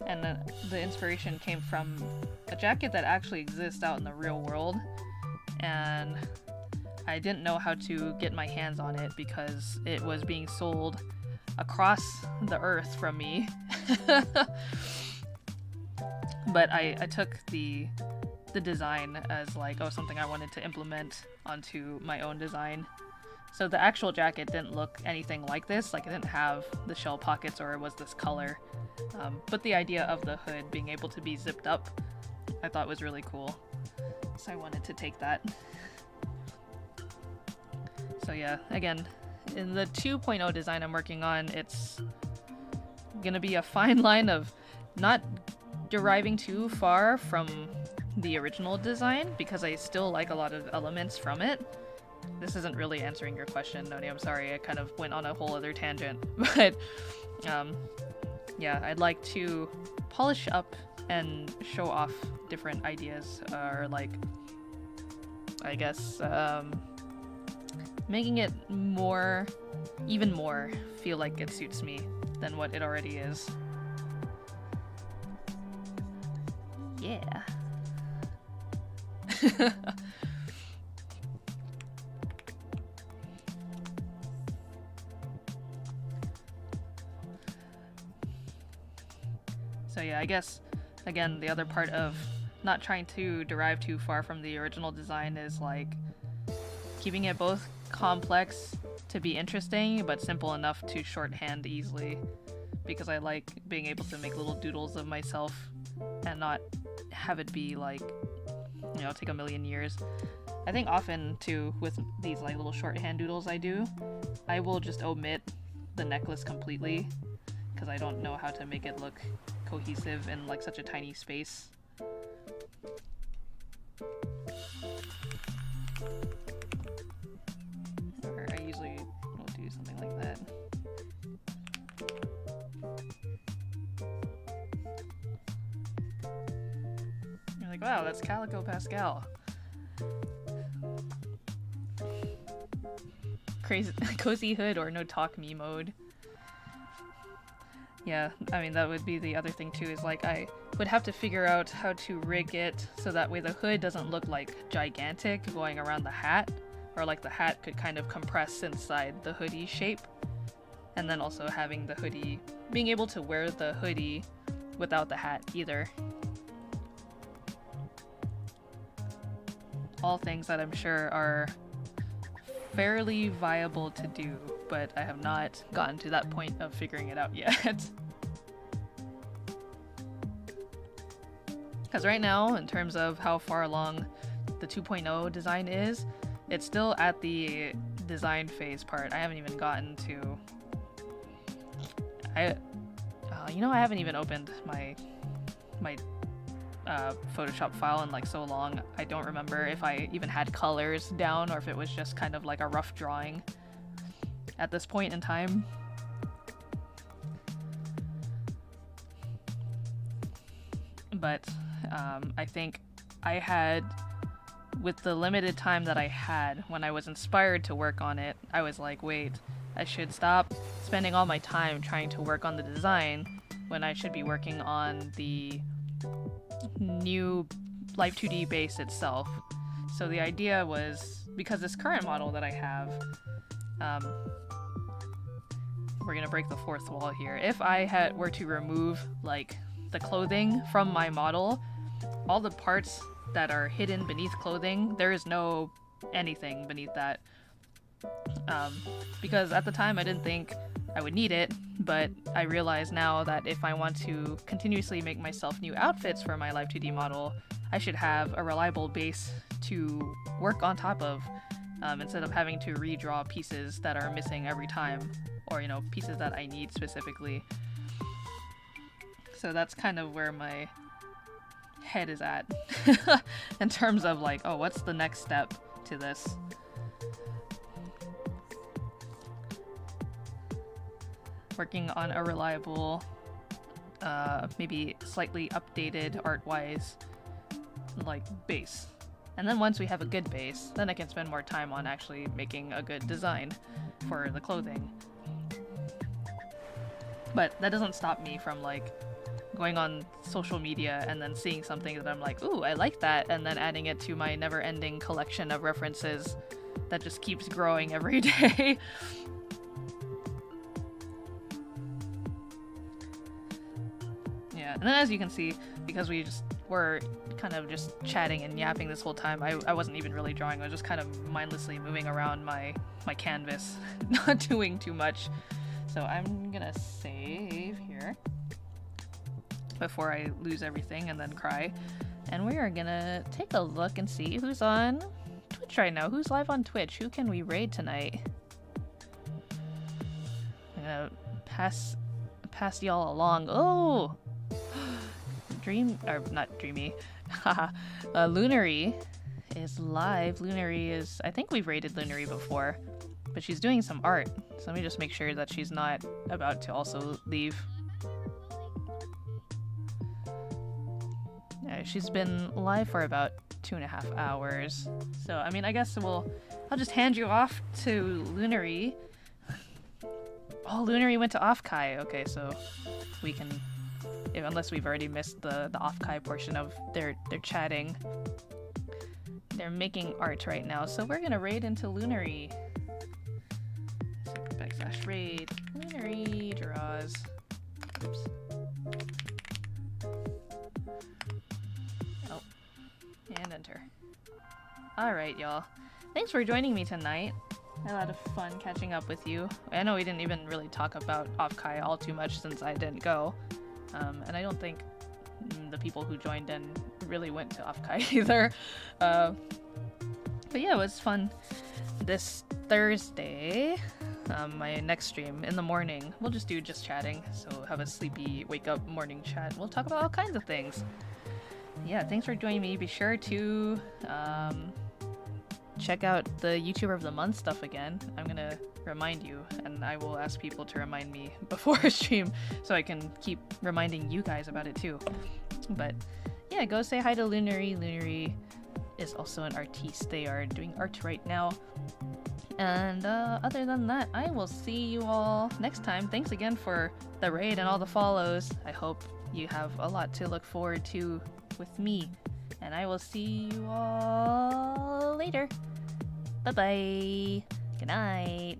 S1: And the inspiration came from a jacket that actually exists out in the real world, and I didn't know how to get my hands on it because it was being sold across the earth from me. But I took the design as like, oh, something I wanted to implement onto my own design. So the actual jacket didn't look anything like this, like it didn't have the shell pockets or it was this color. But the idea of the hood being able to be zipped up, I thought was really cool. So I wanted to take that. So yeah, again, in the 2.0 design I'm working on, it's gonna be a fine line of not deriving too far from the original design, because I still like a lot of elements from it. This isn't really answering your question, Noni, I'm sorry, I kind of went on a whole other tangent. But yeah, I'd like to polish up and show off different ideas, or like, I guess, making it more, even more, feel like it suits me than what it already is. Yeah. So yeah, I guess, again, the other part of not trying to derive too far from the original design is like keeping it both complex to be interesting, but simple enough to shorthand easily, because I like being able to make little doodles of myself and not have it be like, you know, take a million years. I think often too with these like little shorthand doodles I do, I will just omit the necklace completely because I don't know how to make it look cohesive in like such a tiny space. Or I usually will do something like that. You're like, wow, that's Calico Pascal. Crazy cozy hood or no talk me mode. Yeah, I mean, that would be the other thing too, is like I would have to figure out how to rig it so that way the hood doesn't look like gigantic going around the hat, or like the hat could kind of compress inside the hoodie shape. And then also having the hoodie, being able to wear the hoodie without the hat either. All things that I'm sure are fairly viable to do, but I have not gotten to that point of figuring it out yet. Because right now, in terms of how far along the 2.0 design is, it's still at the design phase part. I haven't even gotten to... you know, I haven't even opened my Photoshop file in like so long. I don't remember if I even had colors down or if it was just kind of like a rough drawing at this point in time. But I think I had, with the limited time that I had when I was inspired to work on it, I was like, wait, I should stop spending all my time trying to work on the design when I should be working on the new Live 2D base itself. So the idea was, because this current model that I have, we're gonna break the fourth wall here. If I were to remove like the clothing from my model, all the parts that are hidden beneath clothing, there is no anything beneath that. Because at the time I didn't think I would need it, but I realize now that if I want to continuously make myself new outfits for my Live 2D model, I should have a reliable base to work on top of, instead of having to redraw pieces that are missing every time, or, you know, pieces that I need specifically. So that's kind of where my head is at in terms of like, oh, what's the next step to this? Working on a reliable, maybe slightly updated art-wise, like, base. And then once we have a good base, then I can spend more time on actually making a good design for the clothing. But that doesn't stop me from, like, going on social media and then seeing something that I'm like, ooh, I like that, and then adding it to my never-ending collection of references that just keeps growing every day. Yeah, and then as you can see, because we just were kind of just chatting and yapping this whole time, I wasn't even really drawing. I was just kind of mindlessly moving around my canvas, not doing too much. So I'm gonna save here before I lose everything and then cry. And we are gonna take a look and see who's on Twitch right now. Who's live on Twitch? Who can we raid tonight? I'm gonna pass y'all along. Oh! Not Dreamy. Lunary is live. Lunary is... I think we've raided Lunary before, but she's doing some art. So let me just make sure that she's not about to also leave. Yeah, she's been live for about 2.5 hours. So, I mean, I guess I'll just hand you off to Lunary. Oh, Lunary went to Offkai. Okay, so we can... unless we've already missed the Offkai portion of their chatting. They're making art right now, so we're gonna raid into Lunary. /raid Lunary draws. Oops. Oh, and enter. Alright, y'all. Thanks for joining me tonight. I had a lot of fun catching up with you. I know we didn't even really talk about Offkai all too much since I didn't go. And I don't think the people who joined in really went to Offkai either. But yeah, it was fun. This Thursday, my next stream in the morning, we'll just do chatting. So have a sleepy wake up morning chat. We'll talk about all kinds of things. Yeah, thanks for joining me. Be sure to check out the YouTuber of the Month stuff again. I'm gonna remind you, and I will ask people to remind me before a stream so I can keep reminding you guys about it too. But yeah, go say hi to Lunary. Lunary is also an artiste. They are doing art right now. And other than that, I will see you all next time. Thanks again for the raid and all the follows. I hope you have a lot to look forward to with me. And I will see you all later. Bye-bye. Good night.